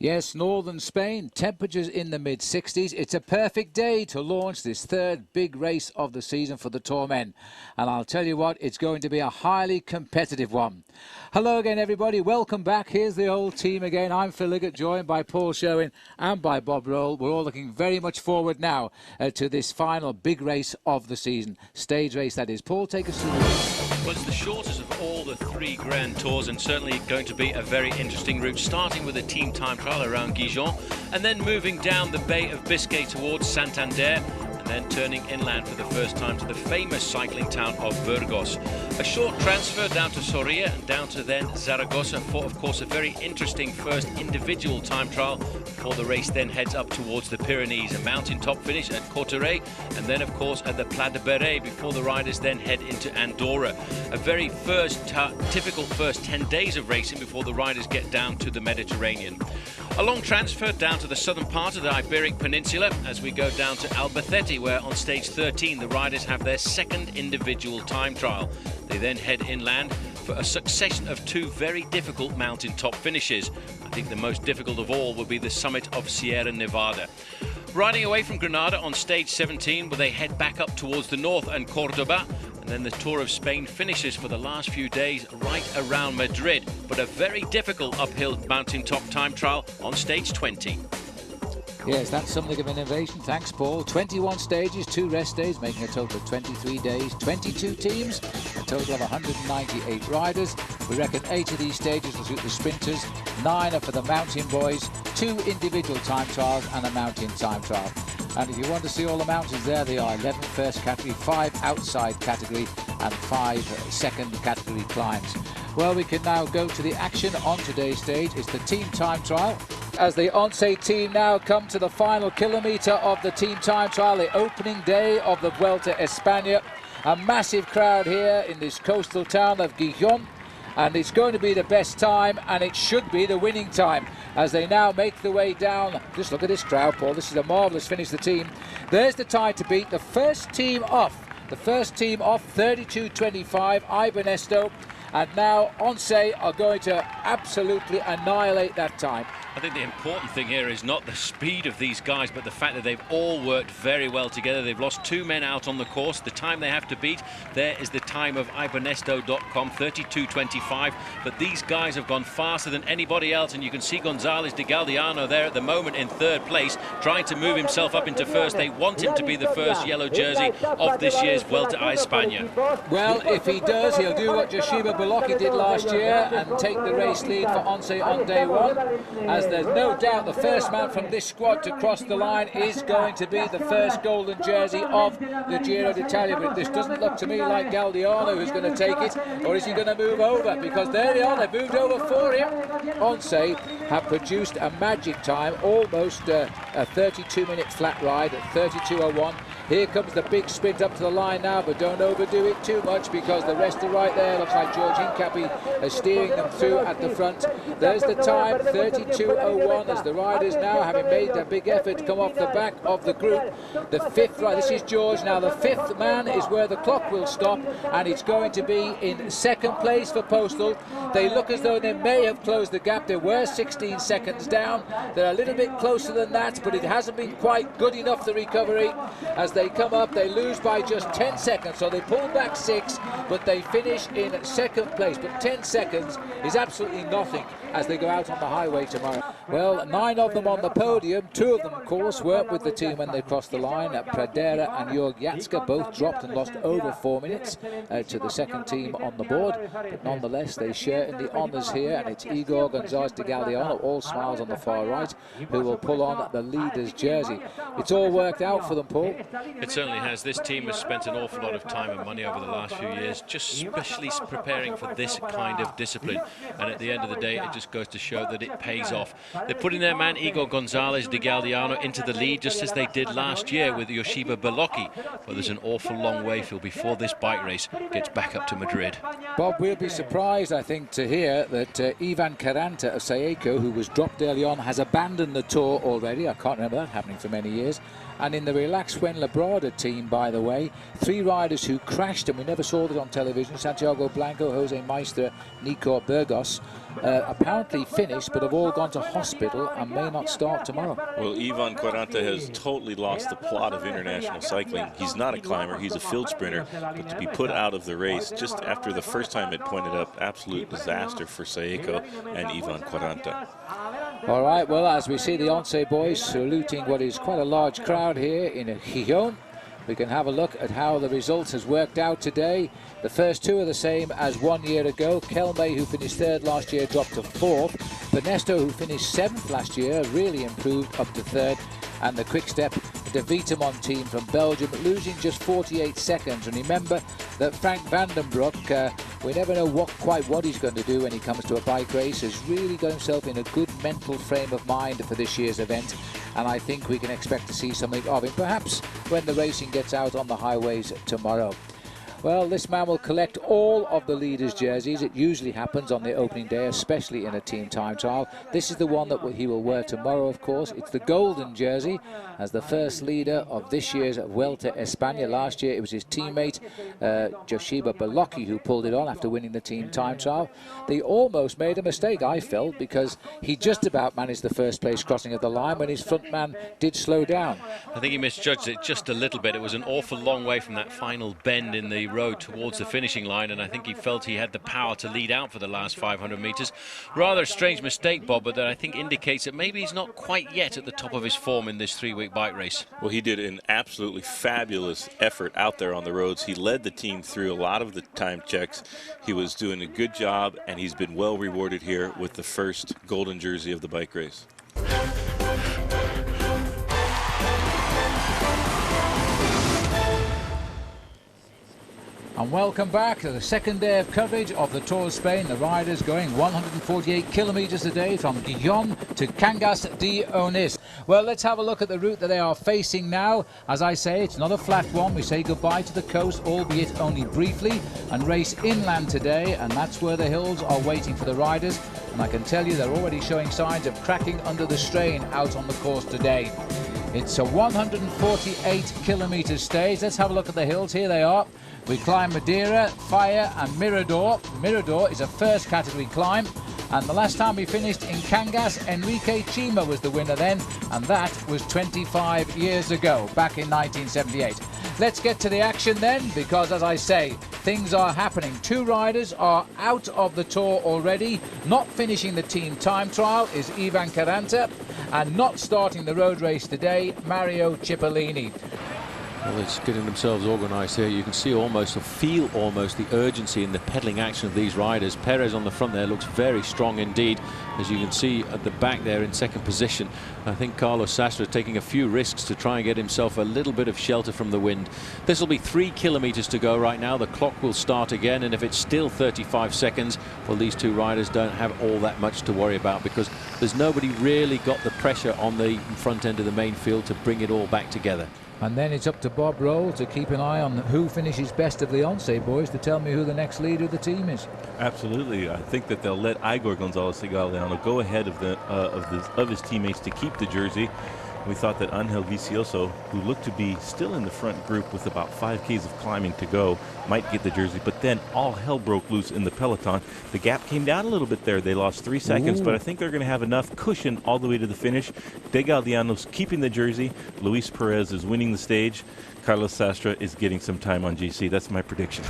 Yes, northern Spain, temperatures in the mid-60s. It's a perfect day to launch this third big race of the season for the Tour men. And I'll tell you what, it's going to be a highly competitive one. Hello again, everybody. Welcome back. Here's the old team again. I'm Phil Liggett, joined by Paul Sherwin and by Bob Roll. We're all looking very much forward now to this final big race of the season. Stage race, that is. Paul, take us through the race. Well, it's the shortest of all the three Grand Tours and certainly going to be a very interesting route, starting with a team time trial around Gijón and then moving down the Bay of Biscay towards Santander and then turning inland for the first time to the famous cycling town of Burgos. A short transfer down to Soria and down to then Zaragoza for, of course, a very interesting first individual time trial before the race then heads up towards the Pyrenees. A mountaintop finish at Courtrai and then, of course, at the Pla de Beret before the riders then head into Andorra. A very typical first 10 days of racing before the riders get down to the Mediterranean. A long transfer down to the southern part of the Iberic Peninsula as we go down to Albacete, where on stage 13 the riders have their second individual time trial. They then head inland for a succession of two very difficult mountaintop finishes. I think the most difficult of all will be the summit of Sierra Nevada. Riding away from Granada on stage 17, where they head back up towards the north and Cordoba, and then the Tour of Spain finishes for the last few days right around Madrid, but a very difficult uphill mountaintop time trial on stage 20. Yes, that's something of an innovation. Thanks, Paul. 21 stages, 2 rest days, making a total of 23 days, 22 teams, a total of 198 riders. We reckon 8 of these stages will suit the sprinters, 9 are for the mountain boys, 2 individual time trials and a mountain time trial. And if you want to see all the mountains, there they are: 11 first category, 5 outside category and 5 second category climbs. Well, we can now go to the action on today's stage. It's the team time trial. As the Once team now come to the final kilometre of the team time trial, the opening day of the Vuelta Espana. A massive crowd here in this coastal town of Gijón. And it's going to be the best time, and it should be the winning time as they now make the way down. Just look at this crowd, Paul. This is a marvellous finish, the team. There's the time to beat. The first team off 32.25, Ibernesto. And now Once are going to absolutely annihilate that time. I think the important thing here is not the speed of these guys, but the fact that they've all worked very well together. They've lost 2 men out on the course. The time they have to beat, there is the time of Ibernesto.com, 32.25. But these guys have gone faster than anybody else, and you can see González de Galdeano there at the moment in 3rd place, trying to move himself up into 1st. They want him to be the first yellow jersey of this year's Vuelta a España. Well, if he does, he'll do what Joseba Boloki did last year and take the race lead for Once on day 1. As there's no doubt the first man from this squad to cross the line is going to be the first golden jersey of the Giro d'Italia. But this doesn't look to me like Galdeano who's going to take it, or is he going to move over? Because there they are, they've moved over for him. Once have produced a magic time, almost a 32-minute flat ride at 32.01. Here comes the big sprint up to the line now, but don't overdo it too much because the rest are right there. Looks like George Hincapie is steering them through at the front. There's the time, 32.01, as the riders now, having made a big effort to come off the back of the group. The 5th rider, this is George now, the 5th man is where the clock will stop, and it's going to be in 2nd place for Postal. They look as though they may have closed the gap. They were 16 seconds down. They're a little bit closer than that, but it hasn't been quite good enough, the recovery. As they come up, they lose by just 10 seconds, so they pull back 6, but they finish in 2nd place. But 10 seconds is absolutely nothing as they go out on the highway tomorrow. Well, 9 of them on the podium. 2 of them, of course, weren't with the team when they crossed the line. Pradera and Jörg Jatska both dropped and lost over 4 minutes to the second team on the board. But nonetheless, they share in the honours here, and it's Igor González de Galdeano, all smiles on the far right, who will pull on the leader's jersey. It's all worked out for them, Paul. It certainly has. This team has spent an awful lot of time and money over the last few years just specially preparing for this kind of discipline, and at the end of the day it just goes to show that it pays off. They're putting their man Igor González de Galdeano into the lead just as they did last year with Joseba Boloki, but there's an awful long way, Phil, before this bike race gets back up to Madrid. Bob, we'll be surprised, I think, to hear that Ivan Caranta of Saeco, who was dropped early on, has abandoned the Tour already. I can't remember that happening for many years. And in the Relax When Labrada team, by the way, 3 riders who crashed, and we never saw that on television, Santiago Blanco, Jose Maestre, Nico Burgos, apparently finished, but have all gone to hospital and may not start tomorrow. Well, Ivan Quaranta has totally lost the plot of international cycling. He's not a climber, he's a field sprinter, but to be put out of the race just after the first time it pointed up, absolute disaster for Saeco and Ivan Quaranta. All right, well, as we see the Once boys saluting what is quite a large crowd here in Gijón, we can have a look at how the results has worked out today. The first 2 are the same as 1 year ago. Kelme, who finished 3rd last year, dropped to 4th. Benesto, who finished 7th last year, really improved up to 3rd. And the Quick-Step De Vietemont team from Belgium, losing just 48 seconds. And remember that Frank van den Broek, we never know quite what he's going to do when he comes to a bike race, has really got himself in a good mental frame of mind for this year's event. And I think we can expect to see something of him, perhaps when the racing gets out on the highways tomorrow. Well, this man will collect all of the leaders' jerseys. It usually happens on the opening day, especially in a team time trial. This is the one that he will wear tomorrow, of course. It's the golden jersey as the first leader of this year's Vuelta Espana. Last year, it was his teammate, Joshiba Balocchi, who pulled it on after winning the team time trial. They almost made a mistake, I felt, because he just about managed the first place crossing of the line when his front man did slow down. I think he misjudged it just a little bit. It was an awful long way from that final bend in the road towards the finishing line, and I think he felt he had the power to lead out for the last 500 meters. Rather a strange mistake, Bob, but that I think indicates that maybe he's not quite yet at the top of his form in this 3-week bike race. Well, he did an absolutely fabulous effort out there on the roads. He led the team through a lot of the time checks. He was doing a good job, and he's been well rewarded here with the first golden jersey of the bike race. And welcome back to the second day of coverage of the Tour of Spain. The riders going 148 kilometers a day from Gijón to Cangas de Onís. Well, let's have a look at the route that they are facing now. As I say, it's not a flat one. We say goodbye to the coast, albeit only briefly, and race inland today, and that's where the hills are waiting for the riders. And I can tell you they're already showing signs of cracking under the strain out on the course today. It's a 148 kilometer stage. Let's have a look at the hills. Here they are. We climb Madeira, Fire and Mirador. Mirador is a first category climb, and the last time we finished in Cangas, Enrique Chima was the winner then, and that was 25 years ago, back in 1978. Let's get to the action then, because as I say, things are happening. 2 riders are out of the Tour already. Not finishing the team time trial is Ivan Quaranta, and not starting the road race today, Mario Cipollini. Well, they're just getting themselves organised here. You can see almost, or feel almost, the urgency in the pedalling action of these riders. Perez on the front there looks very strong indeed, as you can see at the back there in second position. I think Carlos Sastre taking a few risks to try and get himself a little bit of shelter from the wind. This will be 3 kilometres to go right now. The clock will start again, and if it's still 35 seconds, well, these 2 riders don't have all that much to worry about, because there's nobody really got the pressure on the front end of the main field to bring it all back together. And then it's up to Bob Roll to keep an eye on who finishes best of the Once boys to tell me who the next leader of the team is. Absolutely. I think that they'll let Igor Gonzalez-Galeano go ahead of his teammates to keep the jersey. We thought that Angel Vicioso, who looked to be still in the front group with about 5 Ks of climbing to go, might get the jersey, but then all hell broke loose in the peloton. The gap came down a little bit there. They lost 3 seconds, but I think they're going to have enough cushion all the way to the finish. De Galdiano's keeping the jersey. Luis Perez is winning the stage. Carlos Sastre is getting some time on GC. That's my prediction.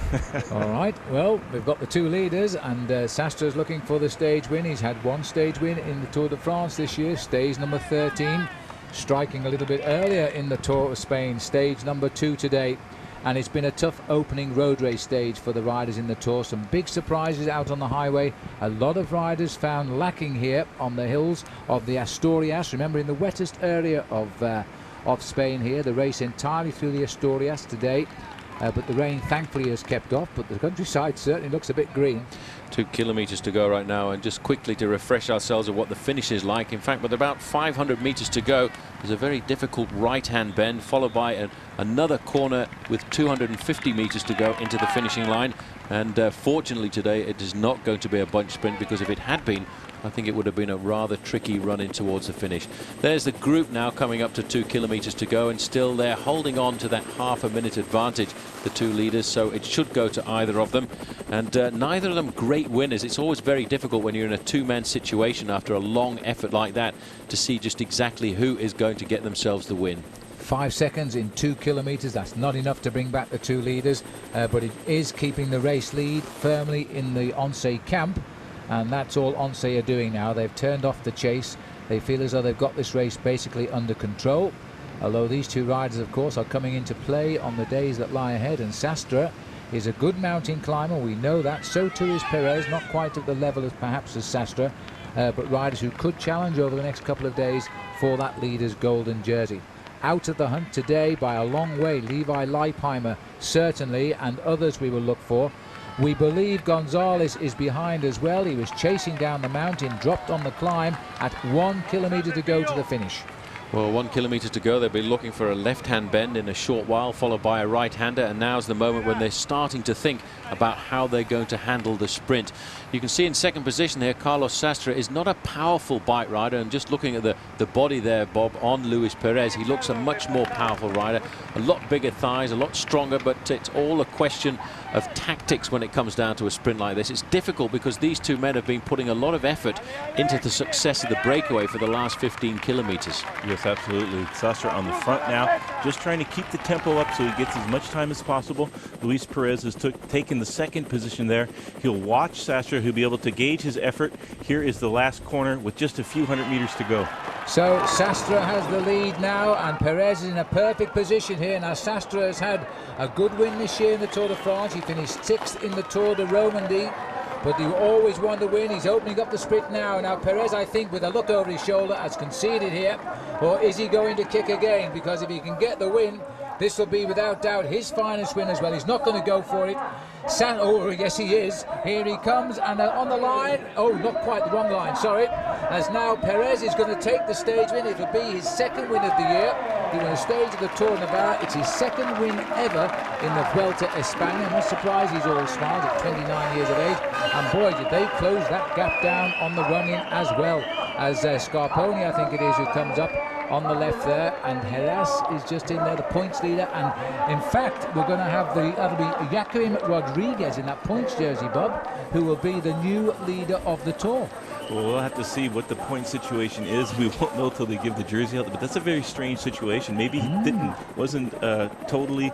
All right, well, we've got the 2 leaders, and Sastre is looking for the stage win. He's had 1 stage win in the Tour de France this year, stage number 13. Striking a little bit earlier in the Tour of Spain, stage number 2 today. And it's been a tough opening road race stage for the riders in the Tour. Some big surprises out on the highway. A lot of riders found lacking here on the hills of the Asturias. Remember, in the wettest area of Spain here, the race entirely through the Asturias today. But the rain thankfully has kept off, but the countryside certainly looks a bit green. 2 kilometres to go right now, and just quickly to refresh ourselves of what the finish is like. In fact, with about 500 metres to go, there's a very difficult right-hand bend, followed by another corner with 250 metres to go into the finishing line. And fortunately today, it is not going to be a bunch sprint, because if it had been, I think it would have been a rather tricky run in towards the finish. There's the group now coming up to 2 kilometers to go, and still they're holding on to that half a minute advantage, the two leaders, so it should go to either of them. And neither of them great winners. It's always very difficult when you're in a two-man situation after a long effort like that to see just exactly who is going to get themselves the win. 5 seconds in 2 kilometers, that's not enough to bring back the two leaders, but it is keeping the race lead firmly in the Oncé camp, and that's all Oncé are doing now. They've turned off the chase. They feel as though they've got this race basically under control, although these two riders of course are coming into play on the days that lie ahead, and Sastre is a good mountain climber, we know that. So too is Perez, not quite at the level as perhaps as Sastre, but riders who could challenge over the next couple of days for that leader's golden jersey. Out of the hunt today by a long way, Levi Leipheimer certainly, and others we will look for. We believe Gonzalez is behind as well. He was chasing down the mountain, dropped on the climb at 1 kilometer to go to the finish. Well, 1 kilometer to go. They'll be looking for a left-hand bend in a short while, followed by a right-hander, and now's the moment when they're starting to think about how they're going to handle the sprint. You can see in second position here, Carlos Sastre is not a powerful bike rider, and just looking at the body there, Bob, on Luis Perez, he looks a much more powerful rider, a lot bigger thighs, a lot stronger, but it's all a question of tactics when it comes down to a sprint like this. It's difficult because these two men have been putting a lot of effort into the success of the breakaway for the last 15 kilometers. Yes, absolutely. Sastre on the front now, just trying to keep the tempo up so he gets as much time as possible. Luis Perez has taken the second position there. He'll watch Sastre, who'll be able to gauge his effort. Here is the last corner with just a few hundred meters to go. So Sastre has the lead now, and Perez is in a perfect position here. Now Sastre has had a good win this year in the Tour de France. He finished 6th in the Tour de Romandie, but he always wanted to win. He's opening up the sprint now. Now Perez, I think, with a look over his shoulder, has conceded here. Or is he going to kick again? Because if he can get the win, this will be without doubt his finest win as well. He's not going to go for it. Oh, yes he is. Here he comes, and on the line, oh, not quite the wrong line, sorry. As now Perez is going to take the stage win. It'll be his second win of the year. He won a stage of the Tour de Navarra. It's his second win ever in the Vuelta Espana. I'm not surprised he's all smiles at 29 years of age. And boy, did they close that gap down on the run-in as well. As Scarponi, I think it is, who comes up on the left there, and Heras is just in there, the points leader. And in fact, we're going to have that'll be Joaquim Rodriguez in that points jersey, Bob, who will be the new leader of the Tour. Well, we'll have to see what the point situation is. We won't know till they give the jersey out, but that's a very strange situation. Maybe he wasn't totally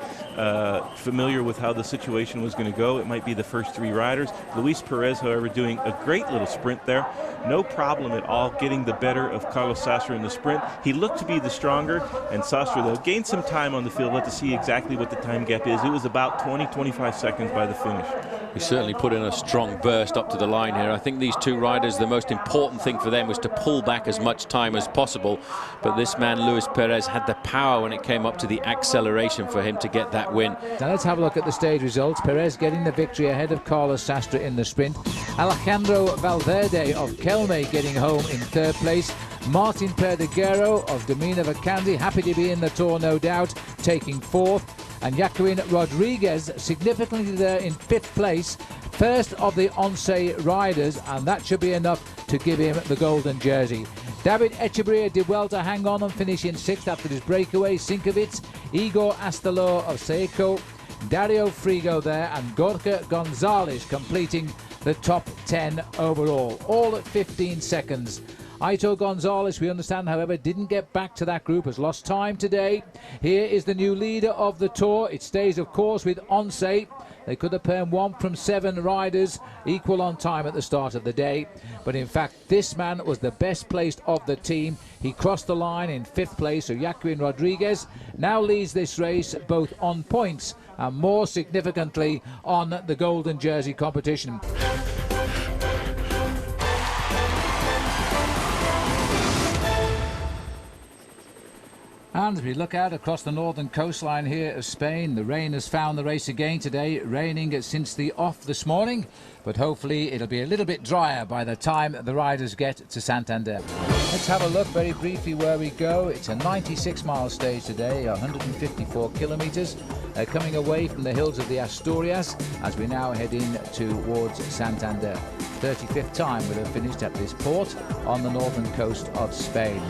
familiar with how the situation was going to go. It might be the first three riders. Luis Perez, however, doing a great little sprint there. No problem at all getting the better of Carlos Sastre in the sprint. He looked to be the stronger, and Sastre, though, gained some time on the field. Let's see exactly what the time gap is. It was about 20-25 seconds by the finish. He certainly put in a strong burst up to the line here. I think these two riders, the most important thing for them was to pull back as much time as possible. But this man, Luis Perez, had the power when it came up to the acceleration for him to get that win. Now let's have a look at the stage results. Perez getting the victory ahead of Carlos Sastre in the sprint. Alejandro Valverde of Kelme getting home in third place. Martin Perdiguero of Domina Vacandi, happy to be in the Tour, no doubt, taking fourth. And Joaquim Rodriguez significantly there in fifth place, first of the Oncé riders, and that should be enough to give him the golden jersey. David Echeverria did well to hang on and finish in sixth after his breakaway. Sinkovic, Igor Astalor of Seiko, Dario Frigo there, and Gorka Gonzalez completing the top 10 overall, all at 15 seconds. Aitor Gonzalez, we understand, however, didn't get back to that group, has lost time today. Here is the new leader of the Tour. It stays, of course, with Oncé. They could have paired 1 from 7 riders, equal on time at the start of the day. But in fact, this man was the best placed of the team. He crossed the line in 5th place, so Joaquim Rodriguez now leads this race both on points and more significantly on the golden jersey competition. And as we look out across the northern coastline here of Spain, the rain has found the race again today, raining since the off this morning, but hopefully it'll be a little bit drier by the time the riders get to Santander. Let's have a look very briefly where we go. It's a 96-mile stage today, 154 kilometres, coming away from the hills of the Asturias as we now head in towards Santander. 35th time we'll have finished at this port on the northern coast of Spain.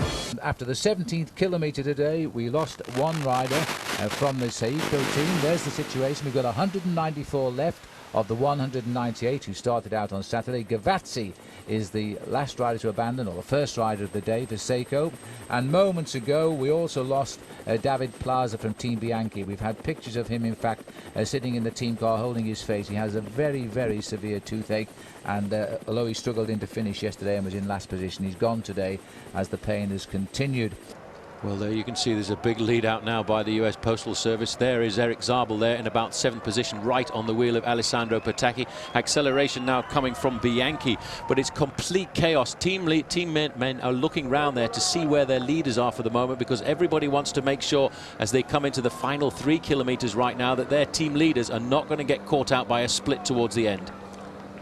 After the 17th kilometre today, we lost one rider from the Seiko team. There's the situation. We've got 194 left of the 198 who started out on Saturday. Gavazzi is the last rider to abandon, or the first rider of the day for Seiko. And moments ago we also lost David Plaza from Team Bianchi. We've had pictures of him, in fact, sitting in the team car holding his face. He has a very, very severe toothache, and although he struggled into finish yesterday and was in last position, he's gone today as the pain has continued. Well, there you can see there's a big lead out now by the US Postal Service. There is Eric Zabel there in about 7th position, right on the wheel of Alessandro Petacchi. Acceleration now coming from Bianchi, but it's complete chaos. Team men are looking round there to see where their leaders are for the moment, because everybody wants to make sure as they come into the final 3 kilometres right now that their team leaders are not going to get caught out by a split towards the end.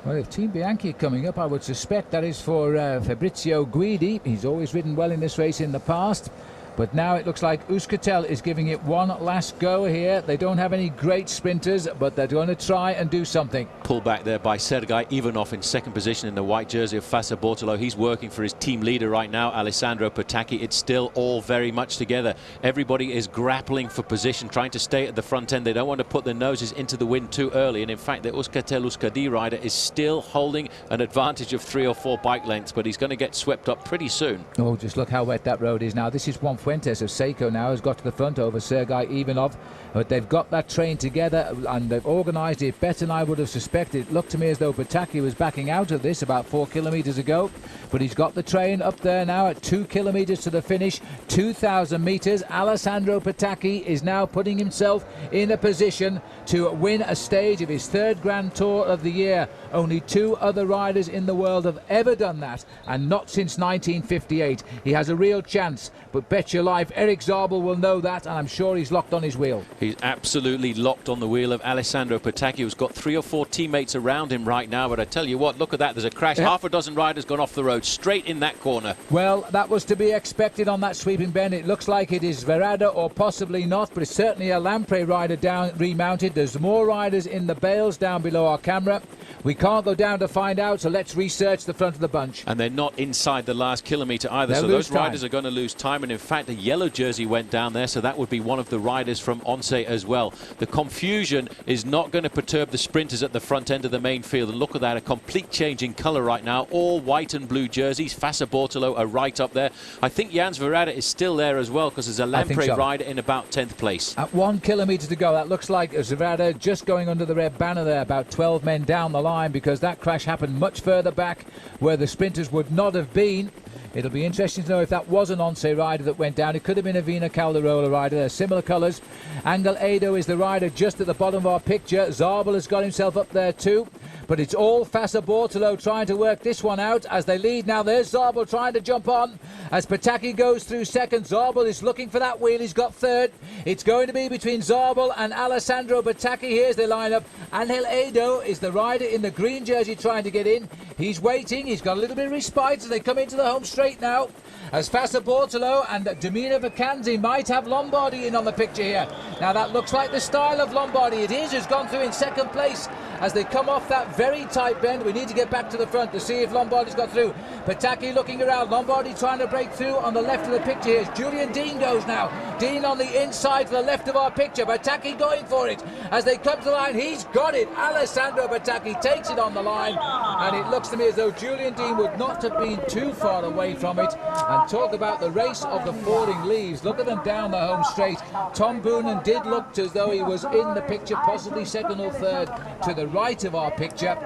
Well, if Team Bianchi coming up, I would suspect that is for Fabrizio Guidi. He's always ridden well in this race in the past. But now it looks like Euskaltel is giving it one last go here. They don't have any great sprinters, but they're going to try and do something. Pull back there by Sergei Ivanov in 2nd position in the white jersey of Fassa Bortolo. He's working for his team leader right now, Alessandro Petacchi. It's still all very much together. Everybody is grappling for position, trying to stay at the front end. They don't want to put their noses into the wind too early. And in fact, the Euskaltel Euskadi rider is still holding an advantage of 3 or 4 bike lengths, but he's going to get swept up pretty soon. Oh, just look how wet that road is now. This is Juan Fuentes of Seiko now, has got to the front over Sergei Ivanov, but they've got that train together and they've organised it better than I would have suspected. It looked to me as though Petacchi was backing out of this about 4 kilometres ago, but he's got the train up there now at 2 kilometres to the finish, 2,000 metres. Alessandro Petacchi is now putting himself in a position to win a stage of his 3rd Grand Tour of the year. Only 2 other riders in the world have ever done that, and not since 1958. He has a real chance, but bet your life Eric Zabel will know that, and I'm sure he's locked on his wheel. He's absolutely locked on the wheel of Alessandro Petacchi, who's got 3 or 4 teammates around him right now. But I tell you what, look at that, there's a crash. Yep. Half a dozen riders gone off the road straight in that corner. Well, that was to be expected on that sweeping bend. It looks like it is Verada or possibly not, but it's certainly a Lampre rider down remounted. There's more riders in the bales down below our camera. We can't go down to find out, so let's research the front of the bunch. And they're not inside the last kilometre either, so those riders are going to lose time. And in fact, the yellow jersey went down there, so that would be one of the riders from Once as well. The confusion is not going to perturb the sprinters at the front end of the main field. And look at that, a complete change in colour right now. All white and blue jerseys. Fassa Bortolo are right up there. I think Jans Verada is still there as well, because there's a Lampre rider in about 10th place. At 1 kilometre to go, that looks like Verada just going under the red banner there, about 12 men down the line, because that crash happened much further back where the sprinters would not have been. It'll be interesting to know if that was an Once rider that went down. It could have been a Vina Calderola rider. They're similar colours. Angel Edo is the rider just at the bottom of our picture. Zabel has got himself up there too. But it's all Fassa Bortolo trying to work this one out as they lead now. There's Zabel trying to jump on as Petacchi goes through 2nd. Zabel is looking for that wheel. He's got 3rd. It's going to be between Zabel and Alessandro Petacchi. Here's the lineup. Angel Edo is the rider in the green jersey trying to get in. He's waiting. He's got a little bit of respite as they come into the home straight now. As Fassa Bortolo and Domino Vacanzi might have Lombardi in on the picture here. Now that looks like the style of Lombardi. It is, who's gone through in 2nd place as they come off that very tight bend. We need to get back to the front to see if Lombardi's got through. Petacchi looking around. Lombardi trying to break through on the left of the picture here. Julian Dean goes now. Dean on the inside to the left of our picture. Petacchi going for it as they come to the line. He's got it. Alessandro Petacchi takes it on the line, and it looks to me as though Julian Dean would not have been too far away from it. And talk about the race of the falling leaves. Look at them down the home straight. Tom Boonen did look as though he was in the picture, possibly 2nd or 3rd to the right of our picture,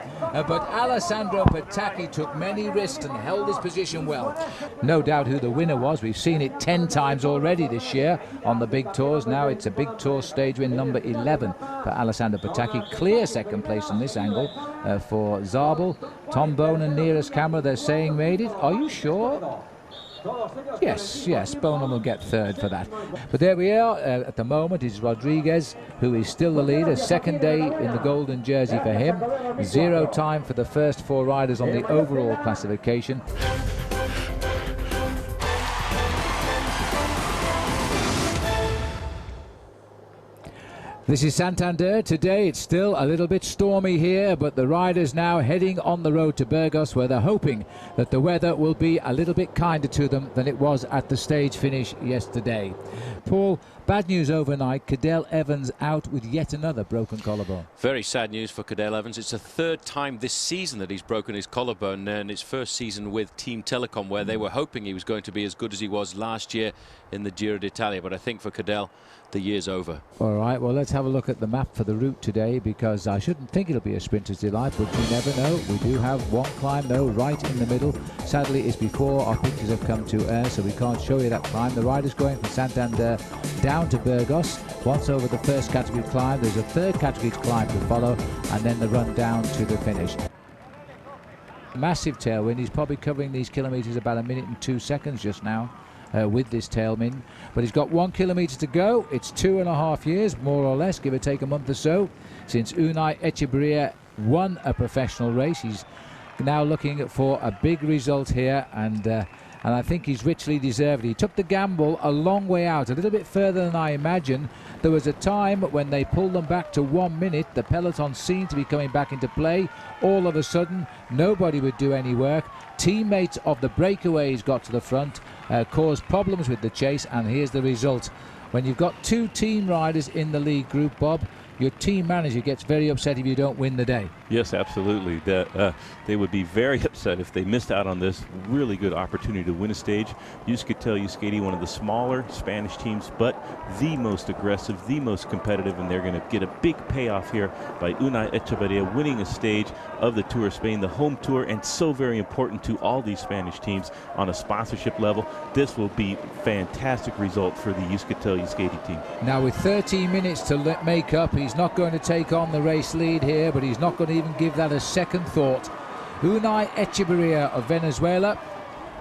but Alessandro Petacchi took many risks and held his position well. No doubt who the winner was. We've seen it 10 times already this year on the big tours. Now it's a big tour stage win number 11 for Alessandro Petacchi. Clear 2nd place on this angle for Zabel. Tom Boonen nearest camera, they're saying made it. Are you sure? Yes, Bowman will get 3rd for that. But there we are. At the moment is Rodriguez, who is still the leader. 2nd day in the golden jersey for him. 0 time for the first 4 riders on the overall classification. This is Santander. Today it's still a little bit stormy here, but the riders now heading on the road to Burgos, where they're hoping that the weather will be a little bit kinder to them than it was at the stage finish yesterday. Paul, bad news overnight. Cadel Evans out with yet another broken collarbone. Very sad news for Cadel Evans. It's the third time this season that he's broken his collarbone, and his first season with Team Telecom, where they were hoping he was going to be as good as he was last year in the Giro d'Italia. But I think for Cadel, the year's over. All right, well, let's have a look at the map for the route today, because I shouldn't think it'll be a sprinter's delight, but you never know. We do have one climb, though, right in the middle. Sadly, it's before our pictures have come to air, so we can't show you that climb. The rider's going from Santander down to Burgos. Once over the first category climb, there's a third category climb to follow, and then the run down to the finish. Massive tailwind. He's probably covering these kilometres about 1 minute and 2 seconds just now. With this tailwind, but he's got 1 kilometre to go. It's 2.5 years, more or less, give or take a month or so, since Unai Echeverria won a professional race. He's now looking for a big result here, and I think he's richly deserved it. He took the gamble a long way out, a little bit further than I imagined. There was a time when they pulled them back to 1 minute. The peloton seemed to be coming back into play. All of a sudden, nobody would do any work. Teammates of the breakaways got to the front, caused problems with the chase, and here's the result. When you've got 2 team riders in the lead group, Bob, your team manager gets very upset if you don't win the day. Yes, absolutely. They would be very upset if they missed out on this really good opportunity to win a stage. Euskaltel Euskadi, one of the smaller Spanish teams, but the most aggressive, the most competitive, and they're going to get a big payoff here by Unai Echeverria winning a stage of the Tour of Spain, the home tour, and so very important to all these Spanish teams on a sponsorship level. This will be a fantastic result for the Euskaltel Euskadi team. Now with 13 minutes to make up, he's not going to take on the race lead here, but he's not going to even give that a second thought. Unai Echeverria of Venezuela,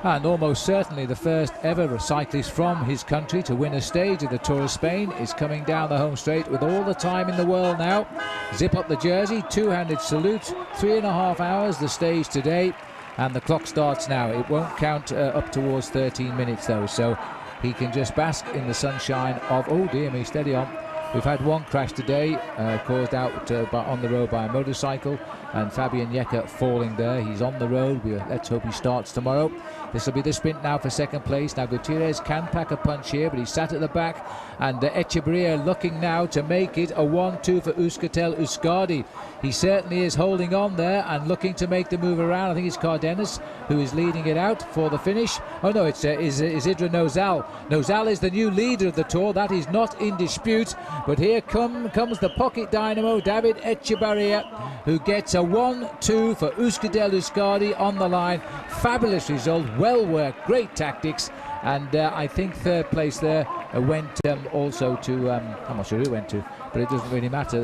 and almost certainly the first ever cyclist from his country to win a stage of the Tour of Spain, is coming down the home straight with all the time in the world now. Zip up the jersey, two-handed salute, 3.5 hours the stage today, and the clock starts now. It won't count up towards 13 minutes though, so he can just bask in the sunshine of, oh dear me, steady on. We've had one crash today, caused out on the road by a motorcycle, and Fabian Jecker falling there. He's on the road. Let's hope he starts tomorrow. This will be the sprint now for second place. Now Gutierrez can pack a punch here, but he's sat at the back, and Echeverria looking now to make it a 1-2 for Euskaltel Euskadi. He certainly is holding on there and looking to make the move around. I think it's Cardenas who is leading it out for the finish. Oh no, it's Isidro Nozal. Nozal is the new leader of the Tour. That is not in dispute. But here comes the pocket dynamo, David Echeverria, who gets a 1-2 for Euskaltel Euskadi on the line. Fabulous result, well worked, great tactics, and I think third place there went also to, I'm not sure who it went to, but it doesn't really matter.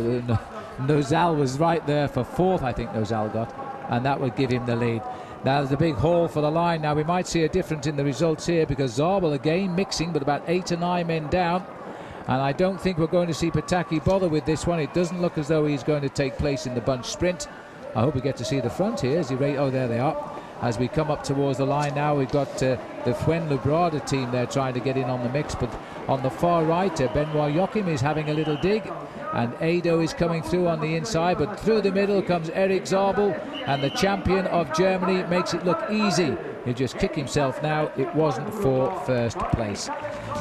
Nozal was right there for fourth, I think Nozal got, and that would give him the lead. Now there's a big haul for the line. Now we might see a difference in the results here, because Zabel again mixing, but about 8 or 9 men down. And I don't think we're going to see Pataki bother with this one. It doesn't look as though he's going to take place in the bunch sprint. I hope we get to see the front here. Oh, there they are. As we come up towards the line now, we've got the Fuenlabrada team there trying to get in on the mix. But on the far right, Benoit Joachim is having a little dig. And Ado is coming through on the inside. But through the middle comes Eric Zabel. And the champion of Germany makes it look easy. He'll just kick himself now. It wasn't for first place.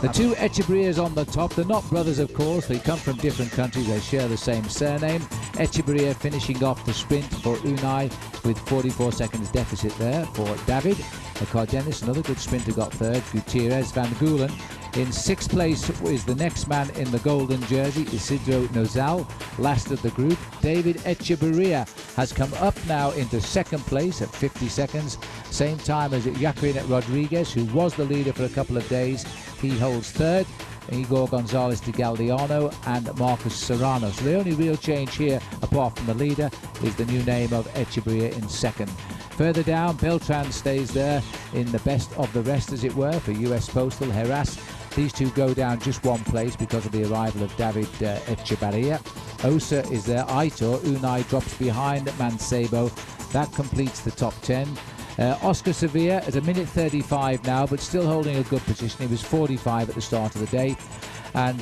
The two Echeverrias on the top, they're not brothers of course, they come from different countries, they share the same surname. Echeverria finishing off the sprint for Unai with 44 seconds deficit there for David. Cardenas, another good sprinter, got third. Gutierrez, Van Gulen. In sixth place is the next man in the golden jersey, Isidro Nozal, last of the group. David Echeverria has come up now into second place at 50 seconds, same time as Jaquinet Rodriguez, who was the leader for a couple of days. He holds third. Igor Gonzalez de Galdiano and Marcus Serrano. So the only real change here, apart from the leader, is the new name of Echeverria in second. Further down, Beltran stays there in the best of the rest, as it were, for US Postal, Heras. These two go down just one place because of the arrival of David Echeverria. Osa is there, Aitor. Unai drops behind Mancebo. That completes the top 10. Oscar Sevilla at 1:35 now, but still holding a good position. He was 45 at the start of the day. And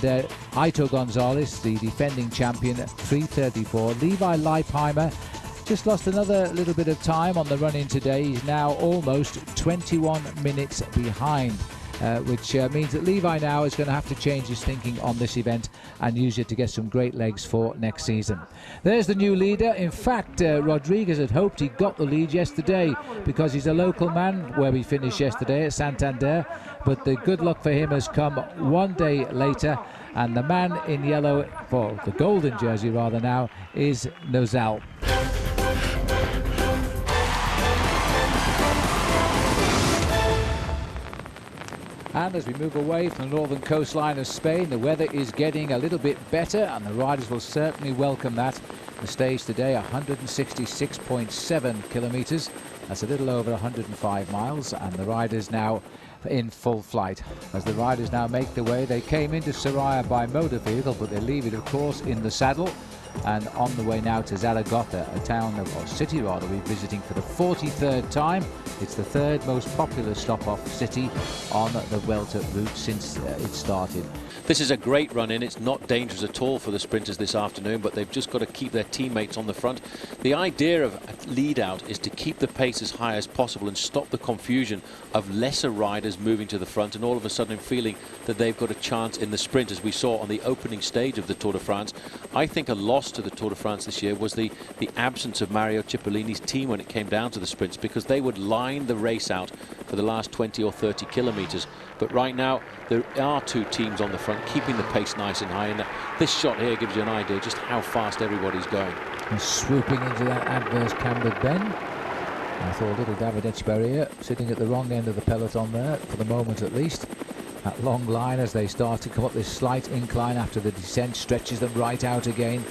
Aito Gonzalez, the defending champion, 3:34. Levi Leipheimer just lost another little bit of time on the run-in today. He's now almost 21 minutes behind, which means that Levi now is going to have to change his thinking on this event and use it to get some great legs for next season. There's the new leader. In fact, Rodriguez had hoped he got the lead yesterday because he's a local man where we finished yesterday at Santander, but the good luck for him has come one day later, and the man in yellow, for the golden jersey rather now, is Nozal. And as we move away from the northern coastline of Spain, the weather is getting a little bit better, and the riders will certainly welcome that. The stage today, 166.7 kilometres. That's a little over 105 miles, and the riders now in full flight. As the riders now make their way, they came into Soraya by motor vehicle, but they leave it, of course, in the saddle. And on the way now to Zaragoza, a town, or city rather, we're visiting for the 43rd time. It's the third most popular stop-off city on the Vuelta route since it started. This is a great run-in. It's not dangerous at all for the sprinters this afternoon, but they've just got to keep their teammates on the front. The idea of a lead-out is to keep the pace as high as possible and stop the confusion of lesser riders moving to the front and all of a sudden feeling that they've got a chance in the sprint, as we saw on the opening stage of the Tour de France. I think a loss to the Tour de France this year was the absence of Mario Cipollini's team when it came down to the sprints, because they would line the race out for the last 20 or 30 kilometres. But right now there are two teams on the front keeping the pace nice and high, and this shot here gives you an idea just how fast everybody's going. And swooping into that adverse cambered bend. I thought little David Echeverria sitting at the wrong end of the peloton there, for the moment at least. That long line as they start to come up this slight incline after the descent stretches them right out again.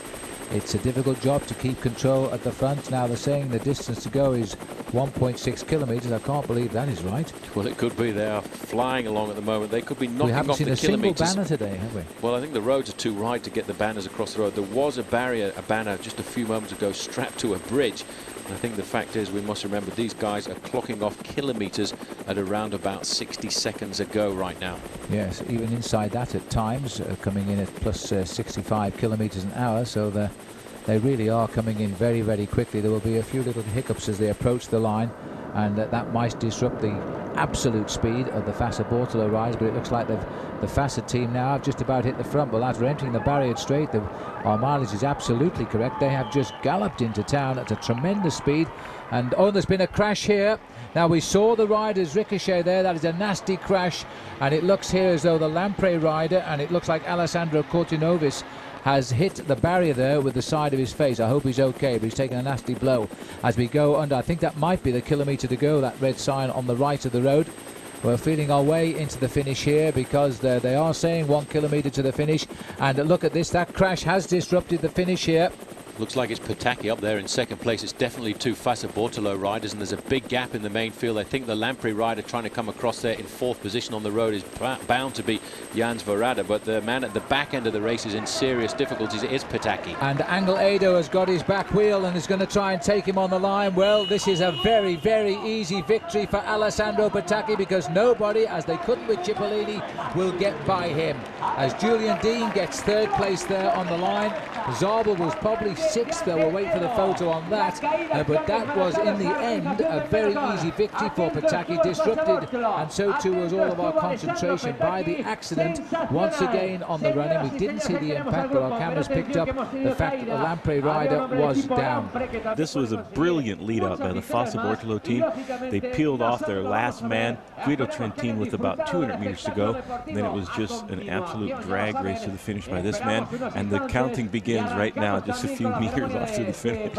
It's a difficult job to keep control at the front. Now they're saying the distance to go is 1.6 kilometres. I can't believe that is right. Well, it could be. They are flying along at the moment. They could be knocking we haven't off seen the a kilometres. single banner today, have we? Well, I think the roads are too wide to get the banners across the road. There was a banner just a few moments ago strapped to a bridge. And I think the fact is we must remember these guys are clocking off kilometres at around about 60 seconds ago right now. Yes, even inside that at times, coming in at plus 65 kilometres an hour, so they really are coming in very, very quickly. There will be a few little hiccups as they approach the line, and that might disrupt the absolute speed of the Fassa Bortolo riders, but it looks like the Fassa team now have just about hit the front. Well, as we're entering the barrier straight, our mileage is absolutely correct. They have just galloped into town at a tremendous speed, and oh, there's been a crash here. Now, we saw the riders ricochet there. That is a nasty crash, and it looks here as though the Lampre rider, and it looks like Alessandro Cortinovis, has hit the barrier there with the side of his face. I hope he's okay, but he's taken a nasty blow as we go under. I think that might be the kilometre to go, that red sign on the right of the road. We're feeling our way into the finish here, because they are saying 1 kilometre to the finish. And look at this, that crash has disrupted the finish here. Looks like it's Pataki up there in second place. It's definitely two Fassa Bortolo riders, and there's a big gap in the main field. I think the Lampre rider trying to come across there in fourth position on the road is bound to be Jans Verrada, but the man at the back end of the race is in serious difficulties. It is Pataki. And Angel Edo has got his back wheel and is going to try and take him on the line. Well, this is a very, very easy victory for Alessandro Pataki, because nobody, as they couldn't with Cipollini, will get by him. As Julian Dean gets third place there on the line. Zabel was probably sixth. We'll wait for the photo on that, but that was in the end a very easy victory for Pataki, disrupted, and so too was all of our concentration by the accident once again on the running. We didn't see the impact, but our cameras picked up the fact that the Lampre rider was down. This was a brilliant lead out by the Fassa Bortolo team. They peeled off their last man, Guido Trentin, with about 200 meters to go, and then it was just an absolute drag race to the finish by this man, and the counting begins right now, just a few meters after the finish.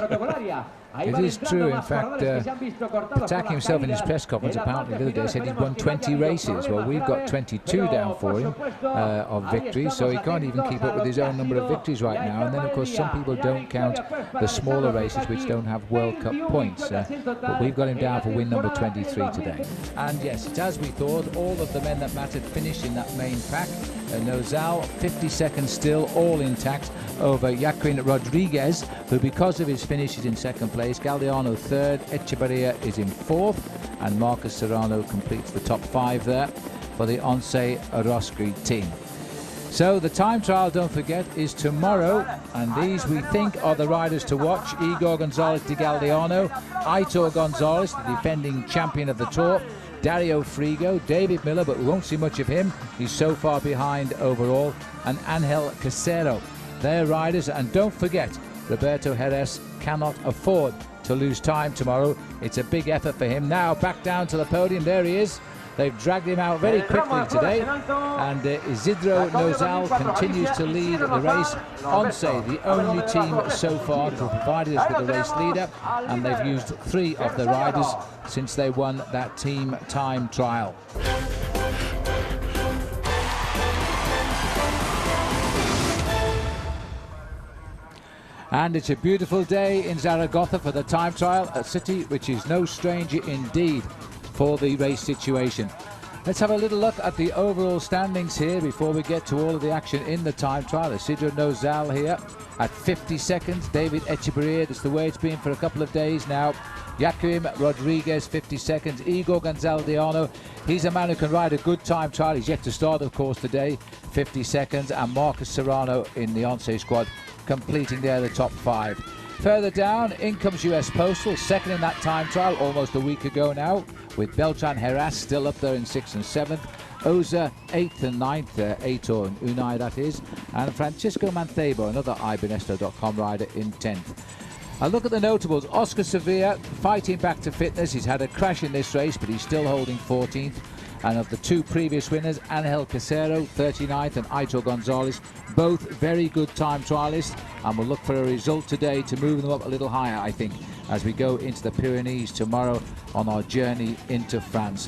It is true. In fact, Pataki himself in his press conference apparently the other day said he'd won 20 races. Well, we've got 22 down for him of victories, so he can't even keep up with his own number of victories right now. And then, of course, some people don't count the smaller races which don't have World Cup points. But we've got him down for win number 23 today. And yes, it's as we thought. All of the men that mattered finished in that main pack. Nozal, 50 seconds still, all intact, over Joaquin Rodriguez, who because of his finish is in second place. Galdeano third, Echeverria is in fourth, and Marcus Serrano completes the top five there for the Once Roscri team. So the time trial, don't forget, is tomorrow, and these we think are the riders to watch: Igor Gonzalez de Galdeano, Aitor Gonzalez, the defending champion of the Tour, Dario Frigo, David Miller, but we won't see much of him, he's so far behind overall, and Angel Casero. They're riders, and don't forget, Roberto Jerez cannot afford to lose time tomorrow. It's a big effort for him. Now back down to the podium, there he is. They've dragged him out very quickly today, and Isidro Nozal continues to lead the race. Once, the only team so far to have provided us with the race leader, and they've used 3 of the riders since they won that team time trial. And it's a beautiful day in Zaragoza for the time trial, a city which is no stranger indeed for the race situation. Let's have a little look at the overall standings here before we get to all of the action in the time trial. Isidro Nozal here at 50 seconds. David Echeverria, that's the way it's been for a couple of days now. Joaquim Rodriguez, 50 seconds. Igor Gonzalez, he's a man who can ride a good time trial. He's yet to start, of course, today, 50 seconds. And Marcus Serrano in the Once squad, completing there the top 5. Further down, in comes US Postal, second in that time trial almost a week ago now, with Beltran Heras still up there in 6th and 7th. Oza 8th and 9th, Aitor and Unai that is, and Francisco Mancebo, another iBenesto.com rider, in 10th. A look at the notables. Oscar Sevilla fighting back to fitness. He's had a crash in this race, but he's still holding 14th. And of the 2 previous winners, Angel Casero, 39th, and Aitor Gonzalez, both very good time trialists, and we'll look for a result today to move them up a little higher, I think, as we go into the Pyrenees tomorrow on our journey into France.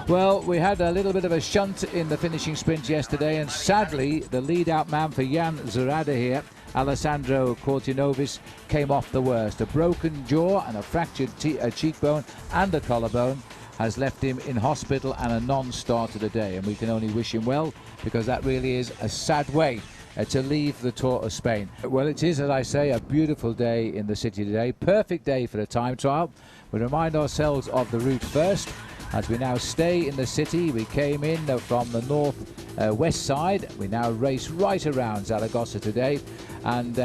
Well, we had a little bit of a shunt in the finishing sprint yesterday, and sadly, the lead-out man for Jan Zerada here, Alessandro Cortinovis, came off the worst. A broken jaw and a fractured cheekbone and a collarbone has left him in hospital and a non-starter today, and we can only wish him well, because that really is a sad way to leave the Tour of Spain. Well, it is, as I say, a beautiful day in the city today. Perfect day for the time trial. We remind ourselves of the route first. As we now stay in the city, we came in from the north west side. We now race right around Zaragoza today, and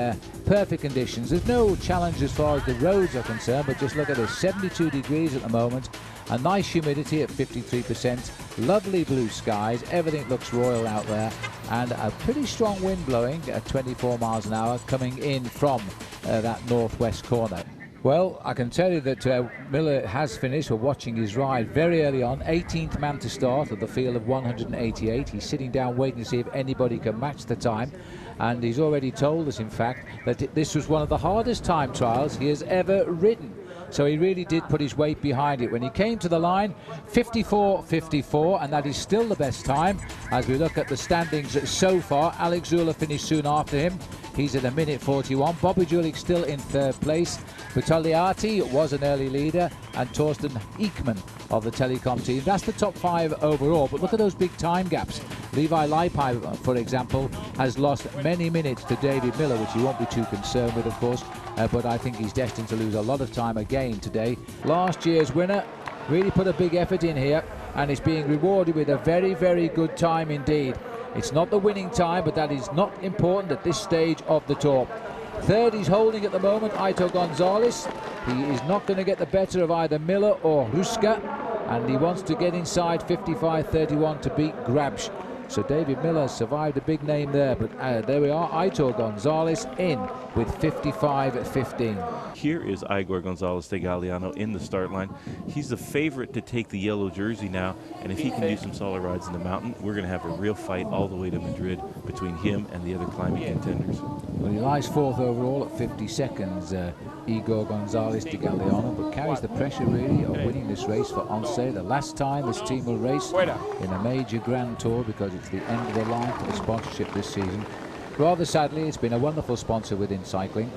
perfect conditions. There's no challenge as far as the roads are concerned, but just look at this, 72 degrees at the moment, a nice humidity at 53%, lovely blue skies, everything looks royal out there, and a pretty strong wind blowing at 24 miles an hour coming in from that northwest corner. Well, I can tell you that Miller has finished. We're watching his ride very early on. 18th man to start of the field of 188. He's sitting down waiting to see if anybody can match the time. And he's already told us, in fact, that this was one of the hardest time trials he has ever ridden. So he really did put his weight behind it. When he came to the line, 54.54, and that is still the best time. As we look at the standings so far, Alex Zula finished soon after him. He's at 1:41. Bobby Julich still in 3rd place. Vitagliati was an early leader, and Torsten Ekman of the Telecom team. That's the top 5 overall, but look at those big time gaps. Levi Leipai, for example, has lost many minutes to David Miller, which he won't be too concerned with, of course, but I think he's destined to lose a lot of time again today. Last year's winner really put a big effort in here, and is being rewarded with a very, very good time indeed. It's not the winning time, but that is not important at this stage of the Tour. 3rd he's holding at the moment, Aitor Gonzalez. He is not going to get the better of either Miller or Ruska, and he wants to get inside 55.31 to beat Grabsch. So David Miller survived a big name there, but there we are, Aitor Gonzalez in with 55.15. Here is Igor Gonzalez de Galdeano in the start line. He's the favorite to take the yellow jersey now, and if he can do some solid rides in the mountain, we're going to have a real fight all the way to Madrid between him and the other climbing contenders. Well, he lies 4th overall at 50 seconds, Igor Gonzalez de Galdeano, but carries the pressure really of winning this race for Once, the last time this team will race in a major Grand Tour, because it's the end of the line for the sponsorship this season. Rather sadly, it's been a wonderful sponsor within cycling,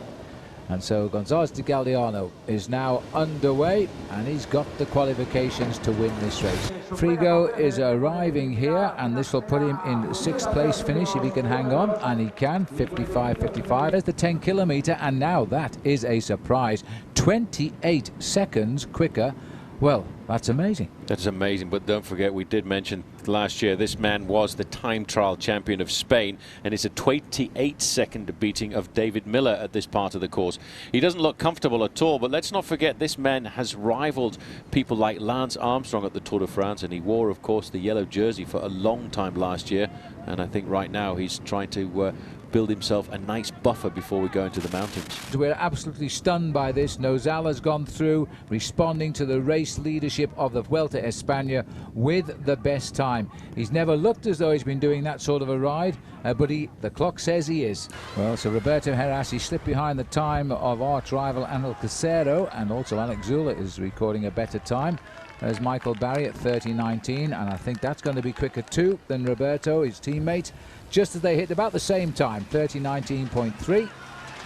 and so Gonzalez de Galdeano is now underway, and he's got the qualifications to win this race. Frigo is arriving here, and this will put him in 6th place finish if he can hang on, and he can. 55.55. There's the 10 kilometer, and now that is a surprise. 28 seconds quicker Well, that's amazing. That's amazing, but don't forget, we did mention last year this man was the time trial champion of Spain, and it's a 28-second beating of David Miller at this part of the course. He doesn't look comfortable at all, but let's not forget this man has rivaled people like Lance Armstrong at the Tour de France, and he wore, of course, the yellow jersey for a long time last year, and I think right now he's trying to build himself a nice buffer before we go into the mountains. We're absolutely stunned by this. Nozal has gone through, responding to the race leadership of the Vuelta Espana with the best time. He's never looked as though he's been doing that sort of a ride, but the clock says he is. Well, so Roberto Heras, he slipped behind the time of arch rival Angel Casero, and also Alex Zula is recording a better time. There's Michael Barry at 30.19, and I think that's going to be quicker too than Roberto, his teammate, just as they hit about the same time, 30.19.3.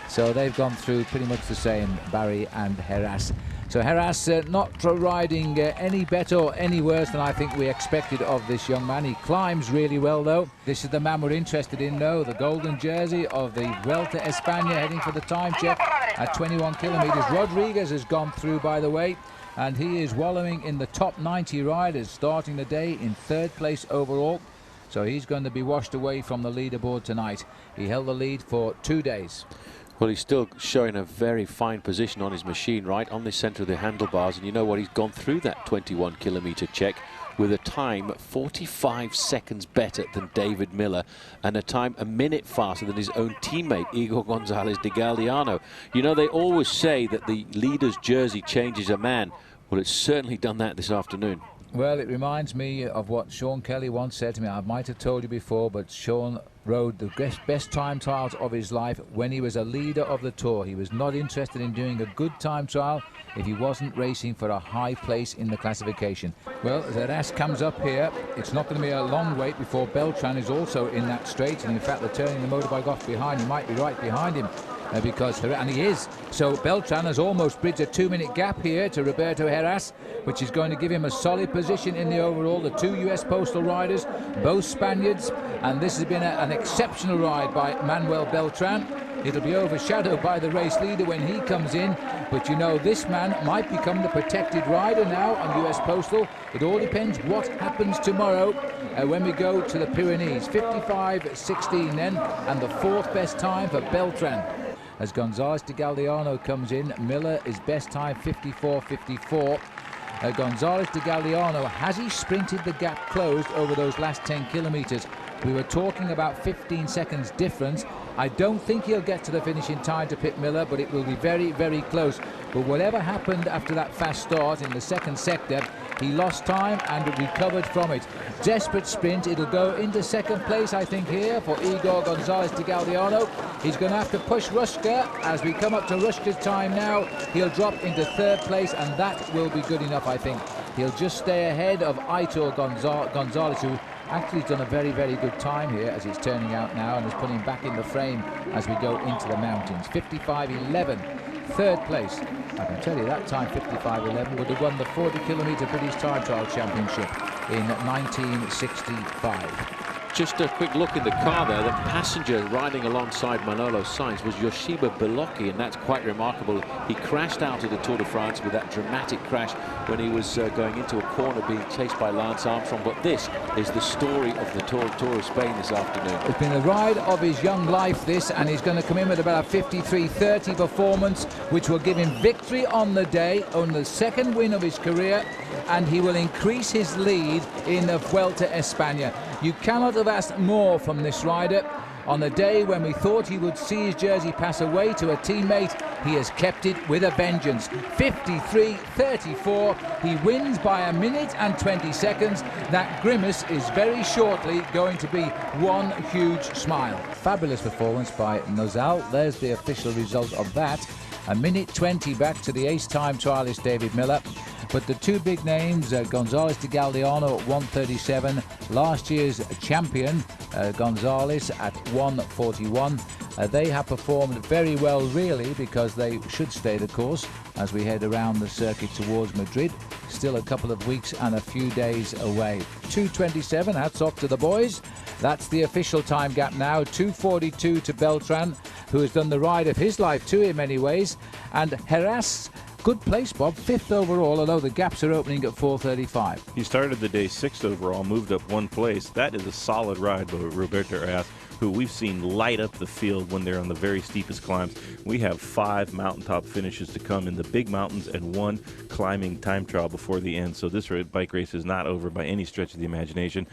So they've gone through pretty much the same, Barry and Heras. So Heras not riding any better or any worse than I think we expected of this young man. He climbs really well, though. This is the man we're interested in, though, the golden jersey of the Vuelta Espana, heading for the time check at 21 kilometers. Rodriguez has gone through, by the way, and he is wallowing in the top 90 riders, starting the day in 3rd place overall. So he's going to be washed away from the leaderboard tonight. He held the lead for 2 days. Well, he's still showing a very fine position on his machine, right on the center of the handlebars, and you know what, he's gone through that 21 kilometer check with a time 45 seconds better than David Miller, and a time a minute faster than his own teammate Igor Gonzalez de Galdeano. You know, they always say that the leader's jersey changes a man. Well, it's certainly done that this afternoon. Well, it reminds me of what Sean Kelly once said to me. I might have told you before, but Sean rode the best time trials of his life when he was a leader of the Tour. He was not interested in doing a good time trial if he wasn't racing for a high place in the classification. Well, as Heras comes up here, it's not going to be a long wait before Beltran is also in that straight, and in fact they're turning the motorbike off behind. He might be right behind him. And he is. So Beltran has almost bridged a 2-minute gap here to Roberto Heras, which is going to give him a solid position in the overall. The 2 US postal riders, both Spaniards, and this has been an exceptional ride by Manuel Beltran. It'll be overshadowed by the race leader when he comes in, but you know, this man might become the protected rider now on US Postal. It all depends what happens tomorrow when we go to the Pyrenees. 55.16 then, and the 4th best time for Beltran. As Gonzalez de Galdeano comes in, Miller is best time 54.54. Gonzalez de Galdeano, has he sprinted the gap closed over those last 10 kilometers? We were talking about 15 seconds difference. I don't think he'll get to the finish in time to pit Miller, but it will be very, very close. But whatever happened after that fast start in the 2nd sector, he lost time and recovered from it. Desperate sprint. It'll go into 2nd place, I think, here for Igor Gonzalez de Galdeano. He's going to have to push Rushka. As we come up to Rushka's time now, he'll drop into 3rd place, and that will be good enough, I think. He'll just stay ahead of Aitor Gonzalez, who actually has done a very, very good time here as it's turning out now, and is putting him back in the frame as we go into the mountains. 55.11, 3rd place. I can tell you that time, 55.11, would have won the 40-kilometer British Time Trial Championship in 1965. Just a quick look in the car there. The passenger riding alongside Manolo Sainz was Yoshiba Belocchi, and that's quite remarkable. He crashed out of the Tour de France with that dramatic crash when he was going into a corner being chased by Lance Armstrong. But this is the story of the Tour of Spain this afternoon. It's been the ride of his young life, this, and he's going to come in with about a 53.30 performance, which will give him victory on the day, on the 2nd win of his career, and he will increase his lead in the Vuelta Espana. You cannot have asked more from this rider. On the day when we thought he would see his jersey pass away to a teammate, he has kept it with a vengeance. 53.34. He wins by a minute and 20 seconds. That grimace is very shortly going to be one huge smile. Fabulous performance by Nozal. There's the official result of that. A minute 20 back to the ace time trialist David Miller. But the 2 big names, Gonzalez de Galdeano at 1:37, last year's champion Gonzalez at 1:41. They have performed very well, really, because they should stay the course as we head around the circuit towards Madrid. Still a couple of weeks and a few days away. 2:27, hats off to the boys. That's the official time gap now. 2:42 to Beltran, who has done the ride of his life too in many ways. And Heras good place, Bob, 5th overall, although the gaps are opening at 4:35. He started the day 6th overall, moved up 1 place. That is a solid ride by Roberto Heras, who we've seen light up the field when they're on the very steepest climbs. We have 5 mountaintop finishes to come in the big mountains and 1 climbing time trial before the end. So this bike race is not over by any stretch of the imagination.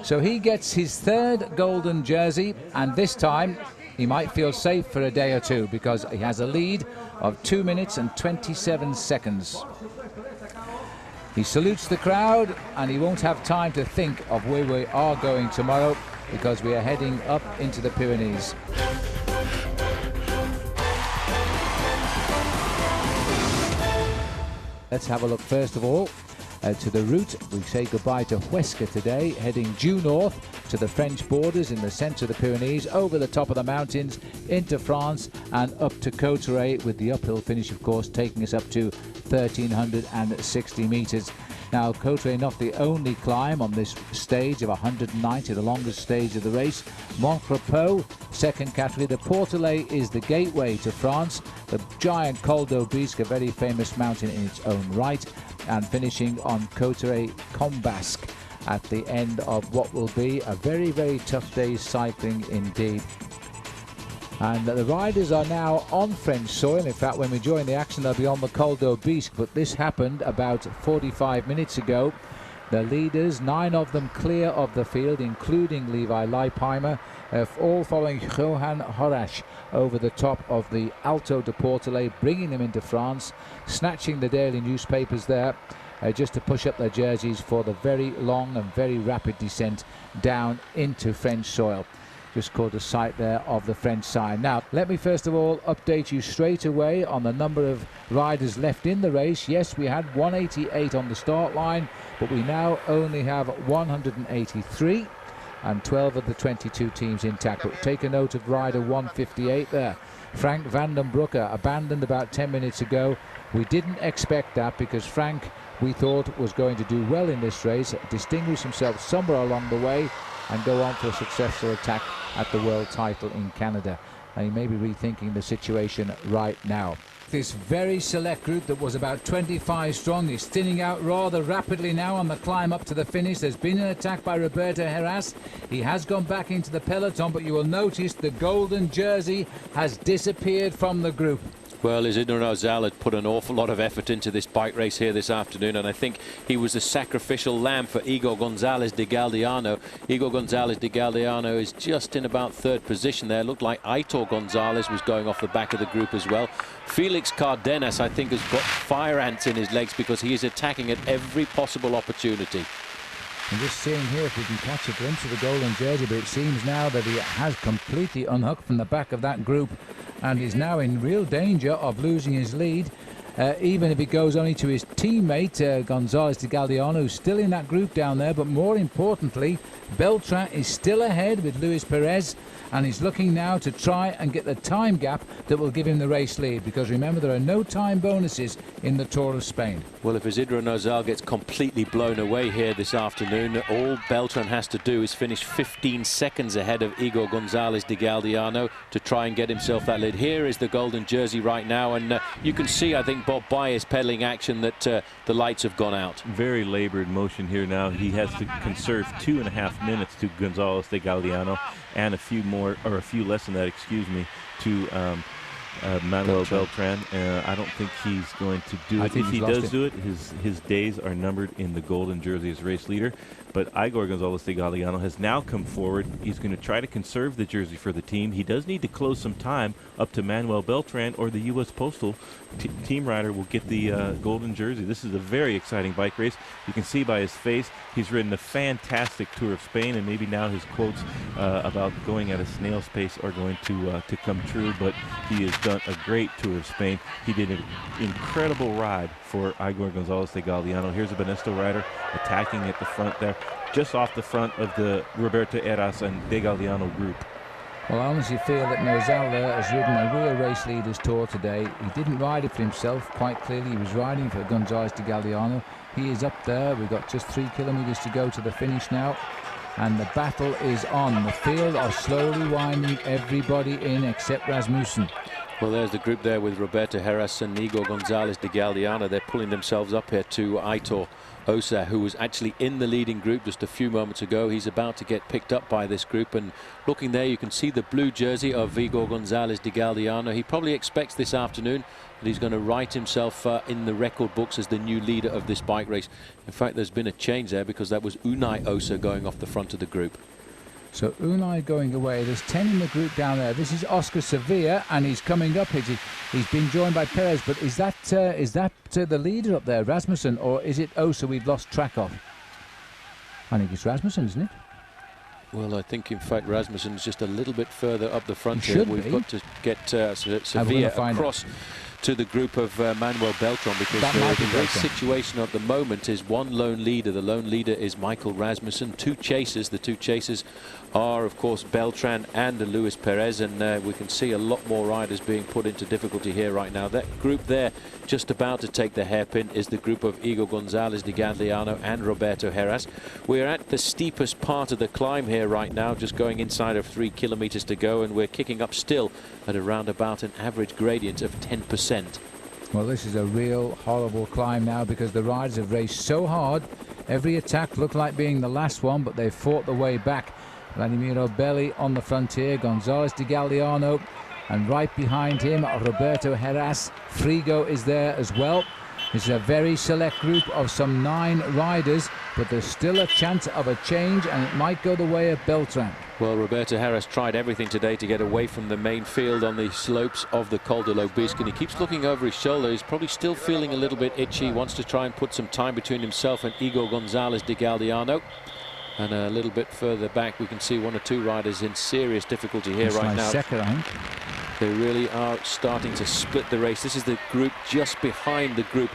So he gets his 3rd golden jersey, and this time he might feel safe for a day or two because he has a lead of 2 minutes and 27 seconds. He salutes the crowd, and he won't have time to think of where we are going tomorrow because we are heading up into the Pyrenees. Let's have a look first of all to the route. We say goodbye to Huesca today, heading due north to the French borders in the centre of the Pyrenees, over the top of the mountains into France and up to Cauterets, with the uphill finish of course taking us up to 1,360 metres. Now, Cauterets not the only climb on this stage of 190, the longest stage of the race. Montrepeau, second category. The Portelet is the gateway to France. The giant Col d'Aubisque, a very famous mountain in its own right, and finishing on Cauterets-Combasque at the end of what will be a very, very tough day's cycling indeed. And the riders are now on French soil. In fact, when we join the action, they'll be on the Col d'Aubisque, but this happened about 45 minutes ago. The leaders, 9 of them clear of the field, including Levi Leipheimer, all following Johan Horace over the top of the Alto de Portelet, bringing them into France, snatching the daily newspapers there, just to push up their jerseys for the very long and very rapid descent down into French soil. Just caught a sight there of the French sign. Now, let me first of all update you straight away on the number of riders left in the race. Yes, we had 188 on the start line, but we now only have 183 and 12 of the 22 teams intact. But take a note of rider 158 there. Frank van den Broeke abandoned about 10 minutes ago. We didn't expect that because Frank, we thought, was going to do well in this race, distinguish himself somewhere along the way and go on for a successful attack at the world title in Canada. And he may be rethinking the situation right now. This very select group that was about 25 strong is thinning out rather rapidly now on the climb up to the finish. There's been an attack by Roberto Heras. He has gone back into the peloton, but you will notice the golden jersey has disappeared from the group. Well, Isidro Rosal had put an awful lot of effort into this bike race here this afternoon, and I think he was the sacrificial lamb for Igor Gonzalez de Galdeano. Igor Gonzalez de Galdeano is just in about 3rd position there. Looked like Aitor Gonzalez was going off the back of the group as well. Felix Cardenas, I think, has got fire ants in his legs because he is attacking at every possible opportunity. I'm just seeing here if we can catch a glimpse of the golden jersey, but it seems now that he has completely unhooked from the back of that group and is now in real danger of losing his lead, even if it goes only to his teammate Gonzalez de Galdeano, who's still in that group down there. But more importantly, Beltran is still ahead with Luis Perez, and he's looking now to try and get the time gap that will give him the race lead, because remember, there are no time bonuses in the Tour of Spain. Well, if Isidro Rosal gets completely blown away here this afternoon, all Beltran has to do is finish 15 seconds ahead of Igor Gonzalez de Galdeano to try and get himself that lead. Here is the golden jersey right now, and you can see, I think, Bob Bayer's pedaling action that the lights have gone out. Very labored motion here now. He has to conserve 2.5 minutes to Gonzalez de Galdeano, and a few more, or a few less than that, excuse me, to Manuel Beltran. I don't think he's going to do it. If he does do it, his days are numbered in the golden jersey as race leader. But Igor Gonzalez de Galdeano has now come forward. He's going to try to conserve the jersey for the team. He does need to close some time up to Manuel Beltran, or the U.S. Postal team rider will get the golden jersey. This is a very exciting bike race. You can see by his face, he's ridden a fantastic Tour of Spain, and maybe now his quotes about going at a snail's pace are going to come true. But he has done a great Tour of Spain. He did an incredible ride for Igor Gonzalez de Galdeano. Here's a Benesto rider attacking at the front there, just off the front of the Roberto Heras and de Galdeano group. Well, I honestly feel that Nozal has ridden a real race leaders tour today. He didn't ride it for himself, quite clearly. He was riding for Gonzalez de Galdeano. He is up there. We've got just 3 kilometers to go to the finish now, and the battle is on. The field are slowly winding everybody in except Rasmussen. Well, there's the group there with Roberto Heras and Igor Gonzalez de Galdeano. They're pulling themselves up here to Aitor Osa, who was actually in the leading group just a few moments ago. He's about to get picked up by this group, and looking there you can see the blue jersey of Igor Gonzalez de Galdeano. He probably expects this afternoon that he's going to write himself in the record books as the new leader of this bike race. In fact, there's been a change there because that was Unai Osa going off the front of the group. So Unai going away. There's 10 in the group down there. This is Oscar Sevilla, and he's coming up. He's been joined by Perez, but is that the leader up there, Rasmussen, or is it Osa we've lost track of? I think it's Rasmussen, isn't it? Well, I think in fact Rasmussen's just a little bit further up the front here. We've got to get Sevilla across to the group of Manuel Beltran, because the race situation at the moment is one lone leader. The lone leader is Michael Rasmussen. Two chasers. The two chasers are, of course, Beltran and Luis Perez, and we can see a lot more riders being put into difficulty here right now. That group there, just about to take the hairpin, is the group of Igor Gonzalez de Galdeano and Roberto Heras. We're at the steepest part of the climb here right now, just going inside of 3 kilometers to go, and we're kicking up still at around about an average gradient of 10%. Well, this is a real horrible climb now, because the riders have raced so hard. Every attack looked like being the last one, but they've fought the way back. Vladimiro Belli on the frontier, Gonzalez de Galdeano, and right behind him Roberto Heras. Frigo is there as well. This is a very select group of some 9 riders, but there's still a chance of a change, and it might go the way of Beltran. Well, Roberto Heras tried everything today to get away from the main field on the slopes of the Col de l'Aubisque, and he keeps looking over his shoulder. He's probably still feeling a little bit itchy. He wants to try and put some time between himself and Igor Gonzalez de Galdeano. And a little bit further back we can see 1 or 2 riders in serious difficulty here right now. Second, I think. They really are starting to split the race. This is the group just behind the group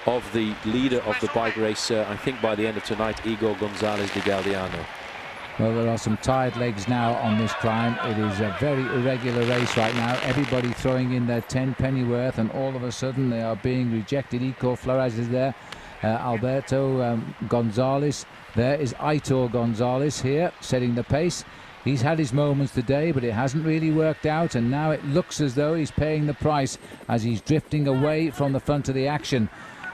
of the leader of the bike race, I think by the end of tonight, Igor Gonzalez de Galdeano. Well, there are some tired legs now on this climb. It is a very irregular race right now. Everybody throwing in their 10 pennyworth, and all of a sudden they are being rejected. Ico Flores is there. Alberto Gonzalez. There is Aitor Gonzalez here, setting the pace. He's had his moments today, but it hasn't really worked out, and now it looks as though he's paying the price as he's drifting away from the front of the action.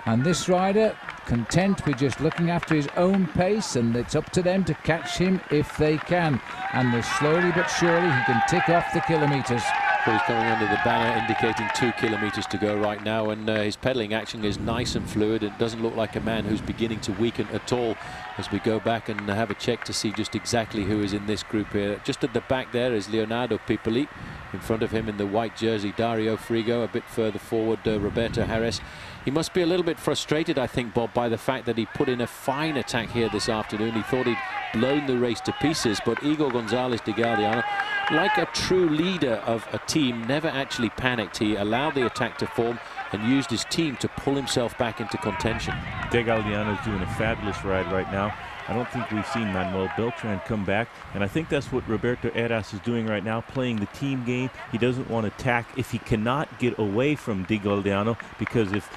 And this rider, content with just looking after his own pace, and it's up to them to catch him if they can. And slowly but surely he can tick off the kilometres. Well, he's coming under the banner indicating 2 kilometers to go right now, and his pedaling action is nice and fluid. It doesn't look like a man who's beginning to weaken at all as we go back and have a check to see just exactly who is in this group here. Just at the back there is Leonardo Pipoli. In front of him in the white jersey, Dario Frigo. A bit further forward, Roberto Heras. He must be a little bit frustrated, I think, Bob, by the fact that he put in a fine attack here this afternoon. He thought he'd blown the race to pieces, but Igor Gonzalez de Galdeano, like a true leader of a team, never actually panicked. He allowed the attack to form and used his team to pull himself back into contention. De Galdeano is doing a fabulous ride right now. I don't think we've seen Manuel Beltran come back, and I think that's what Roberto Heras is doing right now, playing the team game. He doesn't want to attack if he cannot get away from De Galdeano, because if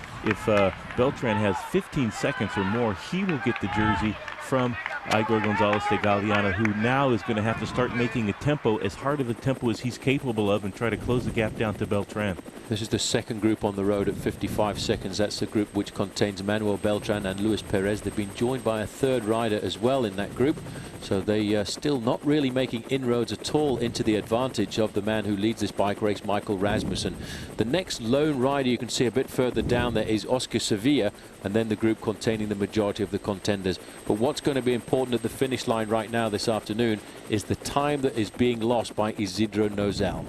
Beltran has 15 seconds or more, he will get the jersey from Igor Gonzalez de Galdeano, who now is going to have to start making a tempo, as hard of a tempo as he's capable of, and try to close the gap down to Beltran. This is the second group on the road at 55 seconds. That's the group which contains Manuel Beltran and Luis Perez. They've been joined by a third rider as well in that group, so they are still not really making inroads at all into the advantage of the man who leads this bike race, Michael Rasmussen. The next lone rider you can see a bit further down there is Oscar Sevilla, and then the group containing the majority of the contenders. But what's going to be important at the finish line right now this afternoon is the time that is being lost by Isidro Nozal.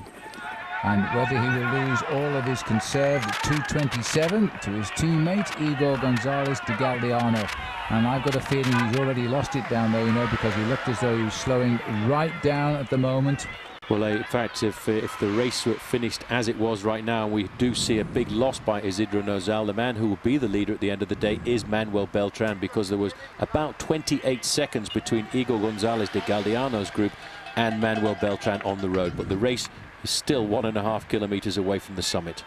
And whether he will lose all of his conserved 2:27 to his teammate Igor Gonzalez de Galdeano. And I've got a feeling he's already lost it down there, you know, because he looked as though he was slowing right down at the moment. Well, in fact, if the race were finished as it was right now, we do see a big loss by Isidro Nozal. The man who will be the leader at the end of the day is Manuel Beltran, because there was about 28 seconds between Igor Gonzalez de Galdeano's group and Manuel Beltran on the road. But the race is still 1.5 kilometers away from the summit.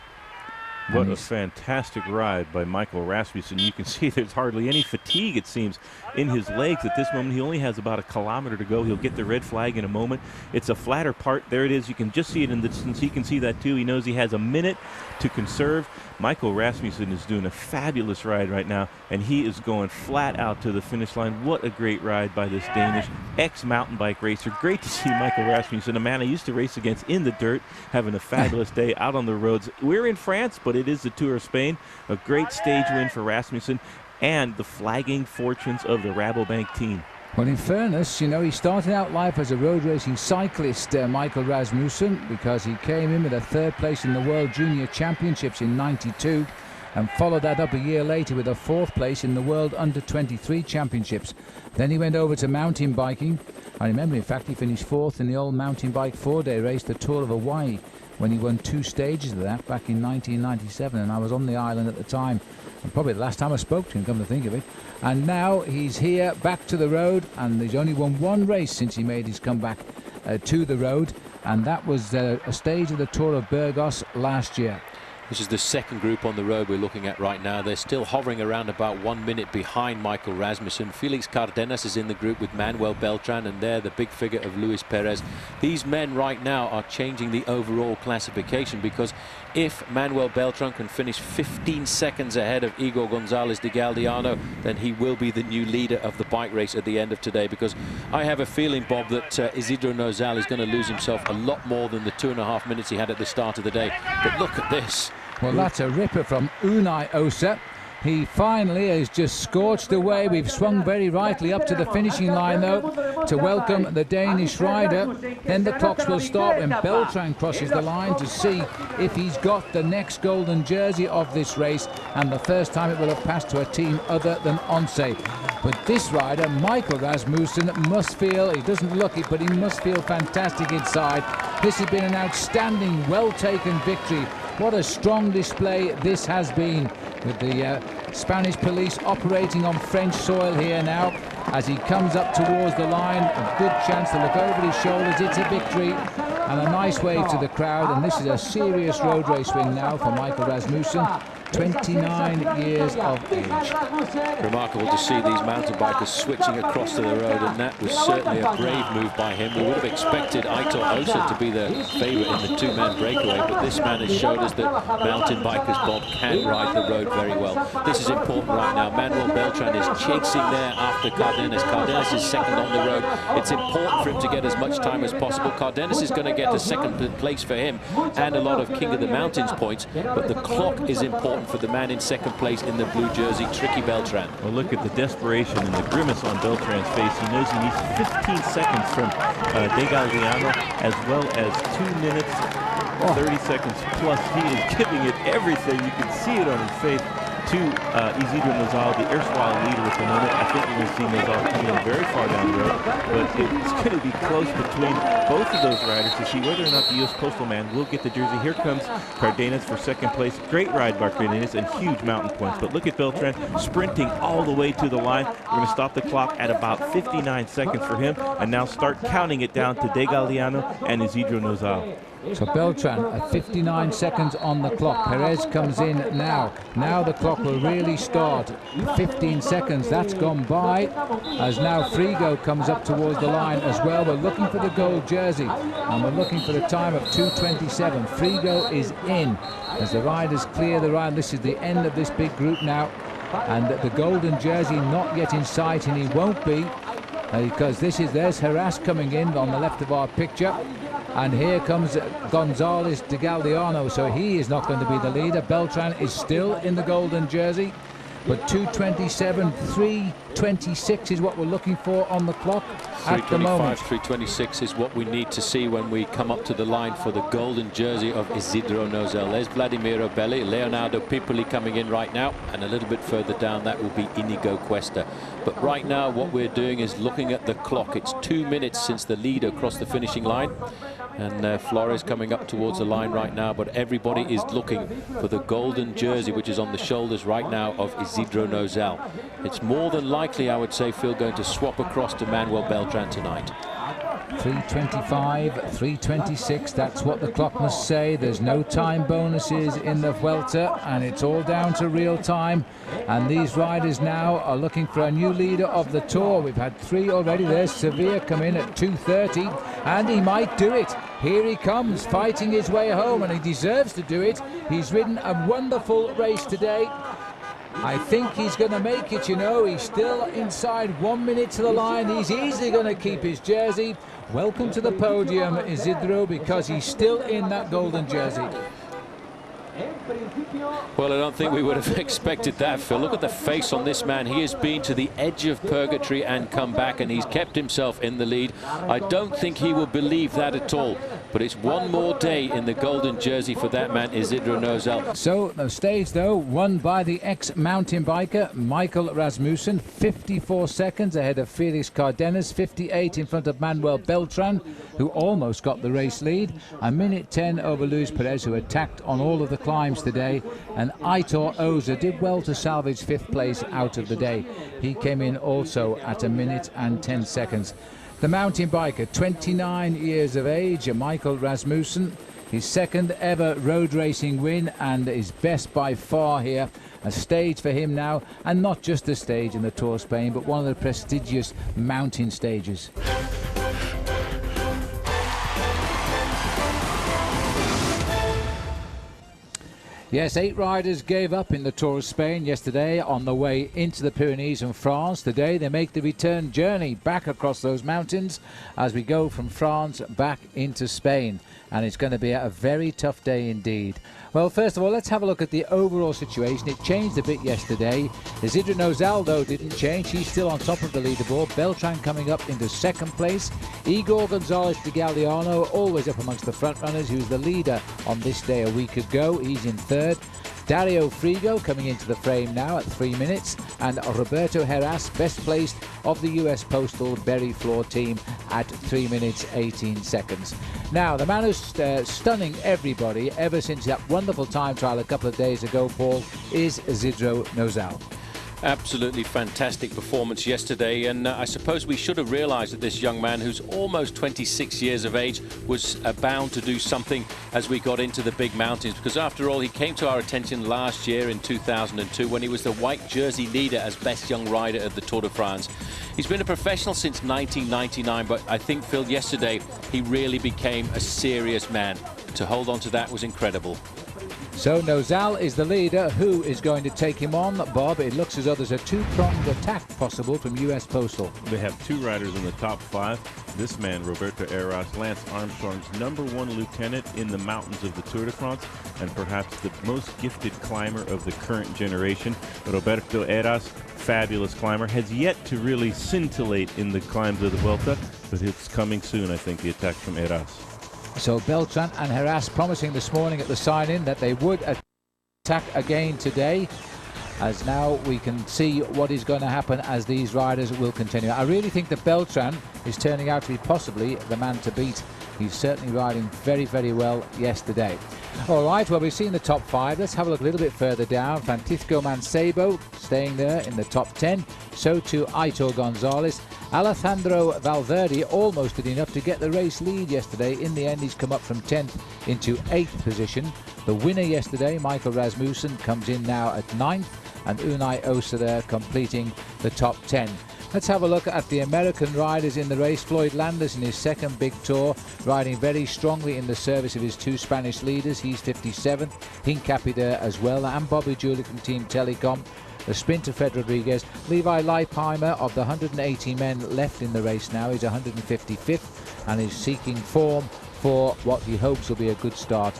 What a fantastic ride by Michael Rasmussen. You can see there's hardly any fatigue, it seems, in his legs at this moment. He only has about a kilometer to go. He'll get the red flag in a moment. It's a flatter part. There it is. You can just see it in the distance. He can see that too. He knows he has a minute to conserve. Michael Rasmussen is doing a fabulous ride right now, and he is going flat out to the finish line. What a great ride by this Danish ex-mountain bike racer. Great to see Michael Rasmussen, a man I used to race against in the dirt, having a fabulous day out on the roads. We're in France, but it is the Tour of Spain. A great stage win for Rasmussen and the flagging fortunes of the Rabobank team. Well, in fairness, you know, he started out life as a road racing cyclist, Michael Rasmussen, because he came in with a 3rd place in the World Junior Championships in '92 and followed that up a year later with a 4th place in the World Under-23 Championships. Then he went over to mountain biking. I remember, in fact, he finished 4th in the old mountain bike 4-day race, the Tour of Hawaii, when he won 2 stages of that back in 1997, and I was on the island at the time. And probably the last time I spoke to him, come to think of it. And now he's here, back to the road, and he's only won 1 race since he made his comeback to the road, and that was a stage of the Tour of Burgos last year. This is the 2nd group on the road we're looking at right now. They're still hovering around about 1 minute behind Michael Rasmussen. Felix Cardenas is in the group with Manuel Beltran, and there the big figure of Luis Perez. These men right now are changing the overall classification, because if Manuel Beltran can finish 15 seconds ahead of Igor Gonzalez de Galdeano, then he will be the new leader of the bike race at the end of today, because I have a feeling, Bob, that Isidro Nozal is going to lose himself a lot more than the 2.5 minutes he had at the start of the day. But look at this. Well, that's a ripper from Unai Osa. He finally has just scorched away. We've swung very rightly up to the finishing line, though, to welcome the Danish rider. Then the clocks will start when Beltran crosses the line to see if he's got the next golden jersey of this race, and the first time it will have passed to a team other than Once. But this rider, Michael Rasmussen, must feel, he doesn't look it, but he must feel fantastic inside. This has been an outstanding, well-taken victory. What a strong display this has been, with the Spanish police operating on French soil here now. As he comes up towards the line, a good chance to look over his shoulders. It's a victory and a nice wave to the crowd, and this is a serious road race win now for Michael Rasmussen. 29 years of age. Remarkable to see these mountain bikers switching across to the road, and that was certainly a brave move by him. We would have expected Aitor Osa to be the favourite in the 2-man breakaway, but this man has showed us that mountain bikers, Bob, can ride the road very well. This is important right now. Manuel Beltran is chasing there after Cardenas. Cardenas is 2nd on the road. It's important for him to get as much time as possible. Cardenas is going to get a 2nd place for him and a lot of King of the Mountains points, but the clock is important for the man in 2nd place in the blue jersey, Tricky Beltran. Well, look at the desperation and the grimace on Beltran's face. He knows he needs 15 seconds from De Galdeano, as well as 2 minutes, 30 seconds plus. He is giving it everything. You can see it on his face to Isidro Nozal, the erstwhile leader at the moment. I think we're going to see Nozal coming in very far down the road, but it's going to be close between both of those riders to see whether or not the U.S. Postal Man will get the jersey. Here comes Cardenas for 2nd place. Great ride by Cardenas and huge mountain points, but look at Beltran sprinting all the way to the line. We're going to stop the clock at about 59 seconds for him, and now start counting it down to De Galdeano and Isidro Nozal. So Beltran at 59 seconds on the clock. Perez comes in now. Now the clock will really start. 15 seconds, that's gone by. As now Frigo comes up towards the line as well. We're looking for the gold jersey, and we're looking for the time of 2:27. Frigo is in as the riders clear the ride. This is the end of this big group now, and the golden jersey not yet in sight, and he won't be, because there's Haras coming in on the left of our picture. And here comes Gonzalez de Galdeano, so he is not going to be the leader. Beltran is still in the golden jersey, but 2:27, 3:26 is what we're looking for on the clock at the moment. 3:26 is what we need to see when we come up to the line for the golden jersey of Isidro Nozal. There's Vladimiro Belli, Leonardo Pipoli coming in right now, and a little bit further down that will be Inigo Cuesta. But right now what we're doing is looking at the clock. It's 2 minutes since the leader crossed the finishing line, and Flores coming up towards the line right now, but everybody is looking for the golden jersey, which is on the shoulders right now of Isidro Nozal. It's more than likely, I would say, Phil, going to swap across to Manuel Beltran tonight. 3:25, 3:26, that's what the clock must say. There's no time bonuses in the Vuelta, and it's all down to real time. And these riders now are looking for a new leader of the Tour. We've had 3 already. There's Sevilla come in at 2:30, and he might do it. Here he comes, fighting his way home, and he deserves to do it. He's ridden a wonderful race today. I think he's going to make it, you know. He's still inside 1 minute to the line. He's easily going to keep his jersey. Welcome to the podium, Isidro, because he's still in that golden jersey. Well, I don't think we would have expected that, Phil. Look at the face on this man. He has been to the edge of purgatory and come back, and he's kept himself in the lead. I don't think he will believe that at all. But it's one more day in the golden jersey for that man, Isidro Nozal. So the stage, though, won by the ex-mountain biker Michael Rasmussen, 54 seconds ahead of Felix Cardenas, 58 in front of Manuel Beltran, who almost got the race lead. A minute 10 over Luis Perez, who attacked on all of the climbs today. And Aitor Oza did well to salvage 5th place out of the day. He came in also at a minute and 10 seconds. The mountain biker, 29 years of age, Michael Rasmussen, his 2nd ever road racing win and his best by far here. A stage for him now, and not just a stage in the Tour of Spain, but one of the prestigious mountain stages. Yes, 8 riders gave up in the Tour of Spain yesterday on the way into the Pyrenees and France. Today they make the return journey back across those mountains as we go from France back into Spain. And it's going to be a very tough day indeed. Well, first of all, let's have a look at the overall situation. It changed a bit yesterday. Isidro Nozal, though, didn't change. He's still on top of the leaderboard. Beltran coming up into 2nd place. Igor Gonzalez de Galliano, always up amongst the front runners. He was the leader on this day a week ago. He's in 3rd. Dario Frigo coming into the frame now at 3 minutes, and Roberto Heras, best placed of the US Postal Berry Floor team at 3 minutes 18 seconds. Now, the man who's stunning everybody ever since that wonderful time trial a couple of days ago, Paul, is Isidro Nozal. Absolutely fantastic performance yesterday, and I suppose we should have realized that this young man, who's almost 26 years of age, was bound to do something as we got into the big mountains, because after all, he came to our attention last year in 2002 when he was the white jersey leader as best young rider at the Tour de France. He's been a professional since 1999, but I think, Phil, yesterday he really became a serious man. To hold on to that was incredible. So Nozal is the leader. Who is going to take him on, Bob? It looks as though there's a 2-pronged attack possible from US Postal. They have 2 riders in the top 5. This man, Roberto Heras, Lance Armstrong's #1 lieutenant in the mountains of the Tour de France, and perhaps the most gifted climber of the current generation. Roberto Heras, fabulous climber, has yet to really scintillate in the climbs of the Vuelta, but it's coming soon, I think, the attack from Heras. So Beltran and Heras promising this morning at the sign-in that they would attack again today, as now we can see what is going to happen as these riders will continue. I really think that Beltran is turning out to be possibly the man to beat. He's certainly riding very, very well yesterday. All right, well, we've seen the top 5. Let's have a look a little bit further down. Francisco Mancebo staying there in the top 10. So too Aitor Gonzalez. Alejandro Valverde almost did enough to get the race lead yesterday. In the end, he's come up from 10th into 8th position. The winner yesterday, Michael Rasmussen, comes in now at 9th, and Unai Osa there completing the top 10. Let's have a look at the American riders in the race. Floyd Landis in his 2nd big tour, riding very strongly in the service of his 2 Spanish leaders. He's 57th. Hincapie there as well, and Bobby Julie from Team Telecom. The sprinter Fred Rodriguez. Levi Leipheimer, of the 180 men left in the race now, is 155th and is seeking form for what he hopes will be a good start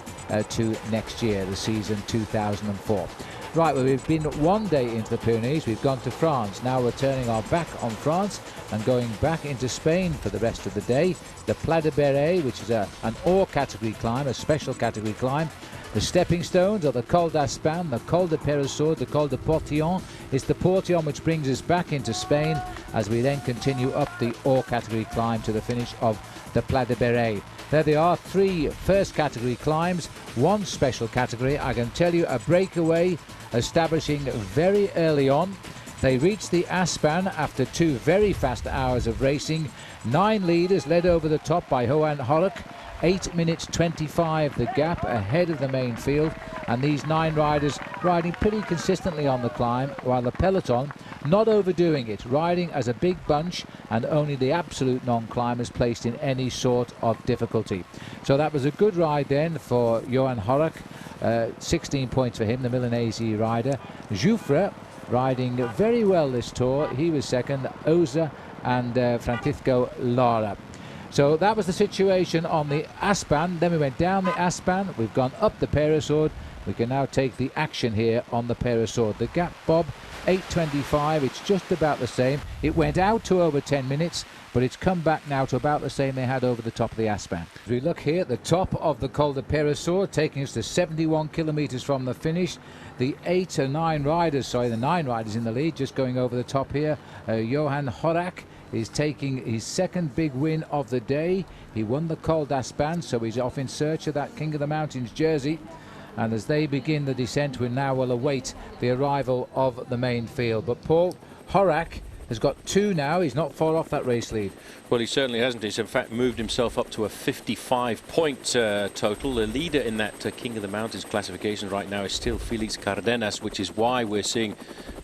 to next year, the season 2004. Right, well, we've been 1 day into the Pyrenees. We've gone to France. Now we're turning our back on France and going back into Spain for the rest of the day. The Pla de Beret, which is an ore category climb, a special category climb. The stepping stones are the Col d'Espana, the Col de Perosur, the Col de Portillon. It's the Portillon which brings us back into Spain as we then continue up the ore category climb to the finish of the Pla de Beret. There they are, 3 first category climbs, 1 special category. I can tell you a breakaway establishing very early on. They reached the Espana after 2 very fast hours of racing. 9 leaders led over the top by Johan Horrocks. 8 minutes 25 the gap ahead of the main field, and these 9 riders riding pretty consistently on the climb, while the peloton not overdoing it, riding as a big bunch, and only the absolute non-climbers placed in any sort of difficulty. So that was a good ride then for Johan Horrocks. 16 points for him, the Milanese rider. Jouffre riding very well this tour, he was second. Osa and Francisco Lara. So that was the situation on the Aspan. Then we went down the Aspan, we've gone up the Peyresourde. We can now take the action here on the Peyresourde. The gap, Bob, 8:25, it's just about the same. It went out to over 10 minutes, but it's come back now to about the same they had over the top of the Aspan. As we look here at the top of the Col de Peyresourde, taking us to 71 kilometers from the finish. The 9 riders in the lead, just going over the top here. Johan Horrocks is taking his second big win of the day. He won the Col d'Aspan, so he's off in search of that King of the Mountains jersey. And as they begin the descent, we now will await the arrival of the main field. But Paul, Horrocks has got 2 now. He's not far off that race lead. Well, he certainly hasn't. He's in fact moved himself up to a 55-point total. The leader in that King of the Mountains classification right now is still Felix Cardenas, which is why we're seeing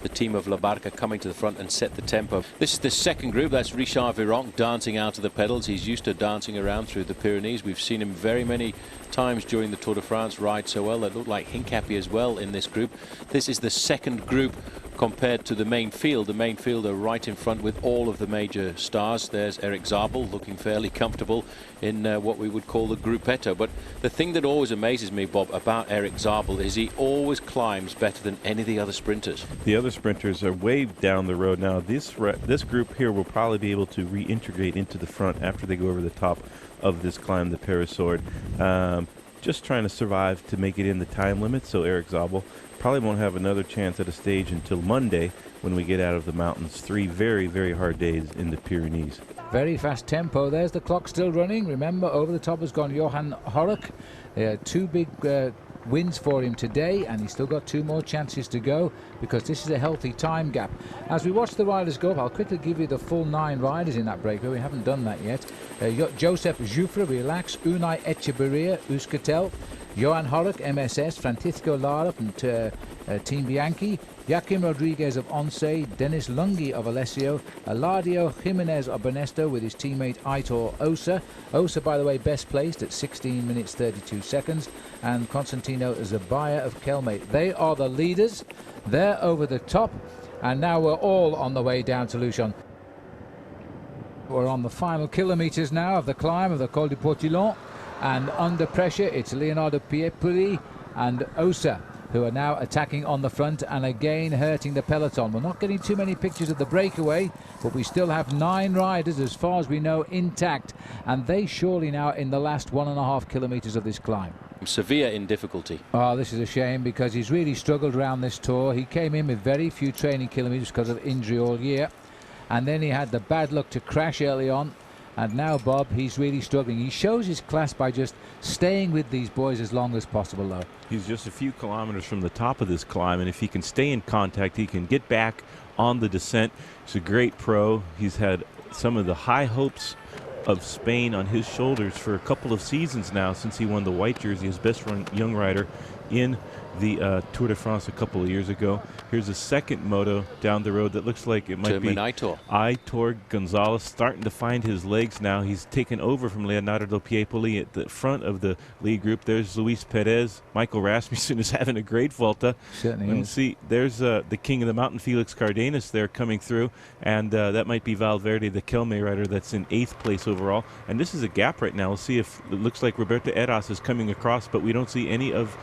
the team of La Barca coming to the front and set the tempo. This is the second group. That's Richard Virenque dancing out of the pedals. He's used to dancing around through the Pyrenees. We've seen him very many times during the Tour de France ride so well. That looked like Hincapie as well in this group. This is the second group compared to the main field. The main field are right in front with all of the major stars. There's Eric Zabel looking fairly comfortable in what we would call the gruppetto. But the thing that always amazes me, Bob, about Eric Zabel is he always climbs better than any of the other sprinters. The other sprinters are way down the road now. This group here will probably be able to reintegrate into the front after they go over the top of this climb, the Peyresourde. Just trying to survive to make it in the time limit, so Eric Zabel probably won't have another chance at a stage until Monday when we get out of the mountains. 3 very, very hard days in the Pyrenees. Very fast tempo. There's the clock still running. Remember, over the top has gone Johan Horrocks. 2 big wins for him today, and he's still got 2 more chances to go, because this is a healthy time gap. As we watch the riders go up, I'll quickly give you the full 9 riders in that breakaway. We haven't done that yet. Joseph Jouffre, Relax, Unai Echeverria, Euskaltel, Johan Horrocks, MSS, Francisco Lara from Team Bianchi, Joaquim Rodriguez of Once, Dennis Lungi of Alessio, Eladio Jimenez of Ernesto with his teammate Aitor Osa. Osa, by the way, best placed at 16 minutes 32 seconds, and Constantino Zabaya of Kelme. They are the leaders. They're over the top, and now we're all on the way down to Luchon. We're on the final kilometers now of the climb of the Col du Portillon, and under pressure it's Leonardo Piepuri and Osa who are now attacking on the front and again hurting the peloton. We're not getting too many pictures of the breakaway, but we still have 9 riders as far as we know intact, and they surely now in the last 1.5 kilometers of this climb. Severe in difficulty. Oh, this is a shame, because he's really struggled around this tour. He came in with very few training kilometers because of injury all year, and then he had the bad luck to crash early on. And now, Bob, he's really struggling. He shows his class by just staying with these boys as long as possible, though. He's just a few kilometers from the top of this climb, and if he can stay in contact, he can get back on the descent. He's a great pro. He's had some of the high hopes of Spain on his shoulders for a couple of seasons now, since he won the white jersey as best run young rider in the Tour de France a couple of years ago. Here's a second moto down the road that looks like it might be Aitor Gonzalez, starting to find his legs now. He's taken over from Leonardo Piepoli at the front of the lead group. There's Luis Perez. Michael Rasmussen is having a great Vuelta. Certainly is. See, there's the King of the Mountain, Felix Cardenas, there coming through, and that might be Valverde, the Kelme rider, that's in 8th place overall. And this is a gap right now. We'll see if it looks like Roberto Eras is coming across, but we don't see any of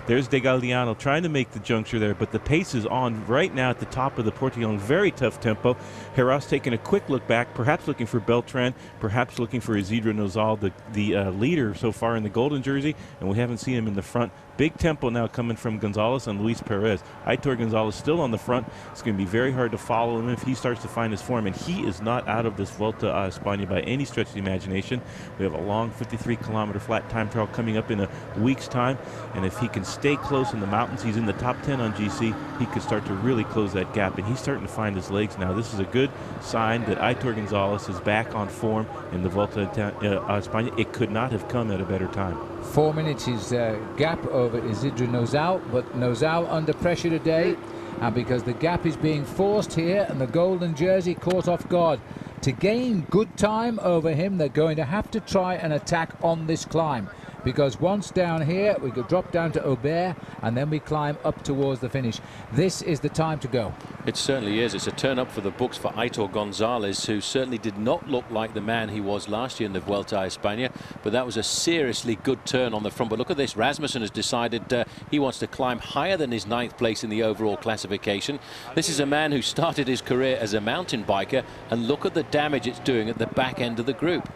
there's De Galdiano trying to make the juncture there, but the pace is on right now at the top of the Portillon. Very tough tempo. Heras taking a quick look back, perhaps looking for Beltran, perhaps looking for Isidro Nozal, the leader so far in the golden jersey, and we haven't seen him in the front. Big tempo now coming from Gonzalez and Luis Perez. Aitor Gonzalez still on the front. It's going to be very hard to follow him if he starts to find his form, and he is not out of this Vuelta a España by any stretch of the imagination. We have a long 53-kilometer flat time trial coming up in a week's time, and if he can stay close in the mountains, he's in the top 10 on GC, he could start to really close that gap, and he's starting to find his legs now. This is a good sign that Aitor Gonzalez is back on form in the Vuelta a Espana. It could not have come at a better time. 4 minutes is gap over Isidro Nozal, but Nozal under pressure today, and because the gap is being forced here and the golden jersey caught off guard. To gain good time over him, they're going to have to try an attack on this climb, because once down here we could drop down to Aubert and then we climb up towards the finish. This is the time to go. It certainly is. It's a turn up for the books for Aitor Gonzalez, who certainly did not look like the man he was last year in the Vuelta a España, but that was a seriously good turn on the front. But look at this, Rasmussen has decided he wants to climb higher than his 9th place in the overall classification. This is a man who started his career as a mountain biker, and look at the damage it's doing at the back end of the group.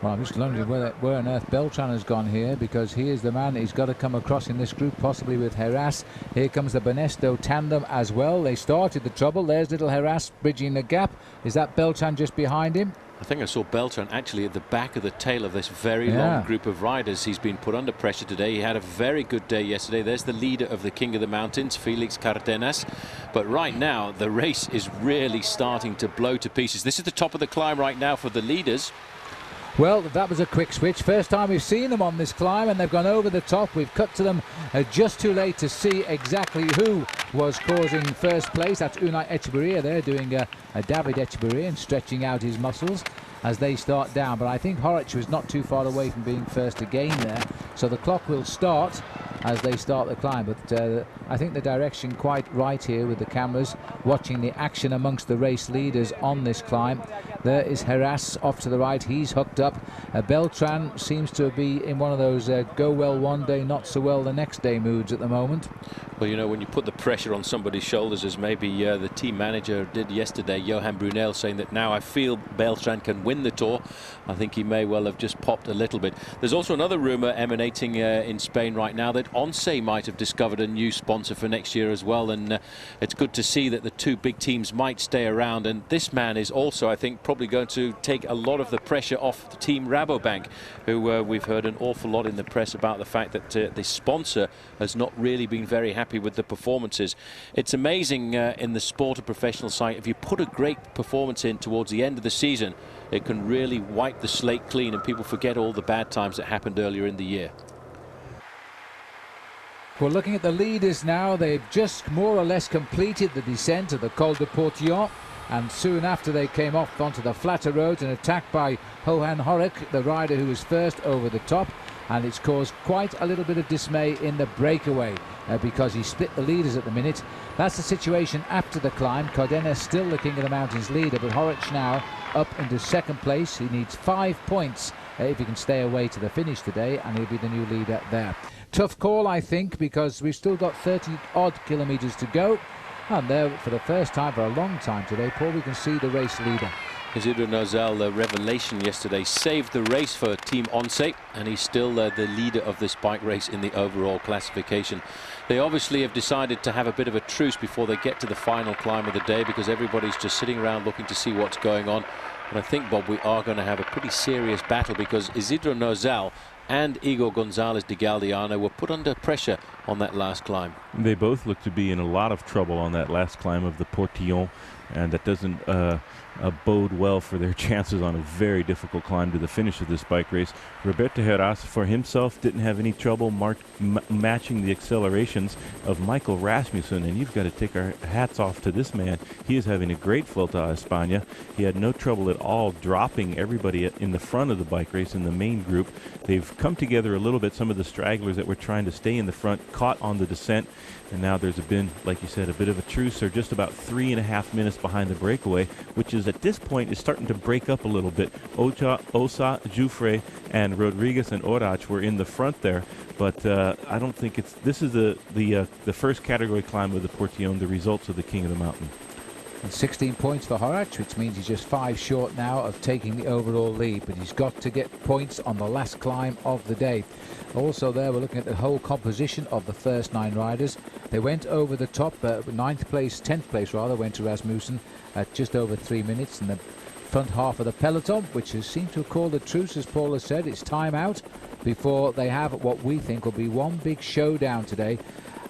Well, I'm just wondering where on earth Beltran has gone here, because he is the man he's got to come across in this group, possibly with Heras. Here comes the Banesto tandem as well. They started the trouble. There's little Heras bridging the gap. Is that Beltran just behind him? I think I saw Beltran actually at the back of the tail of this very long group of riders. He's been put under pressure today. He had a very good day yesterday. There's the leader of the King of the Mountains, Felix Cardenas. But right now, the race is really starting to blow to pieces. This is the top of the climb right now for the leaders. Well, that was a quick switch. First time we've seen them on this climb, and they've gone over the top. We've cut to them just too late to see exactly who was causing first place. That's Unai Echeverria there doing a David Echeverria and stretching out his muscles as they start down. But I think Horich was not too far away from being first again there. So the clock will start as they start the climb. But I think the direction quite right here with the cameras watching the action amongst the race leaders on this climb. There is Heras off to the right. He's hooked up. Beltran seems to be in one of those go well one day, not so well the next day moods at the moment. Well, you know, when you put the pressure on somebody's shoulders, as maybe the team manager did yesterday, Johan Brunel, saying that now I feel Beltran can win the Tour, I think he may well have just popped a little bit. There's also another rumour emanating in Spain right now that Once might have discovered a new sponsor for next year as well, and it's good to see that the two big teams might stay around. And this man is also, I think, probably going to take a lot of the pressure off the team Rabobank, who we've heard an awful lot in the press about the fact that the sponsor has not really been very happy with the performances. It's amazing in the sport of professional side, if you put a great performance in towards the end of the season, it can really wipe the slate clean and people forget all the bad times that happened earlier in the year. We're looking at the leaders now. They've just more or less completed the descent of the Col de Portillon, and soon after they came off onto the flatter roads and attacked by Johan Horich, the rider who was first over the top, and it's caused quite a little bit of dismay in the breakaway because he split the leaders at the minute. That's the situation after the climb. Cardenas still the King of the Mountains leader, but Horich now up into second place. He needs 5 points if he can stay away to the finish today, and he'll be the new leader there. Tough call, I think, because we've still got 30-odd kilometres to go. And there, for the first time for a long time today, Paul, we can see the race leader. Isidro Nozal, the revelation yesterday, saved the race for Team Once, and he's still the leader of this bike race in the overall classification. They obviously have decided to have a bit of a truce before they get to the final climb of the day, because everybody's just sitting around looking to see what's going on. And I think, Bob, we are going to have a pretty serious battle, because Isidro Nozal and Igor Gonzalez de Galdeano were put under pressure on that last climb. They both look to be in a lot of trouble on that last climb of the Portillon, and that doesn't bode well for their chances on a very difficult climb to the finish of this bike race. Roberto Heras, for himself, didn't have any trouble matching the accelerations of Michael Rasmussen, and you've got to take our hats off to this man. He is having a great Vuelta a España. He had no trouble at all dropping everybody in the front of the bike race in the main group. They've come together a little bit. Some of the stragglers that were trying to stay in the front caught on the descent, and now there's been, like you said, a bit of a truce. They're just about 3.5 minutes behind the breakaway, which is at this point is starting to break up a little bit. Osa, Jufre, and Rodriguez and Orach were in the front there, but I don't think it's. This is the first category climb of the Portillon, the results of the King of the Mountain. And 16 points for Horach, which means he's just 5 short now of taking the overall lead, but he's got to get points on the last climb of the day. Also there, we're looking at the whole composition of the first 9 riders. They went over the top, 10th place rather, went to Rasmussen at just over 3 minutes, and the front half of the peloton, which has seemed to have called a truce, as Paul has said. It's time out, before they have what we think will be one big showdown today.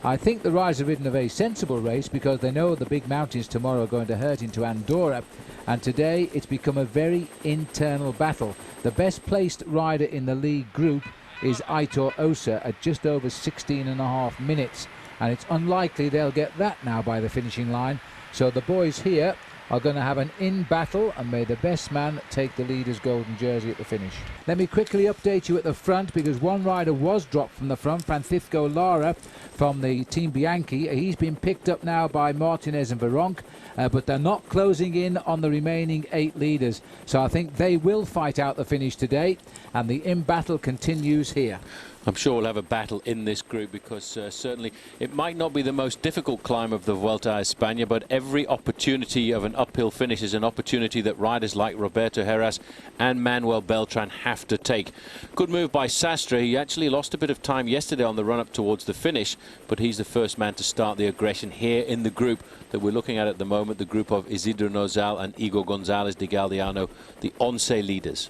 I think the riders have ridden a very sensible race because they know the big mountains tomorrow are going to hurt into Andorra, and today it's become a very internal battle. The best placed rider in the league group is Aitor Osa at just over 16.5 minutes, and it's unlikely they'll get that now by the finishing line. So the boys here are going to have an in battle, and may the best man take the leader's golden jersey at the finish. Let me quickly update you at the front, because one rider was dropped from the front, Francisco Lara from the Team Bianchi. He's been picked up now by Martinez and Veronk, but they're not closing in on the remaining 8 leaders. So I think they will fight out the finish today, and the in battle continues here. I'm sure we'll have a battle in this group, because certainly it might not be the most difficult climb of the Vuelta a España, but every opportunity of an uphill finish is an opportunity that riders like Roberto Heras and Manuel Beltran have to take. Good move by Sastre. He actually lost a bit of time yesterday on the run-up towards the finish, but he's the first man to start the aggression here in the group that we're looking at the moment, the group of Isidro Nozal and Igor Gonzalez de Galdeano, the Once leaders.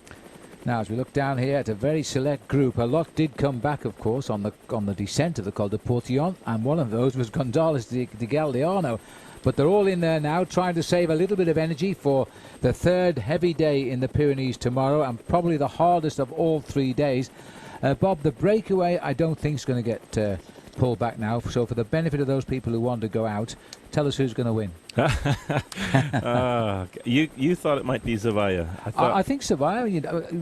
Now, as we look down here at a very select group, a lot did come back, of course, on the descent of the Col de Portillon, and one of those was Gonzalez de Galdeano. But they're all in there now, trying to save a little bit of energy for the third heavy day in the Pyrenees tomorrow, and probably the hardest of all 3 days. Bob, the breakaway I don't think is going to get pulled back now. So for the benefit of those people who want to go out, tell us who's going to win. You thought it might be Zavalla. I think Zavalla,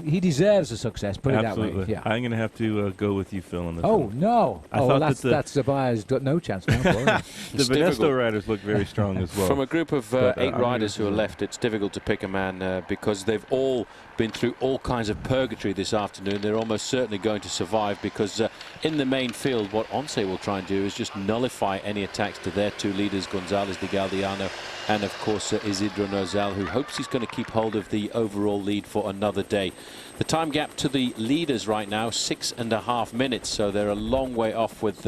he deserves a success, put absolutely. It that way. Yeah. I'm going to have to go with you, Phil, on this Oh, one. no. That's Zavalla's got no chance now. The Benesto riders look very strong as well. From a group of 8 riders who are left, it's difficult to pick a man because they've all been through all kinds of purgatory this afternoon. They're almost certainly going to survive, because in the main field, what Once will try and do is just nullify any attacks to their 2 leaders, Gonzalez de Galdeano and of course Isidro Nozal, who hopes he's going to keep hold of the overall lead for another day. The time gap to the leaders right now, 6.5 minutes, so they're a long way off, with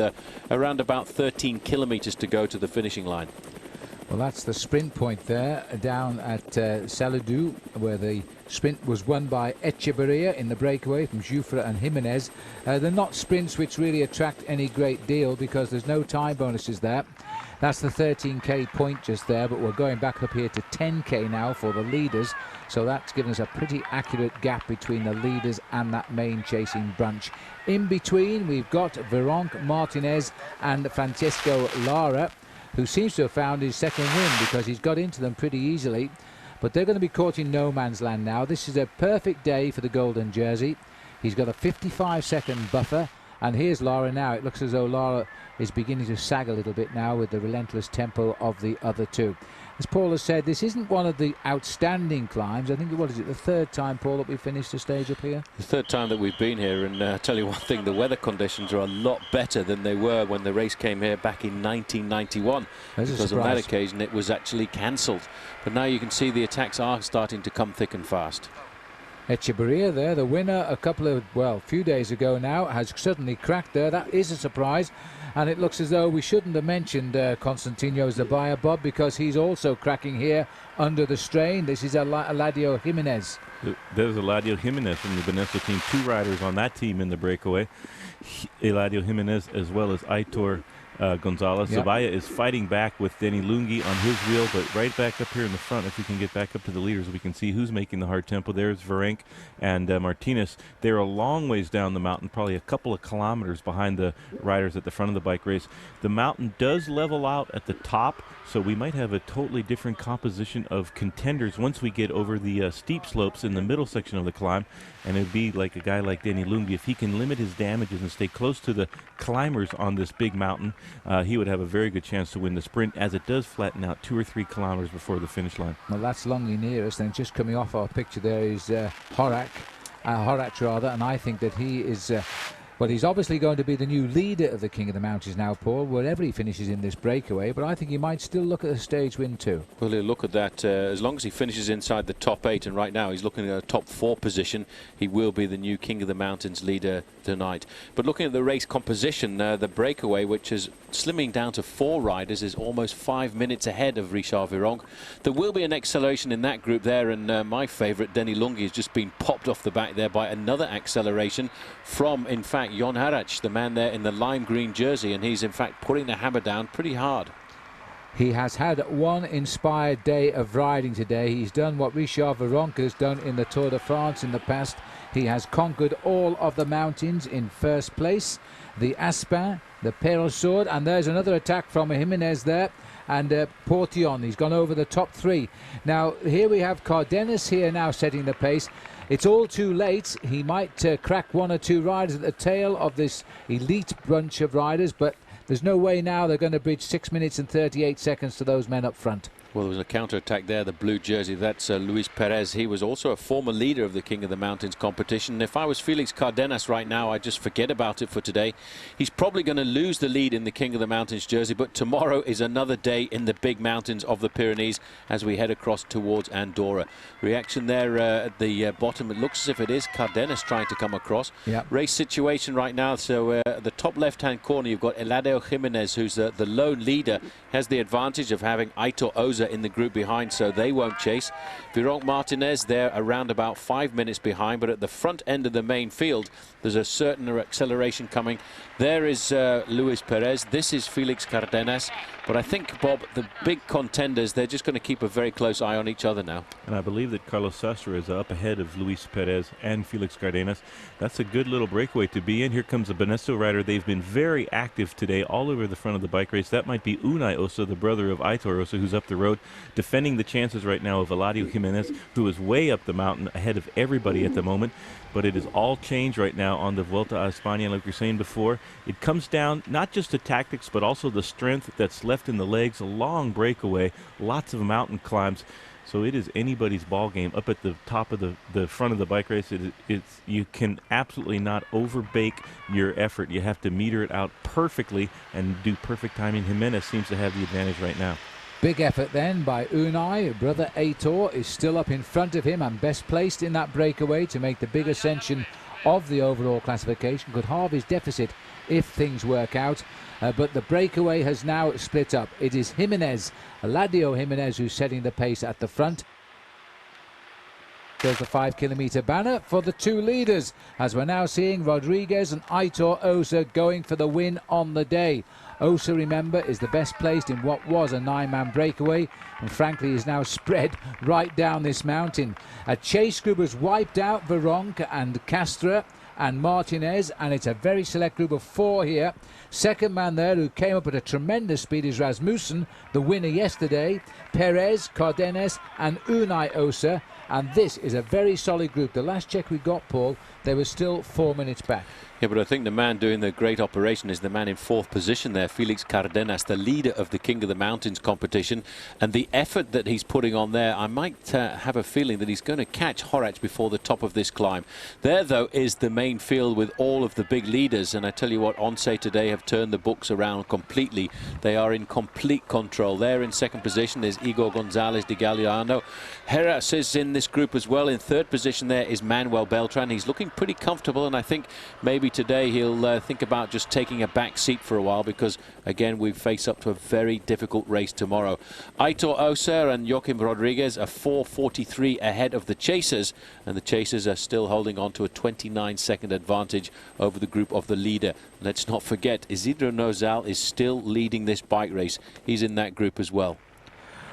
around about 13 kilometers to go to the finishing line. Well, that's the sprint point there down at Saladou, where the sprint was won by Echeverria in the breakaway from Jufra and Jimenez. They're not sprints which really attract any great deal, because there's no time bonuses there. That's the 13k point just there, but we're going back up here to 10k now for the leaders, so that's given us a pretty accurate gap between the leaders and that main chasing bunch. In between, we've got Veronk, Martinez and Francesco Lara, who seems to have found his second win, because he's got into them pretty easily. But they're going to be caught in no man's land now. This is a perfect day for the golden jersey. He's got a 55-second buffer, and here's Lara now. It looks as though Lara is beginning to sag a little bit now with the relentless tempo of the other 2. As Paul has said, this isn't one of the outstanding climbs. I think, what is it, the 3rd time, Paul, that we've finished a stage up here? The 3rd time that we've been here, and I'll tell you one thing, the weather conditions are a lot better than they were when the race came here back in 1991. Because on that occasion it was actually cancelled. But now you can see the attacks are starting to come thick and fast. Echeverria there, the winner a few days ago now, has suddenly cracked there. That is a surprise. And it looks as though we shouldn't have mentioned Constantino Zabaya, Bob, because he's also cracking here under the strain. This is Eladio Jimenez. There's Eladio Jimenez from the Benesto team. 2 riders on that team in the breakaway. Eladio Jimenez as well as Aitor Gonzalez. Yep. Zabaya is fighting back with Denny Lungi on his wheel, but right back up here in the front, if we can get back up to the leaders, we can see who's making the hard tempo. There's Verenk and Martinez. They're a long ways down the mountain, probably a couple of kilometers behind the riders at the front of the bike race. The mountain does level out at the top, so we might have a totally different composition of contenders once we get over the steep slopes in the middle section of the climb. And it'd be like a guy like Denny Lungi, if he can limit his damages and stay close to the climbers on this big mountain, he would have a very good chance to win the sprint, as it does flatten out 2 or 3 kilometers before the finish line. Well, that's Lungi nearest, and just coming off our picture there is Horac rather, and I think that he is Well, he's obviously going to be the new leader of the King of the Mountains now, Paul, wherever he finishes in this breakaway, but I think he might still look at a stage win too. Well, he'll look at that as long as he finishes inside the top 8, and right now he's looking at a top 4 position. He will be the new King of the Mountains leader tonight. But looking at the race composition, the breakaway, which is slimming down to 4 riders, is almost 5 minutes ahead of Richard Virenque. There will be an acceleration in that group there, and my favourite, Denny Lungi, has just been popped off the back there by another acceleration from, in fact, Jon Harac, the man there in the lime green jersey, and he's in fact putting the hammer down pretty hard. He has had one inspired day of riding today. He's done what Richard Virenque has done in the Tour de France in the past. He has conquered all of the mountains in first place. The Espana, the Perosord, and there's another attack from Jimenez there. And Portillon, he's gone over the top 3. Now, here we have Cardenas here now setting the pace. It's all too late. He might crack 1 or 2 riders at the tail of this elite bunch of riders, but there's no way now they're going to bridge 6 minutes and 38 seconds to those men up front. Well, there was a counter-attack there, the blue jersey. That's Luis Perez. He was also a former leader of the King of the Mountains competition. If I was Felix Cardenas right now, I'd just forget about it for today. He's probably going to lose the lead in the King of the Mountains jersey, but tomorrow is another day in the big mountains of the Pyrenees as we head across towards Andorra. Reaction there at the bottom. It looks as if it is Cardenas trying to come across. Yep. Race situation right now. So at the top left-hand corner, you've got Eladio Jimenez, who's the lone leader, has the advantage of having Aitor Oza in the group behind, so they won't chase. Virenque Martinez, they're around about 5 minutes behind, but at the front end of the main field, there's a certain acceleration coming. There is Luis Perez. This is Felix Cardenas. But I think, Bob, the big contenders, they're just going to keep a very close eye on each other now. And I believe that Carlos Sastre is up ahead of Luis Perez and Felix Cardenas. That's a good little breakaway to be in. Here comes a Banesto rider. They've been very active today all over the front of the bike race. That might be Unai Osa, the brother of Aitor Osa, who's up the road, defending the chances right now of Eladio Jimenez, who is way up the mountain ahead of everybody at the moment. But it is all changed right now on the Vuelta a Espana, like we were saying before. It comes down not just to tactics, but also the strength that's left in the legs, a long breakaway, lots of mountain climbs. So it is anybody's ball game up at the top of the front of the bike race. You can absolutely not overbake your effort. You have to meter it out perfectly and do perfect timing. Jimenez seems to have the advantage right now. Big effort then by Unai. Brother Aitor is still up in front of him and best placed in that breakaway to make the big ascension of the overall classification. Could halve his deficit if things work out. But the breakaway has now split up. It is Jimenez, Eladio Jimenez, who's setting the pace at the front. There's the 5-kilometre banner for the 2 leaders, as we're now seeing Rodriguez and Aitor Osa going for the win on the day. Osa, remember, is the best placed in what was a 9-man breakaway, and frankly is now spread right down this mountain. A chase group has wiped out Virenque and Castra and Martinez, and it's a very select group of 4 here. Second man there who came up at a tremendous speed is Rasmussen, the winner yesterday, Perez, Cardenas and Unai Osa, and this is a very solid group. The last check we got, Paul, they were still 4 minutes back. Yeah, but I think the man doing the great operation is the man in 4th position there, Felix Cardenas, the leader of the King of the Mountains competition. And the effort that he's putting on there, I might have a feeling that he's going to catch Harac before the top of this climb. There, though, is the main field with all of the big leaders. And I tell you what, Once today have turned the books around completely. They are in complete control. There in 2nd position is Igor Gonzalez de Galliano. Herac is in this group as well. In 3rd position there is Manuel Beltran. He's looking pretty comfortable, and I think maybe today he'll think about just taking a back seat for a while, because again we face up to a very difficult race tomorrow. Aitor Osa and Joaquim Rodriguez are 4:43 ahead of the chasers, and the chasers are still holding on to a 29-second advantage over the group of the leader. Let's not forget, Isidro Nozal is still leading this bike race. He's in that group as well.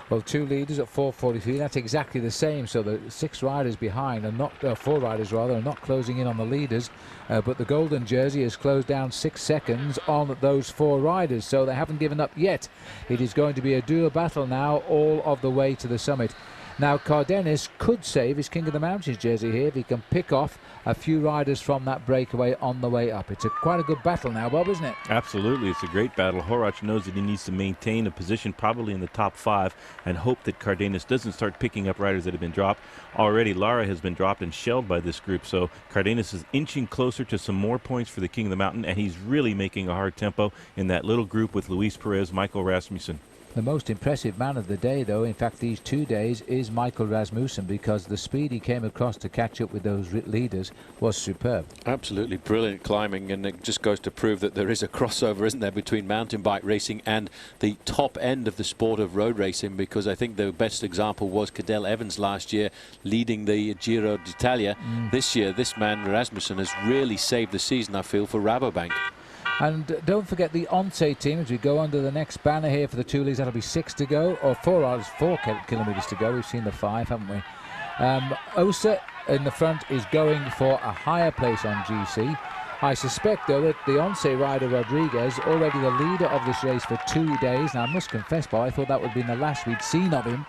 Well, 2 leaders at 4:43. That's exactly the same. So the 6 riders behind are not 4 riders rather are not closing in on the leaders. But the golden jersey has closed down 6 seconds on those 4 riders. So they haven't given up yet. It is going to be a dual battle now all of the way to the summit. Now Cardenas could save his King of the Mountains jersey here if he can pick off a few riders from that breakaway on the way up. It's quite a good battle now, Bob, isn't it? Absolutely, it's a great battle. Horach knows that he needs to maintain a position probably in the top 5 and hope that Cardenas doesn't start picking up riders that have been dropped. Already Lara has been dropped and shelled by this group, so Cardenas is inching closer to some more points for the King of the Mountain, and he's really making a hard tempo in that little group with Luis Perez, Michael Rasmussen. The most impressive man of the day, though, in fact these 2 days, is Michael Rasmussen, because the speed he came across to catch up with those leaders was superb. Absolutely brilliant climbing, and it just goes to prove that there is a crossover, isn't there, between mountain bike racing and the top end of the sport of road racing, because I think the best example was Cadel Evans last year leading the Giro d'Italia. This year, this man Rasmussen has really saved the season, I feel, for Rabobank. And don't forget the Once team as we go under the next banner here for the 2 leagues. That'll be 6 to go, or 4 hours, 4 kilometres to go. We've seen the 5, haven't we? Osa in the front is going for a higher place on GC. I suspect, though, that the Once rider Rodriguez, already the leader of this race for 2 days. Now, I must confess, Bob, I thought that would have been the last we'd seen of him.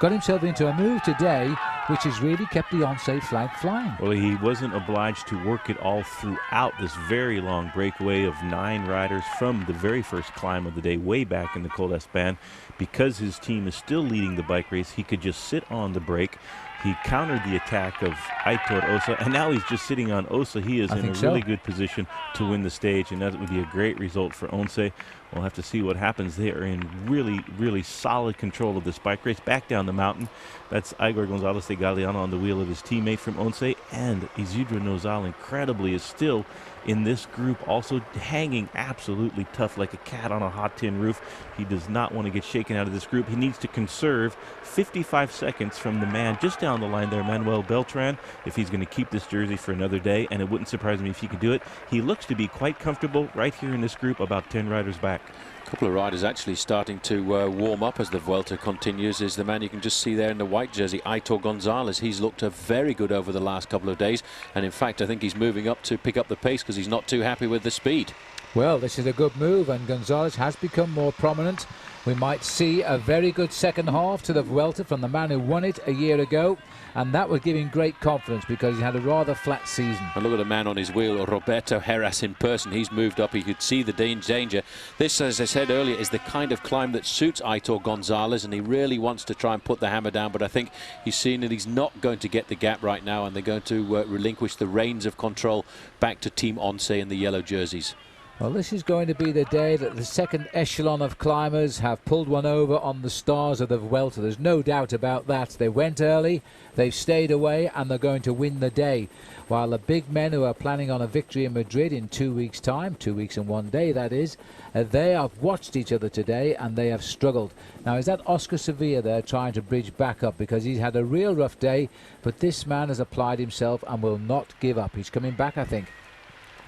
Got himself into a move today which has really kept the Once flag flying. Well, he wasn't obliged to work it all throughout this very long breakaway of 9 riders from the very first climb of the day, way back in the Col d'Espana. Because his team is still leading the bike race, he could just sit on the break. He countered the attack of Aitor Osa, and now he's just sitting on Osa. He is in a really good position to win the stage, and that would be a great result for Once. We'll have to see what happens. They are in really, really solid control of this bike race. Back down the mountain, that's Igor Gonzalez de Galeano on the wheel of his teammate from Once, and Isidro Nozal, incredibly, is still in this group, also hanging absolutely tough like a cat on a hot tin roof. He does not want to get shaken out of this group. He needs to conserve 55 seconds from the man just down the line there, Manuel Beltran, if he's going to keep this jersey for another day, and it wouldn't surprise me if he could do it. He looks to be quite comfortable right here in this group, about 10 riders back. A couple of riders actually starting to warm up as the Vuelta continues. Is the man you can just see there in the white jersey, Aitor Gonzalez. He's looked very good over the last couple of days, and in fact I think he's moving up to pick up the pace because he's not too happy with the speed. Well, this is a good move, and Gonzalez has become more prominent. We might see a very good second half to the Vuelta from the man who won it a year ago, and that would give him great confidence because he had a rather flat season. And look at the man on his wheel, Roberto Heras in person. He's moved up. He could see the danger. This, as I said earlier, is the kind of climb that suits Aitor Gonzalez, and he really wants to try and put the hammer down, but I think he's seen that he's not going to get the gap right now, and they're going to relinquish the reins of control back to Team Once in the yellow jerseys. Well, this is going to be the day that the second echelon of climbers have pulled one over on the stars of the Vuelta. There's no doubt about that. They went early, they've stayed away, and they're going to win the day. While the big men who are planning on a victory in Madrid in 2 weeks' time, 2 weeks and 1 day that is, they have watched each other today and they have struggled. Now, is that Oscar Sevilla there trying to bridge back up? Because he's had a real rough day, but this man has applied himself and will not give up. He's coming back, I think.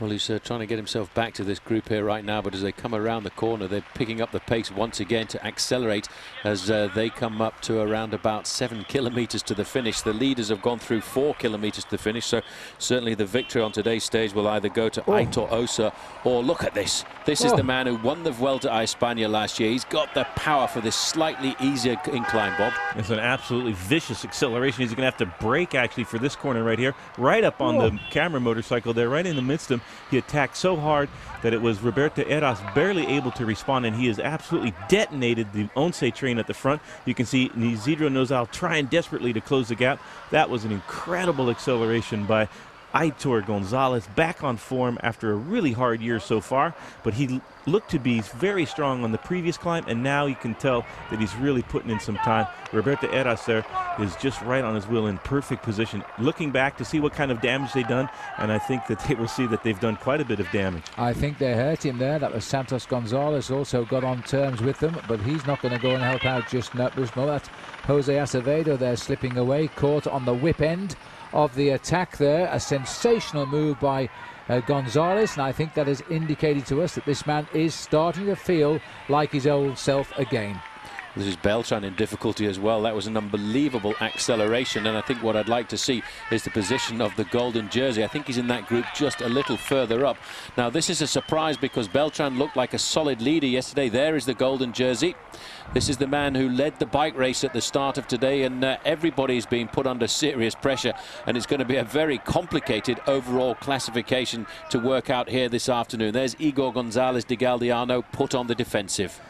Well, he's trying to get himself back to this group here right now, but as they come around the corner, they're picking up the pace once again to accelerate as they come up to around about 7 kilometres to the finish. The leaders have gone through 4 kilometres to the finish, so certainly the victory on today's stage will either go to Aitor Osa or look at this. This is the man who won the Vuelta a Espana last year. He's got the power for this slightly easier incline, Bob. It's an absolutely vicious acceleration. He's going to have to brake actually for this corner right here, right up on the camera motorcycle there, right in the midst of him. He attacked so hard that it was Roberto Heras barely able to respond, and he has absolutely detonated the Once train at the front. You can see Isidro Nozal trying desperately to close the gap. That was an incredible acceleration by Aitor Gonzalez, back on form after a really hard year so far, but he looked to be very strong on the previous climb, and now you can tell that he's really putting in some time. Roberto Heras there is just right on his wheel in perfect position, looking back to see what kind of damage they've done, and I think that they will see that they've done quite a bit of damage. I think they hurt him there. That was Santos Gonzalez, also got on terms with them, but he's not going to go and help out just now. That's Jose Acevedo there slipping away, caught on the whip end of the attack there. A sensational move by Gonzalez, and I think that has indicated to us that this man is starting to feel like his old self again. This is Beltran in difficulty as well. That was an unbelievable acceleration, and I think what I'd like to see is the position of the golden jersey. I think he's in that group just a little further up. Now this is a surprise because Beltran looked like a solid leader yesterday. There is the golden jersey. This is the man who led the bike race at the start of today, and everybody's being put under serious pressure, and it's going to be a very complicated overall classification to work out here this afternoon. There's Igor Gonzalez de Galdeano put on the defensive.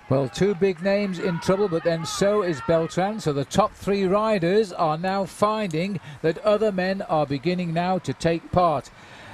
Well, two big names in trouble, but then so is Beltran. So the top three riders are now finding that other men are beginning now to take part.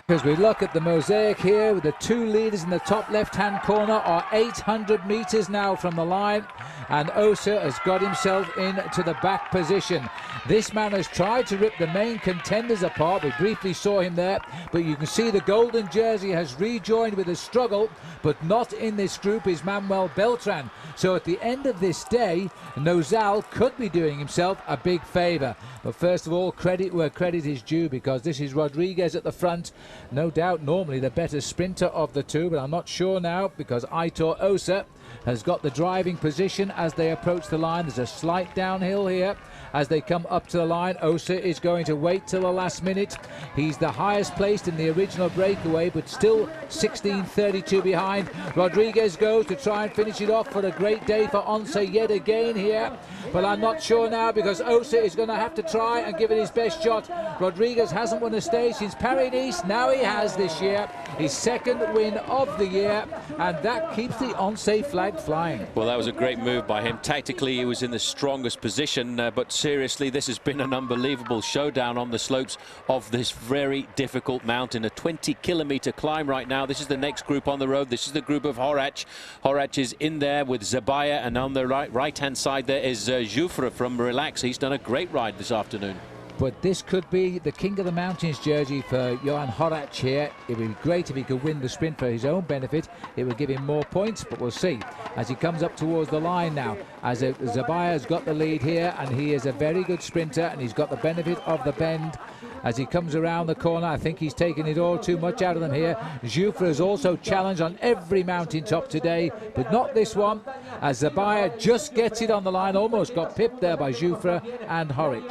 As we look at the mosaic here, with the two leaders in the top left-hand corner are 800 meters now from the line, and Osa has got himself into the back position. This man has tried to rip the main contenders apart. We briefly saw him there, but you can see the golden jersey has rejoined with a struggle, but not in this group is Manuel Beltran. So at the end of this day, Nozal could be doing himself a big favor. But first of all, credit where credit is due, because this is Rodriguez at the front. No doubt normally the better sprinter of the two, but I'm not sure now, because Aitor Osa has got the driving position as they approach the line. There's a slight downhill here as they come up to the line. Osa is going to wait till the last minute. He's the highest placed in the original breakaway, but still 16:32 behind. Rodriguez goes to try and finish it off for a great day for Once yet again here, but I'm not sure now, because Osa is going to have to try and give it his best shot. Rodriguez hasn't won a stage since Paris-Nice. Now he has this year, his second win of the year, and that keeps the Once flag flying. Well, that was a great move by him. Tactically, he was in the strongest position, but seriously, this has been an unbelievable showdown on the slopes of this very difficult mountain. A 20-kilometer climb right now. This is the next group on the road. This is the group of Horac. Horac is in there with Zabaya, and on the right-hand side there is Jouffre from Relax. He's done a great ride this afternoon. But this could be the King of the Mountains jersey for Johan Horac here. It would be great if he could win the sprint for his own benefit. It would give him more points, but we'll see as he comes up towards the line now. As Zabaya has got the lead here, and he is a very good sprinter, and he's got the benefit of the bend. As he comes around the corner, I think he's taken it all too much out of them here. Jouffre is also challenged on every mountaintop today, but not this one, as Zabaya just gets it on the line. Almost got pipped there by Jouffre and Horac.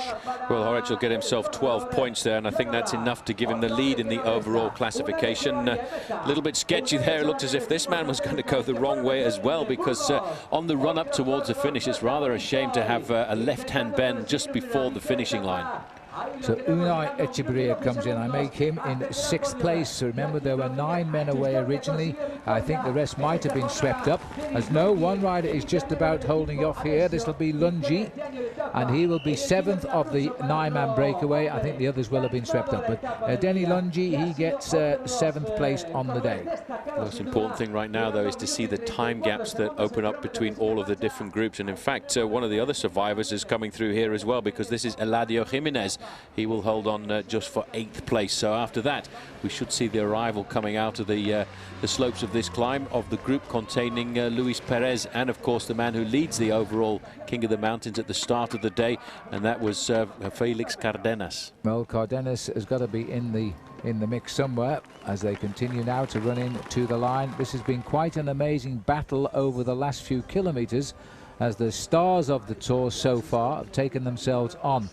Well, Horac will get himself 12 points there, and I think that's enough to give him the lead in the overall classification. A little bit sketchy there. It looked as if this man was going to go the wrong way as well, because on the run up towards the finish, it's rather a shame to have a left-hand bend just before the finishing line. So Unai Echeverria comes in. I make him in 6th place. So remember, there were 9 men away originally. I think the rest might have been swept up. As no one rider is just about holding off here. This will be Lungi, and he will be 7th of the 9-man breakaway. I think the others will have been swept up, but Denny Lungi, he gets 7th place on the day. The most important thing right now, though, is to see the time gaps that open up between all of the different groups. And in fact, one of the other survivors is coming through here as well, because this is Eladio Jimenez. He will hold on just for 8th place. So after that, we should see the arrival coming out of the slopes of this climb of the group containing Luis Perez, and of course the man who leads the overall King of the Mountains at the start of the day, and that was Felix Cardenas. Well, Cardenas has got to be in the mix somewhere as they continue now to run in to the line. This has been quite an amazing battle over the last few kilometers, as the stars of the tour so far have taken themselves on.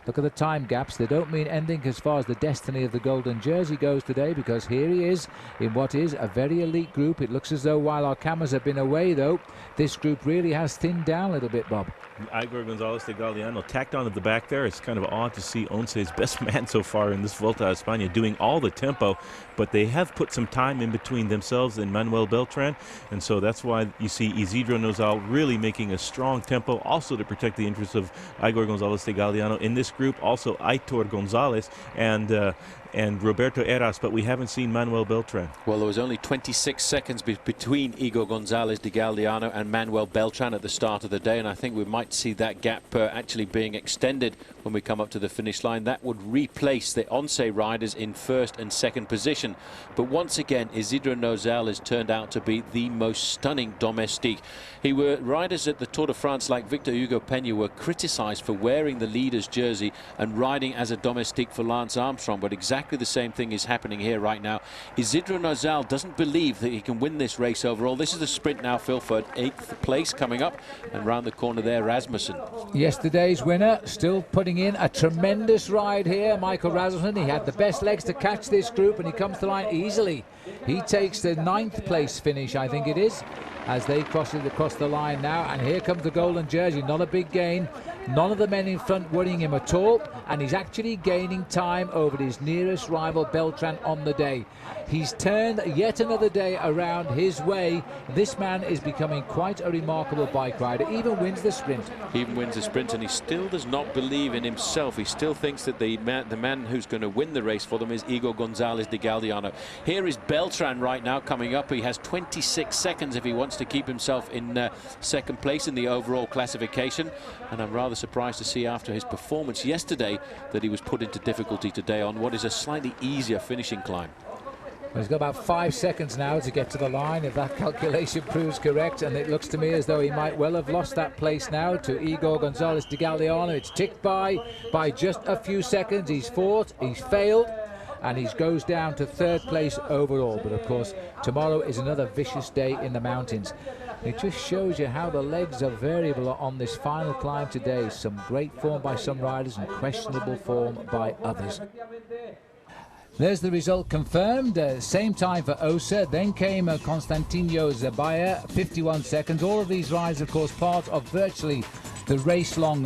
Look at the time gaps. They don't mean anything as far as the destiny of the golden jersey goes today, because here he is in what is a very elite group. It looks as though while our cameras have been away, though, this group really has thinned down a little bit, Bob. Igor Gonzalez de Galdeano tacked on at the back there. It's kind of odd to see Once's best man so far in this Vuelta a Espana doing all the tempo, but they have put some time in between themselves and Manuel Beltran, and so that's why you see Isidro Nozal really making a strong tempo, also to protect the interests of Igor Gonzalez de Galdeano. In this group, also Aitor Gonzalez and Roberto Eras, but we haven't seen Manuel Beltran. Well, there was only 26 seconds between Igor Gonzalez de Galdeano and Manuel Beltran at the start of the day, and I think we might see that gap actually being extended when we come up to the finish line. That would replace the Once riders in 1st and 2nd position. But once again, Isidro Nozal has turned out to be the most stunning domestique. Riders at the Tour de France like Victor Hugo Peña were criticized for wearing the leader's jersey jersey and riding as a domestique for Lance Armstrong. But exactly the same thing is happening here right now. Isidro Nozal doesn't believe that he can win this race overall. This is the sprint now, Phil, for 8th place coming up, and round the corner there, Rasmussen. Yesterday's winner still putting in a tremendous ride here, Michael Rasmussen. He had the best legs to catch this group, and he comes to the line easily. He takes the 9th place finish, I think it is, as they cross the line now. And here comes the golden jersey. Not a big gain. None of the men in front worrying him at all, and he's actually gaining time over his nearest rival Beltran on the day. He's turned yet another day around his way. This man is becoming quite a remarkable bike rider. Even wins the sprint. He even wins the sprint, and he still does not believe in himself. He still thinks that the man who's going to win the race for them is Igor Gonzalez de Galdeano. Here is Beltran right now coming up. He has 26 seconds if he wants to keep himself in second place in the overall classification, and I'm rather surprised to see after his performance yesterday that he was put into difficulty today on what is a slightly easier finishing climb. Well, he's got about 5 seconds now to get to the line, if that calculation proves correct, and it looks to me as though he might well have lost that place now to Igor Gonzalez de Galdeano. It's ticked by just a few seconds. He's fought, he's failed, and he goes down to 3rd place overall. But of course, tomorrow is another vicious day in the mountains. It just shows you how the legs are variable on this final climb today. Some great form by some riders and questionable form by others. There's the result confirmed. Same time for Osa. Then came Constantino Zabaya, 51 seconds. All of these rides, of course, part of virtually the race-long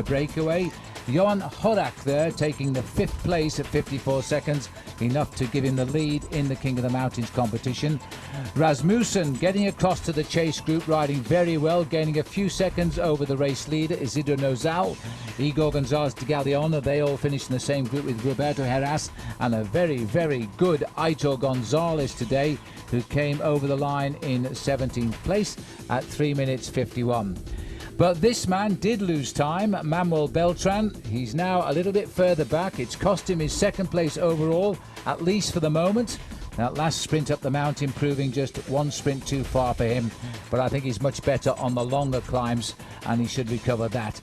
breakaway. Johan Horak there taking the 5th place at 54 seconds, enough to give him the lead in the King of the Mountains competition. Rasmussen getting across to the chase group, riding very well, gaining a few seconds over the race leader, Isidro Nozal. Igor Gonzalez de Galdeano, they all finished in the same group with Roberto Heras, and a very, very good Aitor Gonzalez today, who came over the line in 17th place at 3 minutes 51. But this man did lose time, Manuel Beltran. He's now a little bit further back. It's cost him his 2nd place overall, at least for the moment. That last sprint up the mountain proving just 1 sprint too far for him. But I think he's much better on the longer climbs, and he should recover that.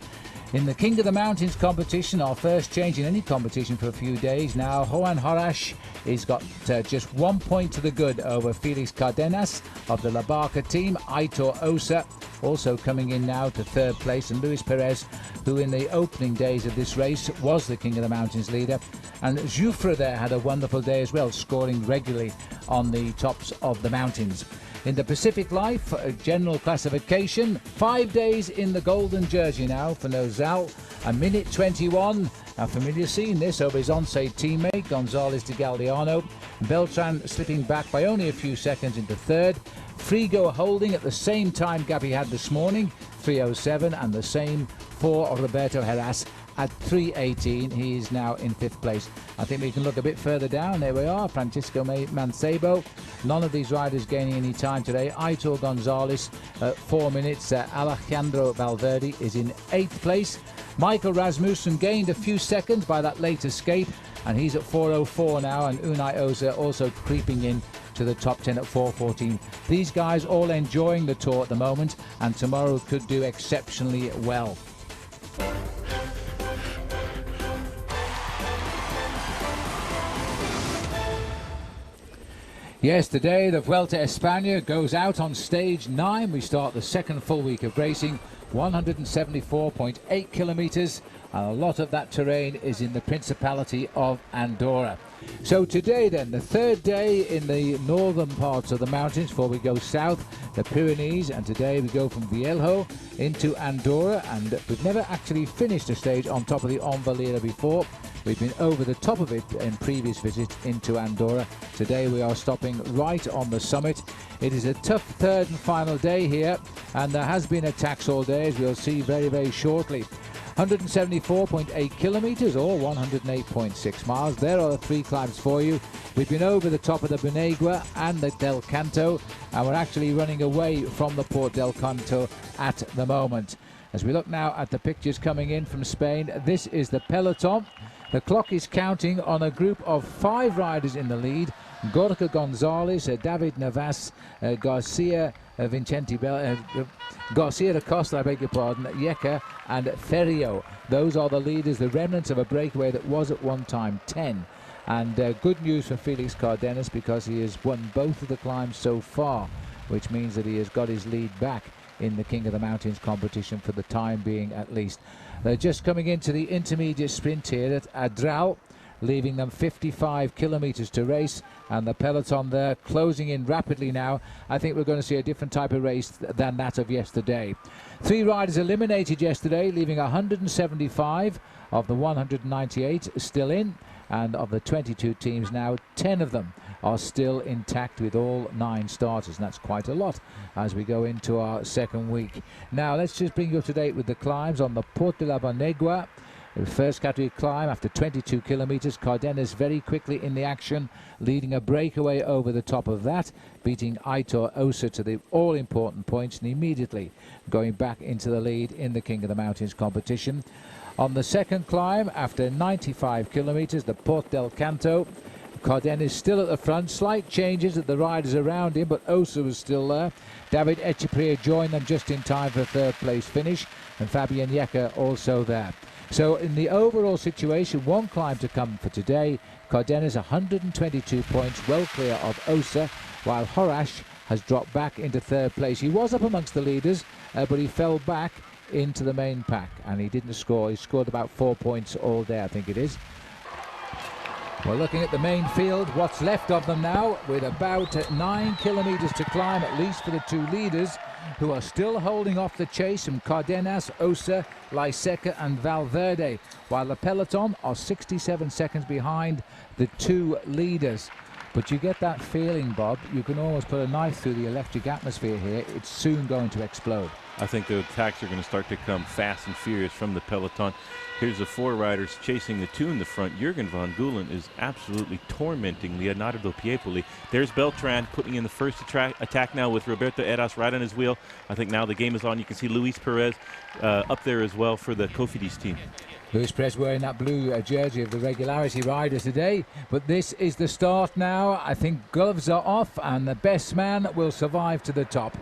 In the King of the Mountains competition, our first change in any competition for a few days now, Johan Horash has got just 1 point to the good over Felix Cardenas of the La Barca team. Aitor Osa also coming in now to 3rd place, and Luis Perez, who in the opening days of this race was the King of the Mountains leader. And Joufre there had a wonderful day as well, scoring regularly on the tops of the mountains. In the Pacific Life general classification, 5 days in the golden jersey now for Nozal, 1 minute 21. A familiar scene this over his Once teammate Gonzalez de Galdeano. Beltran slipping back by only a few seconds into 3rd. Frigo holding at the same time gap he had this morning, 3:07, and the same for Roberto Heras at 3:18. He is now in 5th place. I think we can look a bit further down. There we are, Francisco Mancebo. None of these riders gaining any time today. Aitor Gonzalez at 4 minutes. Alejandro Valverde is in 8th place. Michael Rasmussen gained a few seconds by that late escape, and he's at 4:04 now, and Unai Osa also creeping in to the top 10 at 4:14. These guys all enjoying the tour at the moment, and tomorrow could do exceptionally well. Yes, today the Vuelta Espana goes out on stage 9. We start the 2nd full week of racing, 174.8 kilometers, and a lot of that terrain is in the Principality of Andorra. So today then, the 3rd day in the northern parts of the mountains before we go south, the Pyrenees, and today we go from Vielho into Andorra, and we've never actually finished a stage on top of the Envalira before. We've been over the top of it in previous visits into Andorra. Today we are stopping right on the summit. It is a tough 3rd and final day here, and there has been attacks all day, as we'll see very, very shortly. 174.8 kilometers or 108.6 miles. There are the 3 climbs for you. We've been over the top of the Benegua and the Del Canto, and we're actually running away from the Port del Canto at the moment. As we look now at the pictures coming in from Spain, this is the peloton. The clock is counting on a group of 5 riders in the lead. Gorka Gonzalez, David Navas, Garcia Garcia Acosta, I beg your pardon, Yeca and Ferrio. Those are the leaders, the remnants of a breakaway that was at one time 10. And good news for Felix Cardenas, because he has won both of the climbs so far, which means that he has got his lead back in the King of the Mountains competition for the time being at least. They're just coming into the intermediate sprint here at Adral, leaving them 55 kilometers to race, and the peloton there closing in rapidly now. I think we're going to see a different type of race than that of yesterday. 3 riders eliminated yesterday, leaving 175 of the 198 still in, and of the 22 teams now, 10 of them are still intact with all 9 starters, and that's quite a lot as we go into our second week. Now let's just bring you up to date with the climbs on the Port de la Banegua. The first category climb after 22 kilometers. Cardenas very quickly in the action, leading a breakaway over the top of that, beating Aitor Osa to the all-important points, and immediately going back into the lead in the King of the Mountains competition. On the second climb, after 95 kilometers, the Port del Canto, Cardenas still at the front. Slight changes at the riders around him, but Osa was still there. David Echeprier joined them just in time for third place finish, and Fabien Yeca also there. So in the overall situation, 1 climb to come for today. Cardenas 122 points, well clear of Osa, while Horash has dropped back into third place. He was up amongst the leaders, but he fell back into the main pack, and he didn't score. He scored about 4 points all day, I think it is. We're looking at the main field, what's left of them now, with about 9 kilometers to climb, at least for the 2 leaders, who are still holding off the chase from Cardenas, Osa, Laiseca and Valverde, while the peloton are 67 seconds behind the 2 leaders. But you get that feeling, Bob, you can almost put a knife through the electric atmosphere here. It's soon going to explode. I think the attacks are going to start to come fast and furious from the peloton. Here's the 4 riders chasing the 2 in the front. Jürgen van Gulen is absolutely tormenting Leonardo Piepoli. There's Beltran putting in the first attack now with Roberto Heras right on his wheel. I think now the game is on. You can see Luis Perez up there as well for the Cofidis team. Luis Perez wearing that blue jersey of the Regularity riders today. But this is the start now. I think gloves are off, and the best man will survive to the top.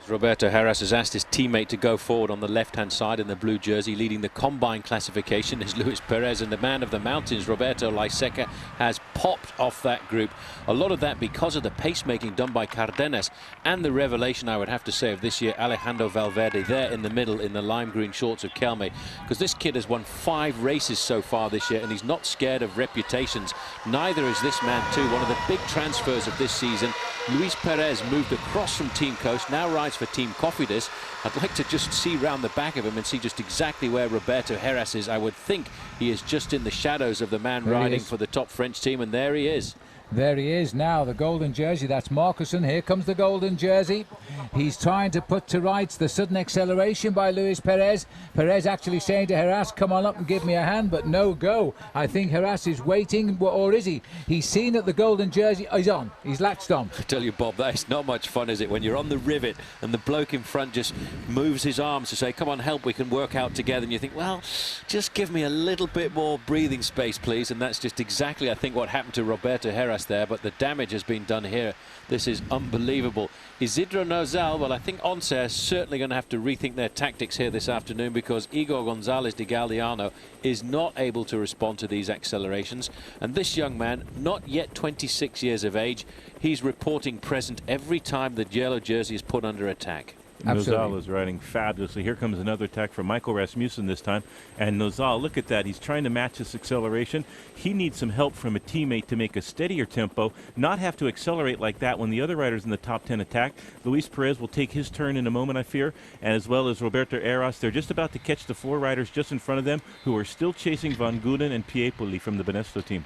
Roberto Heras has asked his teammate to go forward on the left-hand side in the blue jersey. Leading the combine classification is Luis Perez, and the man of the mountains, Roberto Laiseca, has popped off that group. A lot of that because of the pacemaking done by Cardenas, and the revelation, I would have to say, of this year, Alejandro Valverde, there in the middle in the lime green shorts of Kelme, because this kid has won 5 races so far this year, and he's not scared of reputations. Neither is this man too. One of the big transfers of this season, Luis Perez, moved across from Team Coast, now rides for Team Cofidis. I'd like to just see round the back of him and see just exactly where Roberto Heras is. I would think he is just in the shadows of the man riding for the top French team, and there he is. There he is now, the golden jersey. That's Marcuson. Here comes the golden jersey. He's trying to put to rights the sudden acceleration by Luis Perez. Perez actually saying to Heras, come on up and give me a hand, but no go. I think Heras is waiting, or is he? He's seen that the golden jersey is on. He's latched on. I tell you, Bob, that is not much fun, is it? When you're on the rivet and the bloke in front just moves his arms to say, come on, help, we can work out together. And you think, well, just give me a little bit more breathing space, please. And that's just exactly, I think, what happened to Roberto Heras there, but the damage has been done here. This is unbelievable. Isidro Nozal, well, I think Once is certainly going to have to rethink their tactics here this afternoon, because Igor Gonzalez de Galdiano is not able to respond to these accelerations. And this young man, not yet 26 years of age, he's reporting present every time the yellow jersey is put under attack. Nozal is riding fabulously. Here comes another attack from Michael Rasmussen this time. And Nozal, look at that. He's trying to match this acceleration. He needs some help from a teammate to make a steadier tempo, not have to accelerate like that when the other riders in the top 10 attack. Luis Perez will take his turn in a moment, I fear, and as well as Roberto Heras. They're just about to catch the 4 riders just in front of them who are still chasing Van Gulen and Piepoli from the Banesto team.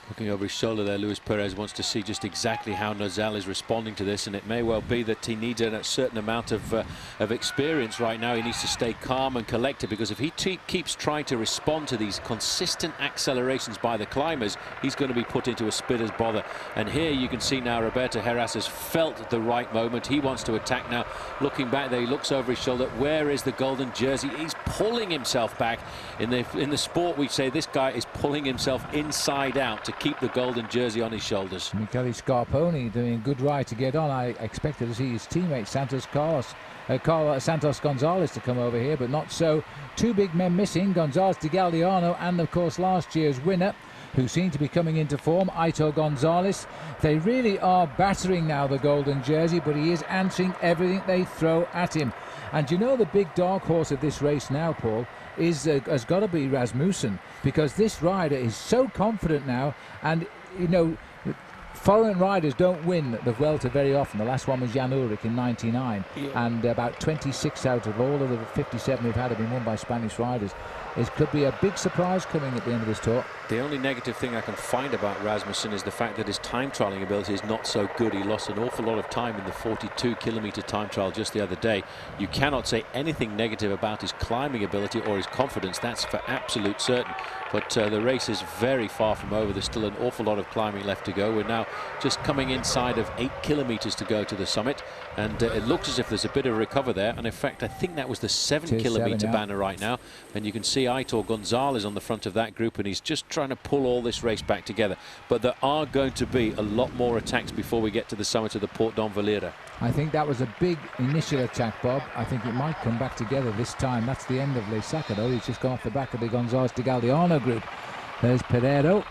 Looking over his shoulder there, Luis Perez wants to see just exactly how Nozal is responding to this, and it may well be that he needs a certain amount of experience right now. He needs to stay calm and collected, because if he keeps trying to respond to these consistent accelerations by the climbers, he's going to be put into a spitter's bother. And here you can see now Roberto Heras has felt the right moment. He wants to attack now. Looking back there, he looks over his shoulder. Where is the golden jersey? He's pulling himself back. In the sport, we say this guy is pulling himself inside out to keep the golden jersey on his shoulders. Michele Scarponi doing a good ride to get on. I expected to see his teammate Santos Gonzalez to come over here, but not so. Two big men missing, Gonzalez de Galdiano and of course last year's winner, who seem to be coming into form, Aitor Gonzalez. They really are battering now the golden jersey, but he is answering everything they throw at him. And you know, the big dark horse of this race now, Paul, has got to be Rasmussen, because this rider is so confident now. And you know, foreign riders don't win the Vuelta very often. The last one was Jan Ullrich in '99, and about 26 out of all of the 57 we've had have been won by Spanish riders. It could be a big surprise coming at the end of this tour. The only negative thing I can find about Rasmussen is the fact that his time trialling ability is not so good. He lost an awful lot of time in the 42-kilometer time trial just the other day. You cannot say anything negative about his climbing ability or his confidence, that's for absolute certain. But the race is very far from over. There's still an awful lot of climbing left to go. We're now just coming inside of 8 kilometers to go to the summit, and it looks as if there's a bit of a recover there. And in fact, I think that was the 7-kilometer banner right now, and you can see Aitor Gonzalez on the front of that group, and he's just trying to pull all this race back together. But there are going to be a lot more attacks before we get to the summit of the Port d'Envalira. I think that was a big initial attack, Bob. I think it might come back together this time. That's the end of Le Sacco, though. He's just gone off the back of the Gonzalez de Galdiano group. There's Pereiro,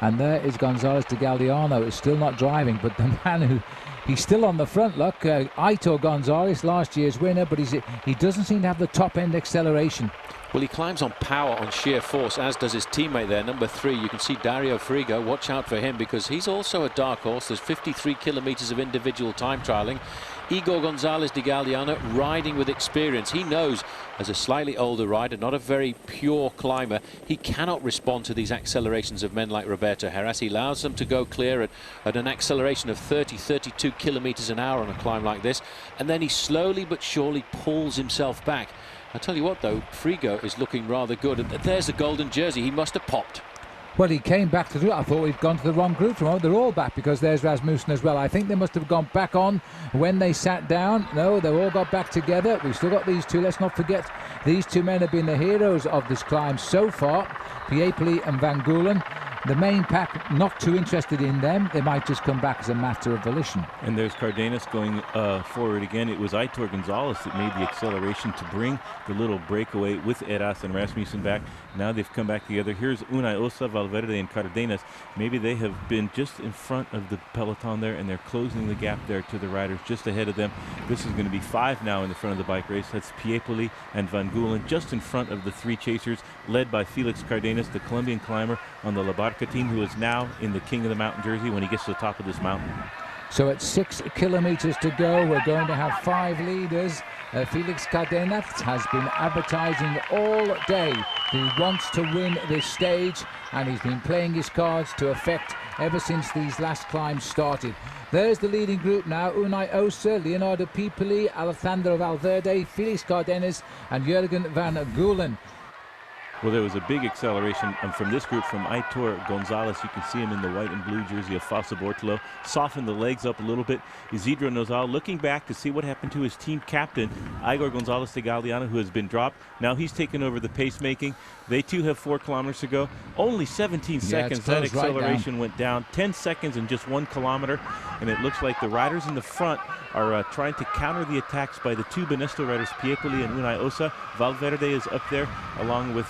and there is Gonzalez de Galdiano. Is still not driving, but the man who... He's still on the front, look. Aitor Gonzalez, last year's winner, but he doesn't seem to have the top-end acceleration. Well, he climbs on power, on sheer force, as does his teammate there, number 3. You can see Dario Frigo. Watch out for him, because he's also a dark horse. There's 53 kilometers of individual time trialing. Igor Gonzalez de Galdiano riding with experience. He knows, as a slightly older rider, not a very pure climber, he cannot respond to these accelerations of men like Roberto Heras. He allows them to go clear at an acceleration of 32 kilometers an hour on a climb like this, and then he slowly but surely pulls himself back. I tell you what, though, Frigo is looking rather good. And there's the golden jersey. He must have popped. Well, he came back to do it. I thought we'd gone to the wrong group. They're all back, because there's Rasmussen as well. I think they must have gone back on when they sat down. No, they all got back together. We've still got these two. Let's not forget, these two men have been the heroes of this climb so far, Piepoli and Van Geulen. The main pack not too interested in them. They might just come back as a matter of volition. And there's Cardenas going forward again. It was Aitor Gonzalez that made the acceleration to bring the little breakaway with Heras and Rasmussen back. Now they've come back together. Here's Unai Ossa, Valverde and Cardenas. Maybe they have been just in front of the peloton there, and they're closing the gap there to the riders just ahead of them. This is going to be 5 now in the front of the bike race. That's Piepoli and Van Geulen just in front of the 3 chasers, led by Felix Cardenas, the Colombian climber on the La Barca team, who is now in the King of the Mountain jersey when he gets to the top of this mountain. So at 6 kilometers to go, we're going to have 5 leaders. Felix Cardenas has been advertising all day. He wants to win this stage, and he's been playing his cards to effect ever since these last climbs started. There's the leading group now: Unai Ossa, Leonardo Piepoli, Alejandro Valverde, Felix Cardenas and Jürgen Van Geulen. Well, there was a big acceleration from this group from Aitor Gonzalez. You can see him in the white and blue jersey of Fausto Bortolo. Softened the legs up a little bit. Isidro Nozal looking back to see what happened to his team captain, Igor Gonzalez de Galdiano, who has been dropped. Now he's taken over the pacemaking. They too have 4 kilometers to go. Only 17 seconds. That acceleration went down. 10 seconds in just 1 kilometer. And it looks like the riders in the front are trying to counter the attacks by the 2 Banesto riders, Piepoli and Unai Ossa. Valverde is up there along with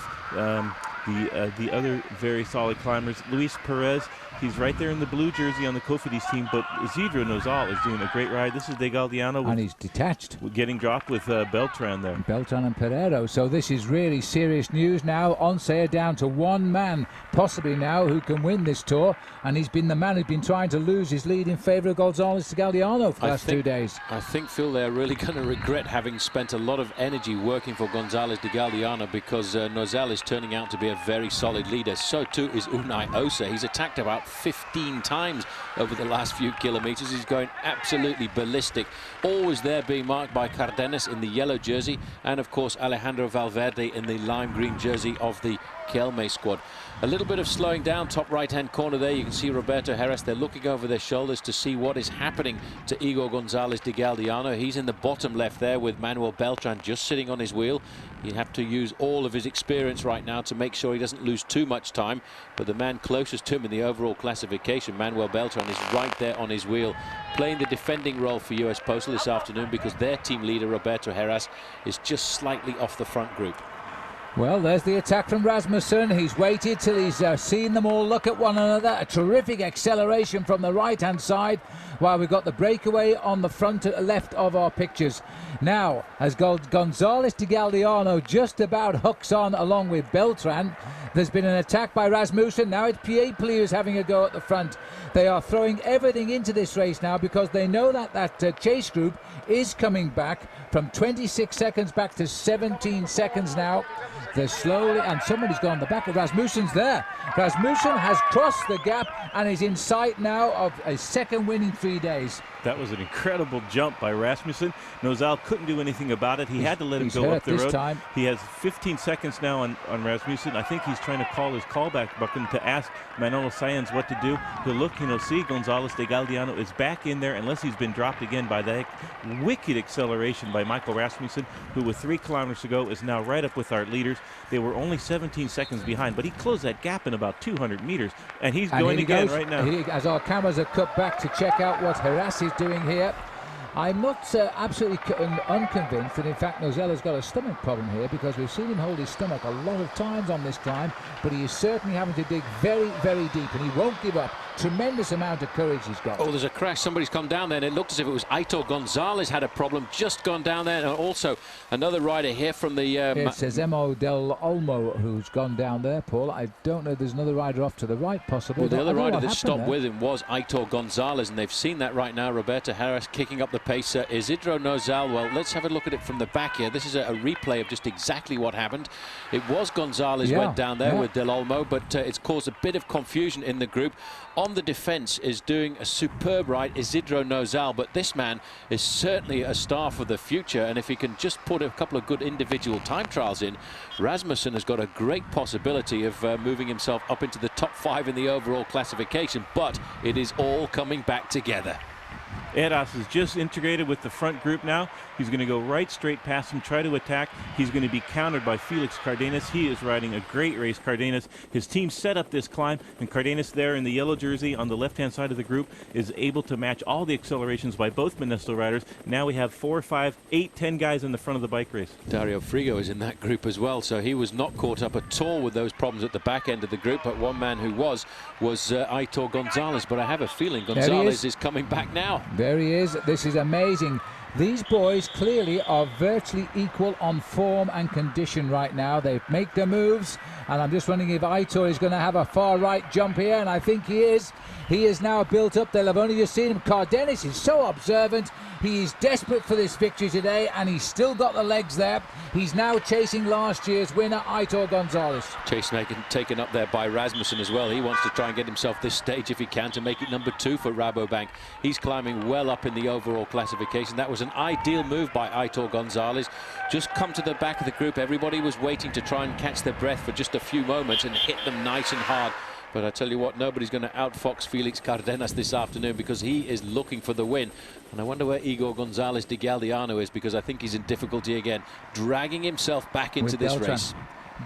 the other very solid climbers. Luis Perez, he's right there in the blue jersey on the Cofidis team, but Isidro Nozal is doing a great ride. This is de Galdiano. And he's detached. Getting dropped with Beltran there. Beltran and Pereiro. So this is really serious news now. Once are down to 1 man, possibly now, who can win this tour. And he's been the man who's been trying to lose his lead in favour of Gonzalez de Galdiano for the last 2 days. I think, Phil, they're really going to regret having spent a lot of energy working for Gonzalez de Galdiano, because Nozal is turning out to be a very solid leader. So too is Unai Ossa. He's attacked about 15 times over the last few kilometers. He's going absolutely ballistic. Always there, being marked by Cardenas in the yellow jersey, and of course Alejandro Valverde in the lime green jersey of the Kelme squad. A little bit of slowing down, top right-hand corner there. You can see Roberto Heras. They're looking over their shoulders to see what is happening to Igor Gonzalez de Galdeano. He's in the bottom left there with Manuel Beltran just sitting on his wheel. He'd have to use all of his experience right now to make sure he doesn't lose too much time. But the man closest to him in the overall classification, Manuel Beltran, is right there on his wheel, playing the defending role for US Postal this afternoon because their team leader, Roberto Heras, is just slightly off the front group. Well, there's the attack from Rasmussen. He's waited till he's seen them all look at one another. A terrific acceleration from the right-hand side, while we've got the breakaway on the front left of our pictures. Now, as Gonzalez de Galdeano just about hooks on along with Beltran, there's been an attack by Rasmussen. Now it's Piepoli who's having a go at the front. They are throwing everything into this race now because they know that chase group is coming back from 26 seconds back to 17 seconds now. They're slowly, and somebody's gone on the back of Rasmussen's there. Rasmussen has crossed the gap and is in sight now of a second win in 3 days. That was an incredible jump by Rasmussen. Nozal couldn't do anything about it. He had to let him go up the road. Time. He has 15 seconds now on Rasmussen. I think he's trying to call his callback button to ask Manolo Sáenz what to do. He'll look, see Gonzalez de Galdeano is back in there unless he's been dropped again by that wicked acceleration by Michael Rasmussen, who with 3 kilometers to go is now right up with our leaders. They were only 17 seconds behind, but he closed that gap in about 200 meters, and he's going again right now. As our cameras are cut back to check out what Heras is doing here, I'm not absolutely unconvinced that in fact Nozella's got a stomach problem here, because we've seen him hold his stomach a lot of times on this climb, but he is certainly having to dig very, very deep, and he won't give up. Tremendous amount of courage he's got. Oh, there's a crash. Somebody's come down there, and it looked as if it was Aitor Gonzalez had a problem, just gone down there. And also another rider here from the... it's Zemo del Olmo who's gone down there, Paul. I don't know, there's another rider off to the right, possibly. Well, the other rider that stopped with him was Aitor Gonzalez, and they've seen that right now. Roberto Heras kicking up the pace. Isidro Nozal, well, let's have a look at it from the back here. This is a replay of just exactly what happened. It was Gonzalez went down there with Del Olmo, but it's caused a bit of confusion in the group. On the defense is doing a superb ride, Isidro Nozal, but this man is certainly a star for the future, and if he can just put a couple of good individual time trials in, Rasmussen has got a great possibility of moving himself up into the top 5 in the overall classification, but it is all coming back together. Heras is just integrated with the front group now. He's going to go right straight past him, try to attack. He's going to be countered by Felix Cardenas. He is riding a great race, Cardenas. His team set up this climb, and Cardenas there in the yellow jersey on the left-hand side of the group is able to match all the accelerations by both Monesto riders. Now we have 4, 5, 8, 10 guys in the front of the bike race. Dario Frigo is in that group as well, so he was not caught up at all with those problems at the back end of the group, but one man who was Aitor Gonzalez, but I have a feeling Gonzalez is coming back now. There he is. This is amazing. These boys clearly are virtually equal on form and condition right now. They make their moves, and I'm just wondering if Aitor is going to have a far right jump here, and I think he is. He is now built up. They'll have only just seen him. Cardenas is so observant. He is desperate for this victory today, and he's still got the legs there. He's now chasing last year's winner, Aitor Gonzalez. Chase taken up there by Rasmussen as well. He wants to try and get himself this stage if he can to make it number 2 for Rabobank. He's climbing well up in the overall classification. That was an ideal move by Aitor Gonzalez. Just come to the back of the group. Everybody was waiting to try and catch their breath for just a few moments and hit them nice and hard. But I tell you what, nobody's going to outfox Felix Cardenas this afternoon, because he is looking for the win. And I wonder where Igor Gonzalez de Galdeano is, because I think he's in difficulty again, dragging himself back into this race.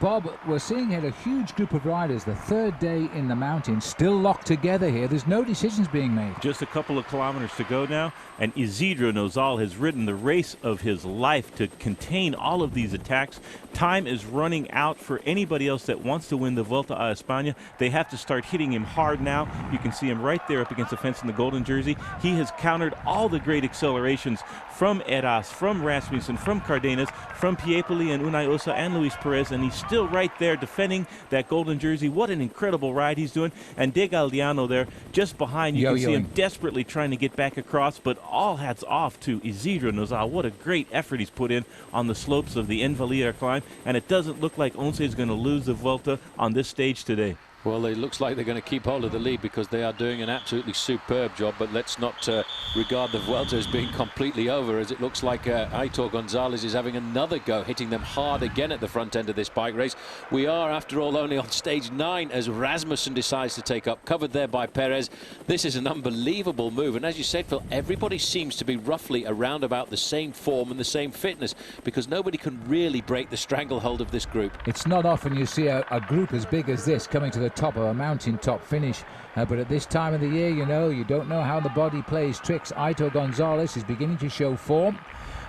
Bob, we're seeing here a huge group of riders, the 3rd day in the mountains, still locked together here. There's no decisions being made. Just a couple of kilometers to go now, and Isidro Nozal has ridden the race of his life to contain all of these attacks. Time is running out for anybody else that wants to win the Vuelta a Espana. They have to start hitting him hard now. You can see him right there up against the fence in the golden jersey. He has countered all the great accelerations from Heras, from Rasmussen, from Cardenas, from Piepoli and Unai Osa and Luis Perez, and he's still right there defending that golden jersey. What an incredible ride he's doing. And De Galdeano there just behind. You can see him desperately trying to get back across, but all hats off to Isidro Nozal. What a great effort he's put in on the slopes of the Envalida climb, and it doesn't look like Once is going to lose the Vuelta on this stage today. Well, it looks like they're going to keep hold of the lead because they are doing an absolutely superb job. But let's not regard the Vuelta as being completely over, as it looks like Aitor Gonzalez is having another go, hitting them hard again at the front end of this bike race. We are, after all, only on stage 9 as Rasmussen decides to take up, covered there by Perez. This is an unbelievable move. And as you said, Phil, everybody seems to be roughly around about the same form and the same fitness, because nobody can really break the stranglehold of this group. It's not often you see a group as big as this coming to the top of a mountaintop finish, but at this time of the year, you don't know how the body plays tricks. Aitor Gonzalez is beginning to show form.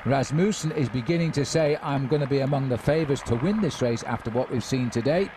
Rasmussen is beginning to say, I'm going to be among the favourites to win this race after what we've seen today.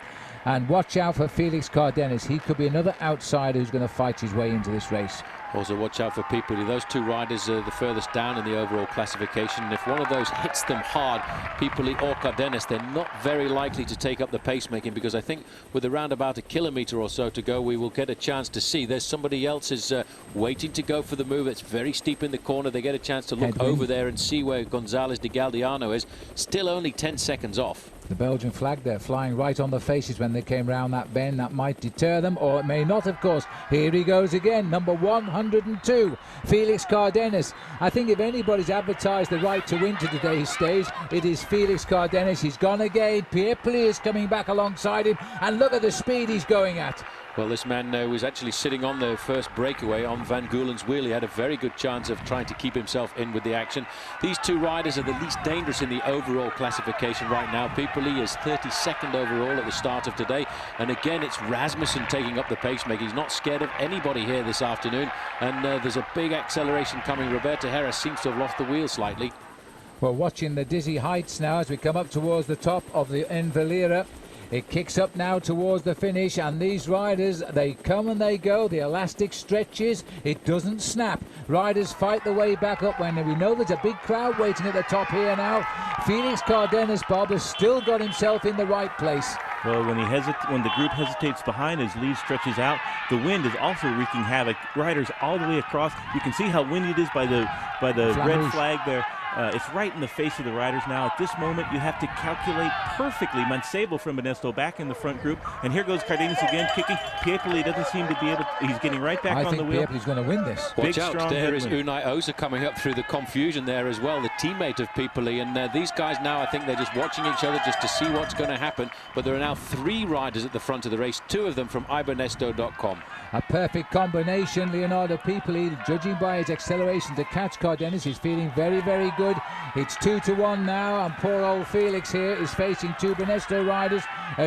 And watch out for Felix Cardenas. He could be another outsider who's going to fight his way into this race. Also watch out for Piepoli. Those two riders are the furthest down in the overall classification. And if one of those hits them hard, Piepoli or Cardenas, they're not very likely to take up the pacemaking, because I think with around about a kilometre or so to go, we will get a chance to see. There's somebody else is waiting to go for the move. It's very steep in the corner. They get a chance to look over there and see where Gonzalez de Galdiano is. Still only 10 seconds off. The Belgian flag there flying right on the faces when they came round that bend. That might deter them, or it may not, of course. Here he goes again, number 102, Felix Cardenas. I think if anybody's advertised the right to win to today's stage, it is Felix Cardenas. He's gone again. Piepoli is coming back alongside him, and look at the speed he's going at. Well, this man was actually sitting on the first breakaway on Van Goulen's wheel. He had a very good chance of trying to keep himself in with the action. These two riders are the least dangerous in the overall classification right now. Piepoli is 32nd overall at the start of today. And again, it's Rasmussen taking up the pacemaker. He's not scared of anybody here this afternoon. And there's a big acceleration coming. Roberto Heras seems to have lost the wheel slightly. We're watching the dizzy heights now as we come up towards the top of the Envalira. It kicks up now towards the finish, and these riders, they come and they go. The elastic stretches, it doesn't snap. Riders fight the way back up when we know there's a big crowd waiting at the top here now. Felix Cardenas, Bob, has still got himself in the right place. Well, when the group hesitates behind, his lead stretches out. The wind is also wreaking havoc. Riders all the way across. You can see how windy it is by the red flag there. It's right in the face of the riders now. At this moment, you have to calculate perfectly. Mancebo from Banesto back in the front group. And here goes Cardenas again, kicking. Piepoli doesn't seem to be able to, he's getting right back on the wheel. I think Piepoli's going to win this. Watch out, there is Unai Osa coming up through the confusion there as well, the teammate of Piepoli. And these guys now, I think they're just watching each other just to see what's going to happen. But there are now 3 riders at the front of the race, 2 of them from ibanesto.com. A perfect combination. Leonardo Piepoli, judging by his acceleration to catch Cardenas, is feeling very, very good. It's 2-1 now, and poor old Felix here is facing 2 Banesto riders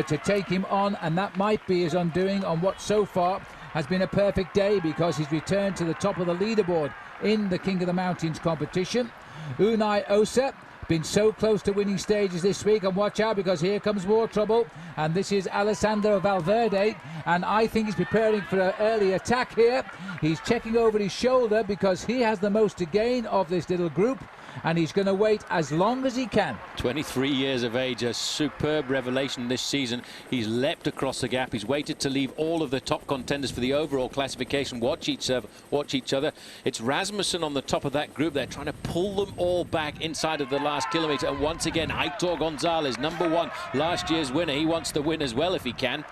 to take him on, and that might be his undoing on what so far has been a perfect day, because he's returned to the top of the leaderboard in the King of the Mountains competition. Unai Osa been so close to winning stages this week, and watch out, because here comes more trouble, and this is Alessandro Valverde, and I think he's preparing for an early attack here. He's checking over his shoulder because he has the most to gain of this little group, and he's going to wait as long as he can. 23 years of age, a superb revelation this season. He's leapt across the gap. He's waited to leave all of the top contenders for the overall classification watch each other. It's Rasmussen on the top of that group. They're trying to pull them all back inside of the last kilometre. And once again, Aitor Gonzalez, number 1, last year's winner. He wants to win as well if he can.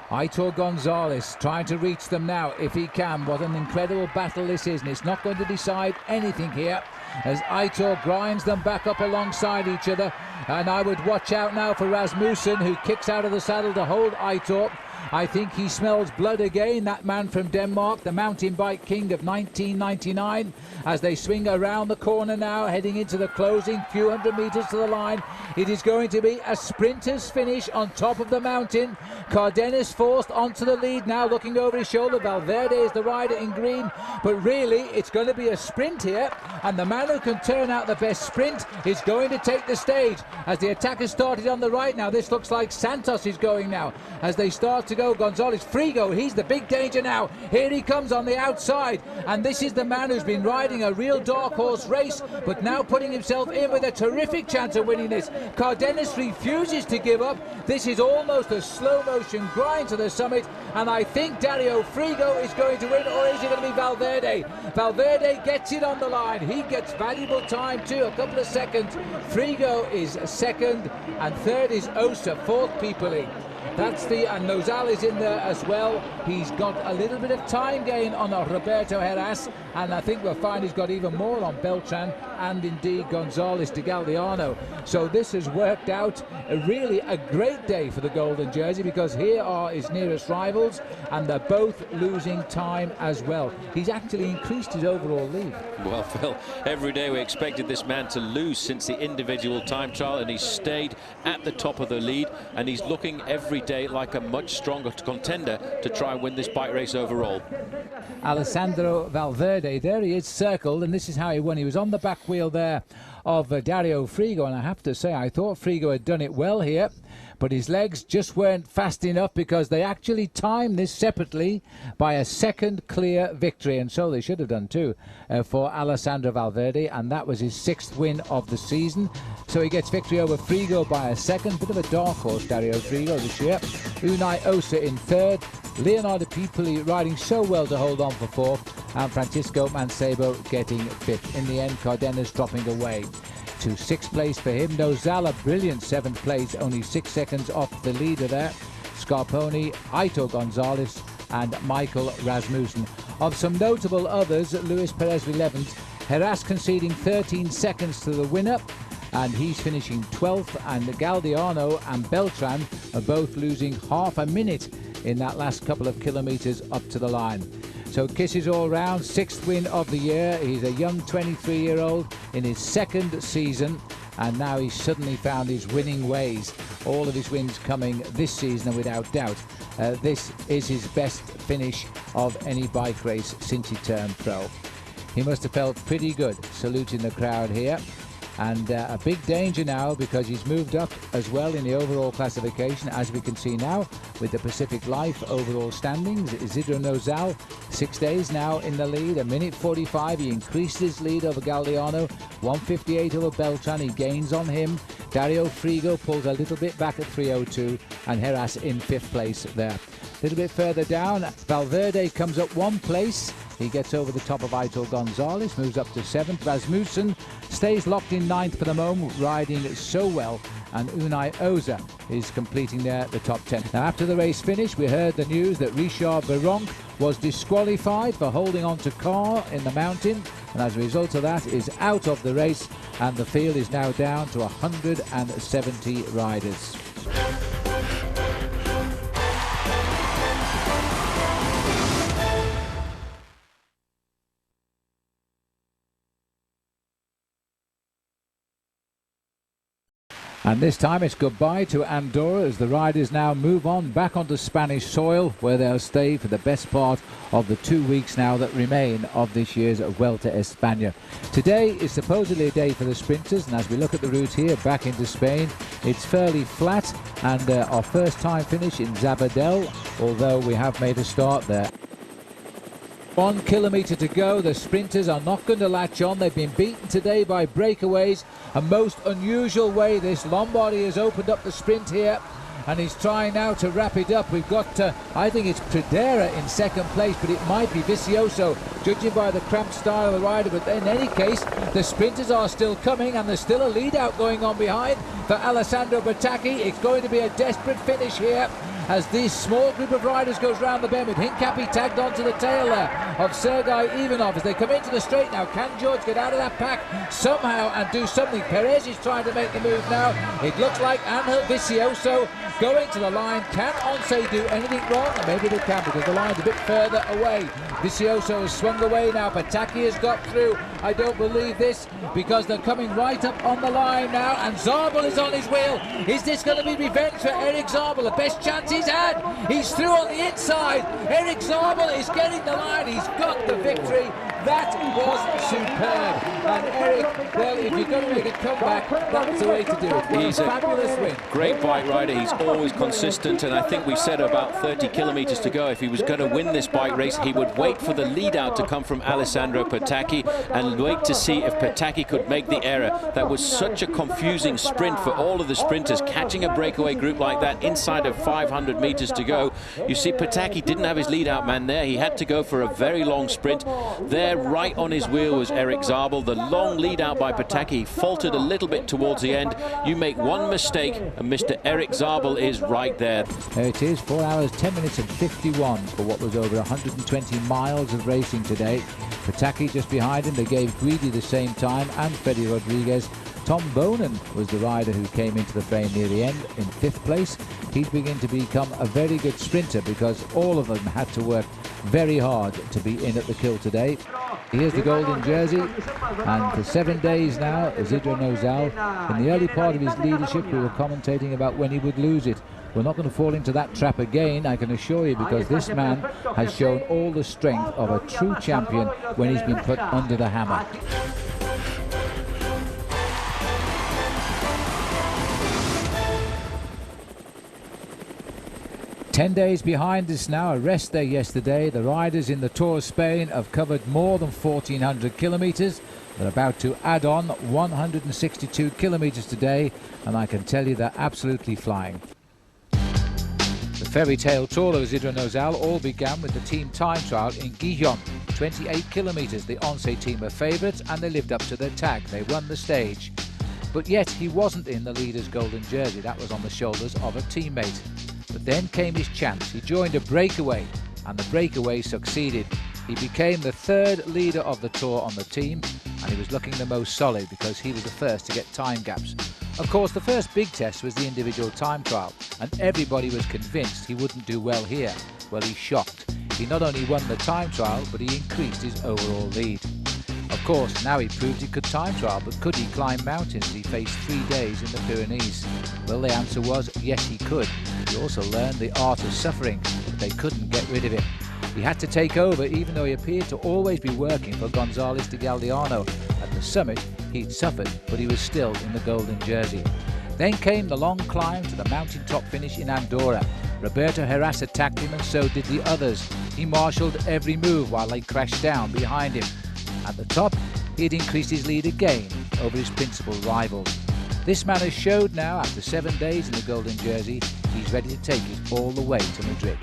Aitor Gonzalez trying to reach them now if he can. What an incredible battle this is, and it's not going to decide anything here as Aitor grinds them back up alongside each other. And I would watch out now for Rasmussen, who kicks out of the saddle to hold Aitor. I think he smells blood again, that man from Denmark, the mountain bike king of 1999, as they swing around the corner now, heading into the closing few hundred meters to the line. It is going to be a sprinter's finish on top of the mountain. Cardenas forced onto the lead now, looking over his shoulder. Valverde is the rider in green, but really it's going to be a sprint here, and the man who can turn out the best sprint is going to take the stage as the attack has started on the right now. This looks like Santos is going now as they start to go. Gonzalez, Frigo, he's the big danger now. Here he comes on the outside, and this is the man who's been riding a real dark horse race, but now putting himself in with a terrific chance of winning this. Cardenas refuses to give up. This is almost a slow motion grind to the summit, and I think Dario Frigo is going to win, or is it going to be Valverde? Valverde gets it on the line. He gets valuable time too, a couple of seconds. Frigo is second, and third is Osa, fourth Piepoli. That's and Nozal is in there as well. He's got a little bit of time gain on Roberto Heras, and I think we'll find he's got even more on Beltran and indeed Gonzalez de Galdeano. So this has worked out really a great day for the golden jersey, because here are his nearest rivals and they're both losing time as well. He's actually increased his overall lead. Well, Phil, every day we expected this man to lose since the individual time trial, and he's stayed at the top of the lead, and he's looking every day like a much stronger contender to try and win this bike race overall. Alessandro Valverde, there he is circled, and this is how he won. He was on the back wheel there of Dario Frigo, and I have to say I thought Frigo had done it well here, but his legs just weren't fast enough, because they actually timed this separately by a second clear victory, and so they should have done too for Alessandro Valverde, and that was his 6th win of the season. So he gets victory over Frigo by a second. Bit of a dark horse, Dario Frigo, this year. Unai Osa in 3rd. Leonardo Pipoli riding so well to hold on for 4th, and Francisco Mancebo getting 5th. In the end, Cardenas dropping away to 6th place for him. Nozala, brilliant 7th place, only 6 seconds off the leader there. Scarponi, Aito Gonzalez and Michael Rasmussen. Of some notable others, Luis Perez 11th, Heras conceding 13 seconds to the winner, and he's finishing 12th, and Galdeano and Beltran are both losing half a minute in that last couple of kilometres up to the line. So kisses all round, 6th win of the year. He's a young 23-year-old in his 2nd season, and now he's suddenly found his winning ways. All of his wins coming this season, and without doubt this is his best finish of any bike race since he turned pro. He must have felt pretty good saluting the crowd here. And a big danger now, because he's moved up as well in the overall classification, as we can see now with the Pacific Life overall standings. Isidro Nozal, 6 days now in the lead, 1:45. He increased his lead over Galdeano, 1:58 over Beltran. He gains on him. Dario Frigo pulls a little bit back at 3:02, and Heras in 5th place there. A little bit further down, Valverde comes up 1 place. He gets over the top of Aitor Gonzalez, moves up to 7th. Rasmussen stays locked in 9th for the moment, riding so well. And Unai Osa is completing there at the top 10. Now, after the race finished, we heard the news that Richard Virenque was disqualified for holding on to car in the mountain, and as a result of that is out of the race, and the field is now down to 170 riders. And this time it's goodbye to Andorra, as the riders now move on back onto Spanish soil, where they'll stay for the best part of the 2 weeks now that remain of this year's Vuelta Espana. Today is supposedly a day for the sprinters, and as we look at the route here back into Spain, it's fairly flat, and our first time finish in Zabadell, although we have made a start there. 1 kilometre to go. The sprinters are not going to latch on. They've been beaten today by breakaways. A most unusual way this. Lombardi has opened up the sprint here, and he's trying now to wrap it up. We've got, I think it's Pradera in 2nd place, but it might be Vicioso, judging by the cramped style of the rider. But in any case, the sprinters are still coming, and there's still a lead out going on behind for Alessandro Bertacchi. It's going to be a desperate finish here, as this small group of riders goes round the bend, with Hincapie tagged onto the tail there of Sergei Ivanov as they come into the straight now. Can George get out of that pack somehow and do something? Perez is trying to make the move now. It looks like Angel Vicioso going to the line. Can Once do anything wrong? Maybe they can, because the line's a bit further away. Vicioso has swung away now. Bertacchi has got through. I don't believe this, because they're coming right up on the line now, and Zabel is on his wheel. Is this going to be revenge for Eric Zabel? The best chance he's had. He's through on the inside. Eric Zabel is getting the line. He's got the victory. That was superb. And Eric, well, if you're going to make a comeback, that's the way to do it. He's a fabulous win. Great bike rider. He's always consistent, and I think we said about 30 kilometres to go. If he was going to win this bike race, he would wait for the lead out to come from Alessandro Bertacchi and wait to see if Bertacchi could make the error. That was such a confusing sprint for all of the sprinters, catching a breakaway group like that inside of 500 metres to go. You see, Bertacchi didn't have his lead out man there. He had to go for a very long sprint. There there, right on his wheel was Eric Zabel. The long lead out by Pataki faltered a little bit towards the end. You make one mistake and Mr. Eric Zabel is right there. There it is, 4 hours, 10 minutes and 51 for what was over 120 miles of racing today. Pataki just behind him. They gave Guidi the same time, and Freddy Rodriguez. Tom Bonan was the rider who came into the frame near the end in 5th place. He's beginning to become a very good sprinter because all of them had to work very hard to be in at the kill today. Here's the golden jersey, and for 7 days now, Isidro Nozal, in the early part of his leadership, we were commentating about when he would lose it. We're not going to fall into that trap again, I can assure you, because this man has shown all the strength of a true champion when he's been put under the hammer. Ten days behind us now, a rest day yesterday. The riders in the Tour of Spain have covered more than 1,400 kilometres. They're about to add on 162 kilometres today, and I can tell you they're absolutely flying. The fairy tale tour of Isidro Nozal all began with the team time trial in Gijón. 28 kilometres. The Once team were favourites and they lived up to their tag. They won the stage. But yet he wasn't in the leader's golden jersey. That was on the shoulders of a teammate. But then came his chance. He joined a breakaway, and the breakaway succeeded. He became the 3rd leader of the tour on the team, and he was looking the most solid because he was the first to get time gaps. Of course, the first big test was the individual time trial, and everybody was convinced he wouldn't do well here. Well, he's shocked. He not only won the time trial, but he increased his overall lead. Of course, now he proved he could time trial, but could he climb mountains? He faced 3 days in the Pyrenees. Well, the answer was yes, he could. He also learned the art of suffering, but they couldn't get rid of him. He had to take over, even though he appeared to always be working for González de Galdeano. At the summit, he'd suffered, but he was still in the golden jersey. Then came the long climb to the mountaintop finish in Andorra. Roberto Heras attacked him, and so did the others. He marshalled every move while they crashed down behind him. At the top, he had increased his lead again over his principal rivals. This man has showed now, after 7 days in the golden jersey, he's ready to take it all the way to Madrid.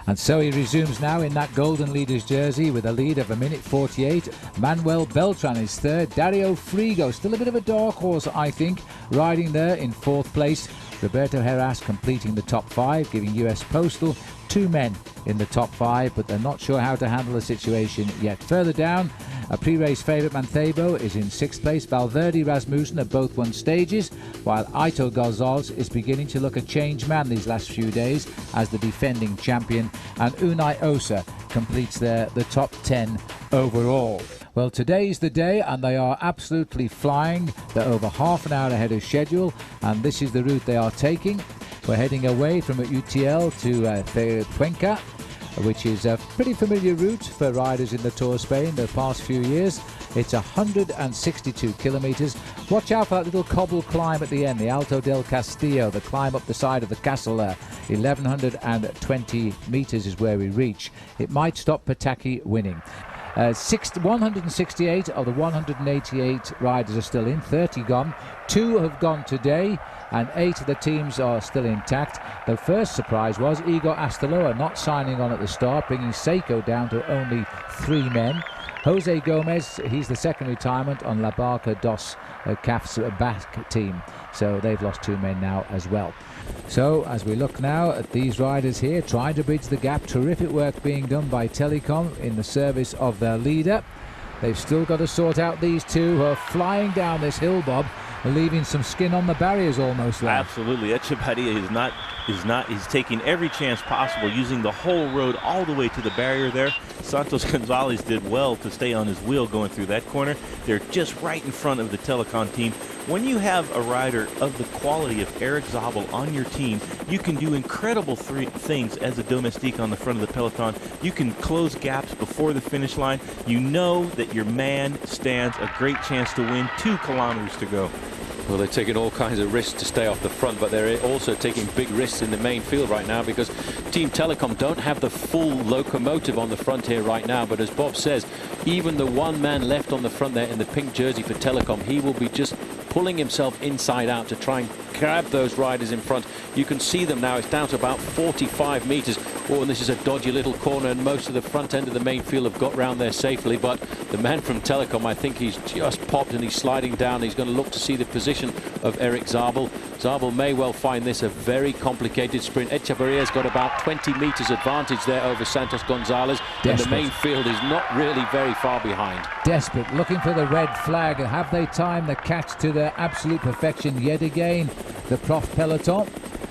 And so he resumes now in that golden leader's jersey with a lead of 1:48. Manuel Beltran is 3rd. Dario Frigo, still a bit of a dark horse, I think, riding there in 4th place. Roberto Heras completing the top 5, giving US Postal 2 men in the top 5, but they're not sure how to handle the situation yet. Further down, a pre-race favourite Mancebo is in 6th place. Valverde, Rasmussen have both won stages, while Aito González is beginning to look a changed man these last few days as the defending champion, and Unai Osa completes the top 10 overall. Well, today's the day, and they are absolutely flying. They're over half an hour ahead of schedule, and this is the route they are taking. We're heading away from UTL to Cuenca, which is a pretty familiar route for riders in the Tour of Spain the past few years. It's 162 kilometres. Watch out for that little cobble climb at the end, the Alto del Castillo, the climb up the side of the castle there. 1,120 metres is where we reach. It might stop Pataki winning. 168 of the 188 riders are still in, 30 gone. 2 have gone today, and 8 of the teams are still intact. The first surprise was Igor Astaloa not signing on at the start, bringing Seiko down to only 3 men. Jose Gomez, he's the second retirement on La Barca dos Caf's back team, so they've lost 2 men now as well. So as we look now at these riders here trying to bridge the gap, terrific work being done by Telecom in the service of their leader. They've still got to sort out these 2 who are flying down this hill, Bob, leaving some skin on the barriers almost there. Absolutely. Echevarria he's taking every chance possible, using the whole road all the way to the barrier there. Santos González did well to stay on his wheel going through that corner. They're just right in front of the Telecom team. When you have a rider of the quality of Eric Zabel on your team, you can do incredible things as a domestique on the front of the peloton. You can close gaps before the finish line. You know that your man stands a great chance to win. 2 kilometers to go. Well, they're taking all kinds of risks to stay off the front, but they're also taking big risks in the main field right now because Team Telecom don't have the full locomotive on the front here right now. But as Bob says, even the 1 man left on the front there in the pink jersey for Telecom, he will be just pulling himself inside out to try and grab those riders in front. You can see them now. It's down to about 45 meters. Oh, and this is a dodgy little corner, and most of the front end of the main field have got round there safely. But the man from Telecom, I think he's just popped and he's sliding down. He's going to look to see the position of Eric Zabel. Zabel may well find this a very complicated sprint. Echevarria's got about 20 meters advantage there over Santos Gonzalez. And the main field is not really very far behind. Desperate, looking for the red flag. Have they timed the catch to their absolute perfection yet again, the Prof Peloton?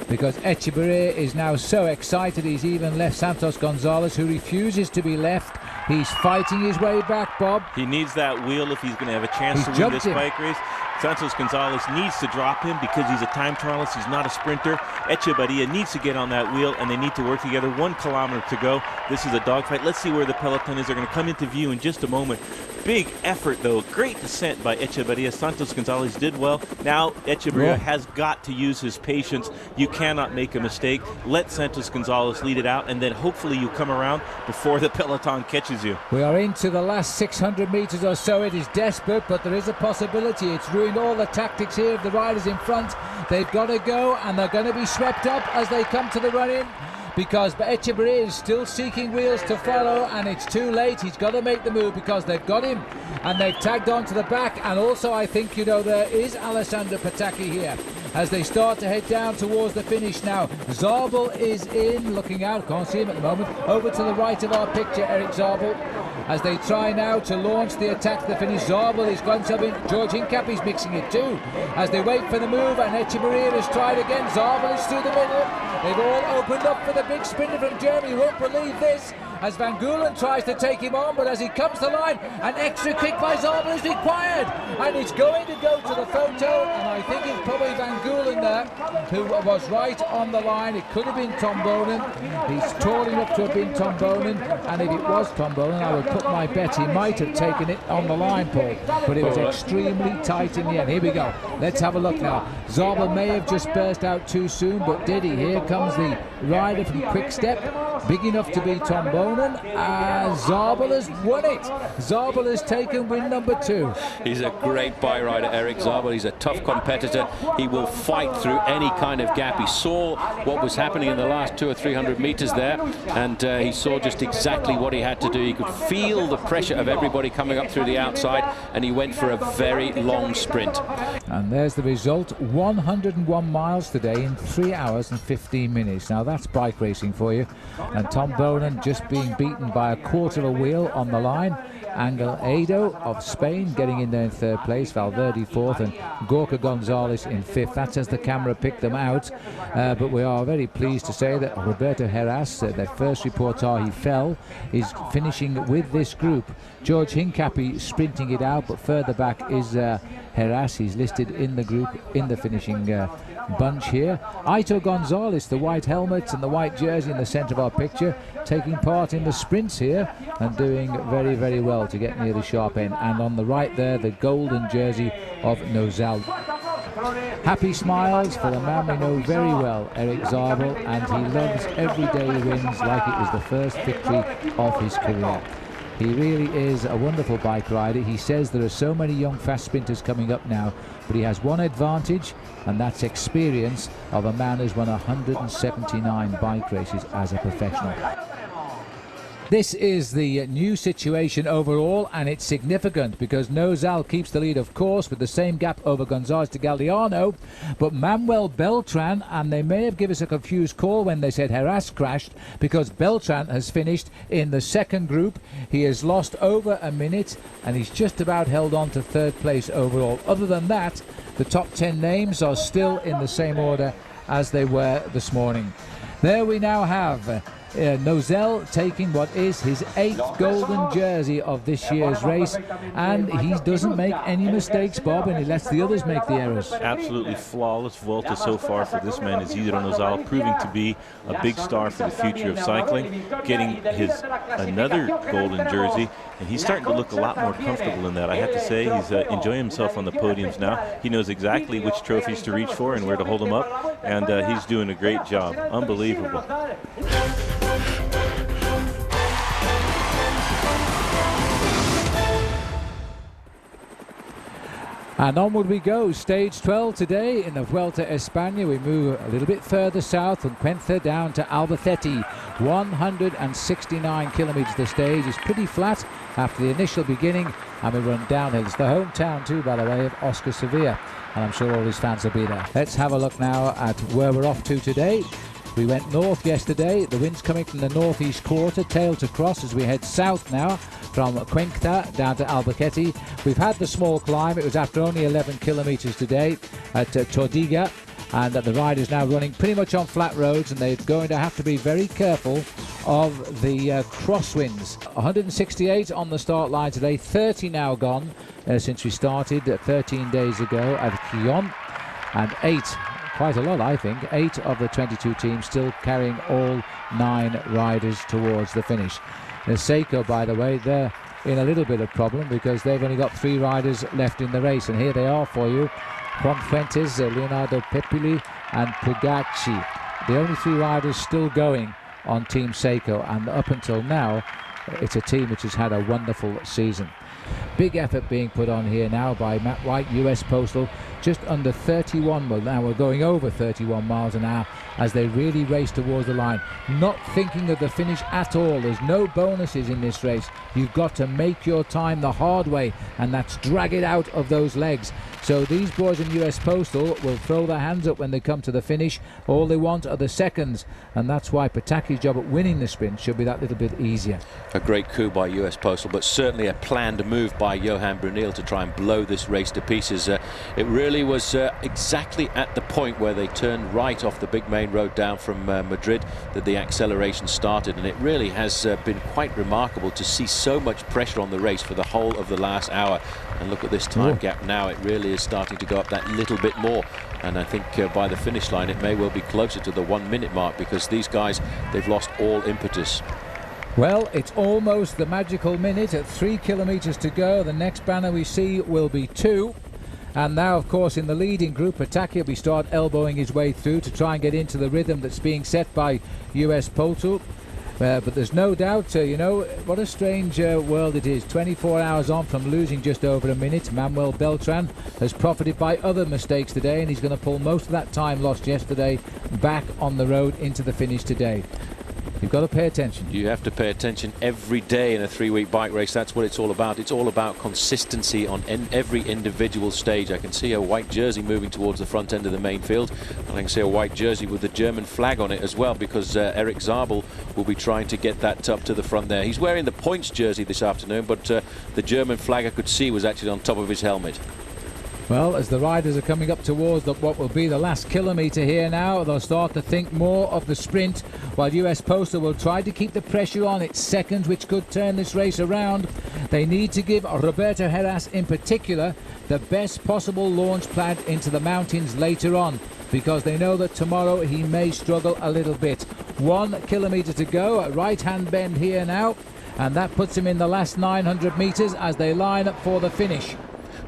Because Echevarria is now so excited he's even left Santos Gonzalez, who refuses to be left. He's fighting his way back, Bob. He needs that wheel if he's going to have a chance to win this bike race. Santos Gonzalez needs to drop him because he's a time trialist. He's not a sprinter. Echevarria needs to get on that wheel, and they need to work together. 1 kilometer to go. This is a dogfight. Let's see where the peloton is. They're going to come into view in just a moment. Big effort, though. Great descent by Echevarria. Santos Gonzalez did well. Now Echevarria has got to use his patience. You cannot make a mistake. Let Santos Gonzalez lead it out, and then hopefully you come around before the peloton catches you. We are into the last 600 meters or so. It is desperate, but there is a possibility. It's ruined all the tactics here of the riders in front. They've got to go, and they're going to be swept up as they come to the run-in, because Echevarria is still seeking wheels to follow, and it's too late. He's got to make the move because they've got him and they've tagged on to the back. And also I think, you know, there is Alessandro Patacchi here as they start to head down towards the finish now. Zabel is in, looking out, can't see him at the moment. Over to the right of our picture, Eric Zabel, as they try now to launch the attack to the finish. Zabel is going to be, George Hincapie's mixing it too, as they wait for the move, and Echevarria has tried again. Zabel is through the middle. They've all opened up for the big sprinter from Germany. You won't believe this, as Van Gulen tries to take him on, but as he comes to the line, an extra kick by Zabel is required, and it's going to go to the photo, and I think it's probably Van Gulen there who was right on the line. It could have been Tom Bonen. He's tall enough to have been Tom Bonen, and if it was Tom Bonen, I would put my bet he might have taken it on the line, Paul, but it was extremely tight in the end. Here we go. Let's have a look now. Zabel may have just burst out too soon, but did he? Here comes the rider from Quick Step, big enough to be Tom Bonen. Zabel has won it. Zabel has taken win number 2. He's a great bike rider, Eric Zabel. He's a tough competitor. He will fight through any kind of gap. He saw what was happening in the last 200 or 300 meters there, and he saw just exactly what he had to do. He could feel the pressure of everybody coming up through the outside, and he went for a very long sprint. And there's the result. 101 miles today in 3 hours and 15 minutes. Now that's bike racing for you. And Tom Bonen just being beaten by a quarter of a wheel on the line. Angel Edo of Spain getting in there in 3rd place, Valverde 4th, and Gorka Gonzalez in 5th. That's as the camera picked them out. But we are very pleased to say that Roberto Heras, their first report are he fell, is finishing with this group. George Hincapie sprinting it out, but further back is Heras. He's listed in the group in the finishing bunch here. Aito Gonzalez, the white helmet and the white jersey in the centre of our picture, taking part in the sprints here and doing very, very well to get near the sharp end. And on the right there, the golden jersey of Nozal. Happy smiles for the man we know very well, Eric Zabel, and he loves every day he wins like it was the first victory of his career. He really is a wonderful bike rider. He says there are so many young fast sprinters coming up now, but he has one advantage, and that's experience of a man who's won 179 bike races as a professional. This is the new situation overall, and it's significant because Nozal keeps the lead, of course, with the same gap over Gonzalez de Galdeano, but Manuel Beltran, and they may have given us a confused call when they said Heras crashed, because Beltran has finished in the 2nd group. He has lost over a minute, and he's just about held on to 3rd place overall. Other than that, the top 10 names are still in the same order as they were this morning. There we now have Nozal taking what is his 8th golden jersey of this year's race, and he doesn't make any mistakes, Bob, and he lets the others make the errors. Absolutely flawless Vuelta so far for this man, Isidro Nozal, proving to be a big star for the future of cycling, getting his another golden jersey, and he's starting to look a lot more comfortable in that. I have to say, he's enjoying himself on the podiums now. He knows exactly which trophies to reach for and where to hold them up, and he's doing a great job. Unbelievable. And onward we go, stage 12 today in the Vuelta Espana. We move a little bit further south from Cuenca down to Albacete. 169 kilometres the stage. Is pretty flat after the initial beginning, and we run downhill. It's the hometown too, by the way, of Oscar Sevilla, and I'm sure all his fans will be there. Let's have a look now at where we're off to today. We went north yesterday. The wind's coming from the northeast quarter, tail to cross as we head south now from Cuenca down to Albacete. We've had the small climb. It was after only 11 kilometres today at Tordiga, and the riders now running pretty much on flat roads, and they're going to have to be very careful of the crosswinds. 168 on the start line today, 30 now gone since we started 13 days ago at Quillon, and 8. Quite a lot, I think. 8 of the 22 teams still carrying all 9 riders towards the finish. Seiko, by the way, they're in a little bit of problem because they've only got 3 riders left in the race, and here they are for you. Juan Fuentes, Leonardo Pepili and Pugacci. The only 3 riders still going on Team Seiko, and up until now it's a team which has had a wonderful season. Big effort being put on here now by Matt White, US Postal, just under 31, well now we're going over 31 miles an hour as they really race towards the line, not thinking of the finish at all. There's no bonuses in this race. You've got to make your time the hard way, and that's drag it out of those legs. So these boys in US Postal will throw their hands up when they come to the finish. All they want are the seconds, and that's why Pataki's job at winning the sprint should be that little bit easier. A great coup by US Postal, but certainly a planned move by Johan Brunel to try and blow this race to pieces. It really was exactly at the point where they turned right off the big main road down from Madrid that the acceleration started, and it really has been quite remarkable to see so much pressure on the race for the whole of the last hour. And look at this time gap now. It really is starting to go up that little bit more, and I think by the finish line it may well be closer to the 1 minute mark, because these guys, they've lost all impetus. Well, it's almost the magical minute at 3 kilometres to go. The next banner we see will be 2. And now, of course, in the leading group, Pataki will start elbowing his way through to try and get into the rhythm that's being set by US Postal. But there's no doubt, you know, what a strange world it is. 24 hours on from losing just over a minute, Manuel Beltran has profited by other mistakes today, and he's going to pull most of that time lost yesterday back on the road into the finish today. You've got to pay attention. You have to pay attention every day in a 3-week bike race. That's what it's all about. It's all about consistency on every individual stage. I can see a white jersey moving towards the front end of the main field, and I can see a white jersey with the German flag on it as well, because Eric Zabel will be trying to get that up to the front there. He's wearing the points jersey this afternoon, but the German flag I could see was actually on top of his helmet. Well, as the riders are coming up towards what will be the last kilometre here now, they'll start to think more of the sprint, while US Postal will try to keep the pressure on. It's seconds which could turn this race around. They need to give Roberto Heras in particular the best possible launch pad into the mountains later on, because they know that tomorrow he may struggle a little bit. 1 kilometre to go, a right-hand bend here now, and that puts him in the last 900 metres as they line up for the finish.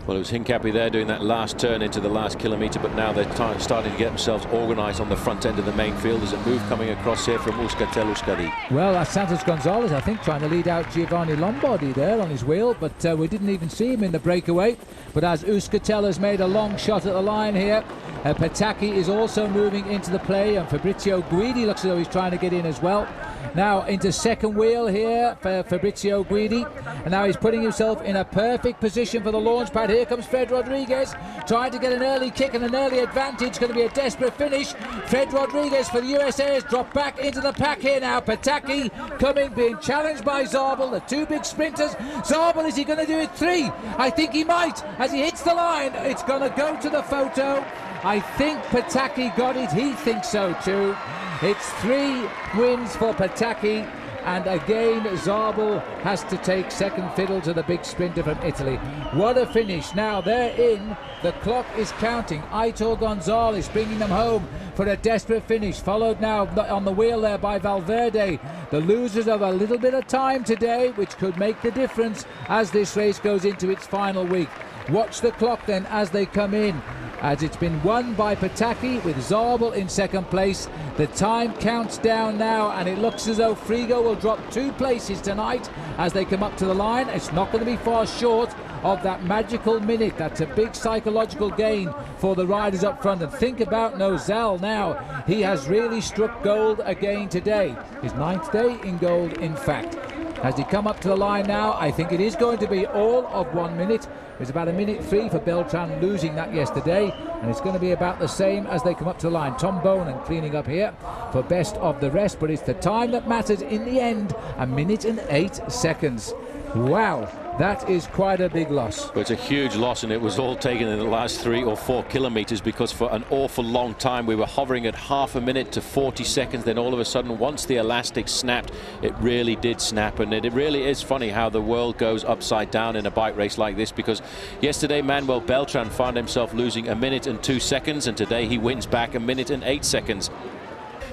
Well, it was Hincapie there doing that last turn into the last kilometre, but now they're starting to get themselves organised on the front end of the main field. There's a move coming across here from Euskaltel-Euskadi. Well, that's Santos Gonzalez, I think, trying to lead out Giovanni Lombardi there on his wheel, but we didn't even see him in the breakaway. But as Euskaltel has made a long shot at the line here, Pataki is also moving into the play, and Fabrizio Guidi looks as though he's trying to get in as well. Now into second wheel here for Fabrizio Guidi, and now he's putting himself in a perfect position for the launch pad. Here comes Fred Rodriguez, trying to get an early kick and an early advantage. Going to be a desperate finish. Fred Rodriguez for the USA has dropped back into the pack here now. Pataki coming, being challenged by Zabel, the 2 big sprinters. Zabel, is he going to do it 3? I think he might. As he hits the line, it's going to go to the photo. I think Pataki got it. He thinks so too. It's 3 wins for Pataki, and again Zabel has to take second fiddle to the big sprinter from Italy. What a finish. Now they're in. The clock is counting. Aitor Gonzalez bringing them home for a desperate finish, followed now on the wheel there by Valverde. The losers of a little bit of time today, which could make the difference as this race goes into its final week. Watch the clock then as they come in. as it's been won by Pataki with Zabel in second place. The time counts down now, and it looks as though Frigo will drop 2 places tonight as they come up to the line. It's not going to be far short of that magical minute. That's a big psychological gain for the riders up front. And think about Nozell now. He has really struck gold again today. His 9th day in gold, in fact. As he come up to the line now, I think it is going to be all of 1 minute. It's about 1:03 for Beltran, losing that yesterday, and it's going to be about the same as they come up to the line. Tom Bonan cleaning up here for best of the rest, but it's the time that matters in the end. 1:08. Wow, that is quite a big loss. But it's a huge loss, and it was all taken in the last 3 or 4 kilometers, because for an awful long time we were hovering at half a minute to 40 seconds. Then all of a sudden, once the elastic snapped, it really did snap. And it really is funny how the world goes upside down in a bike race like this, because yesterday Manuel Beltran found himself losing 1:02, and today he wins back 1:08.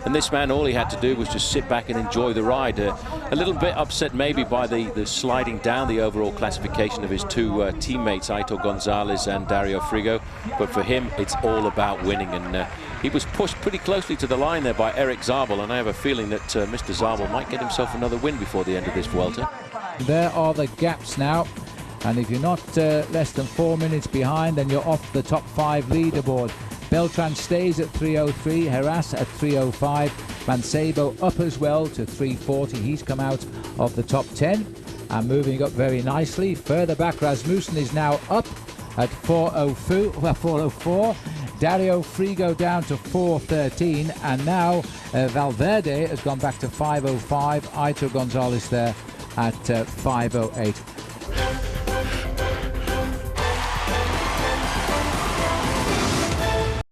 And this man, all he had to do was just sit back and enjoy the ride. A little bit upset maybe by the sliding down the overall classification of his 2 teammates, Aitor Gonzalez and Dario Frigo. But for him, it's all about winning. And he was pushed pretty closely to the line there by Eric Zabel. And I have a feeling that Mr. Zabel might get himself another win before the end of this Vuelta. There are the gaps now. And if you're not less than 4 minutes behind, then you're off the top 5 leaderboard. Beltran stays at 3:03, Heras at 3:05, Mancebo up as well to 3:40. He's come out of the top 10 and moving up very nicely. Further back, Rasmussen is now up at 4:04. Dario Frigo down to 4:13, and now Valverde has gone back to 5:05. Aitor Gonzalez there at 5:08.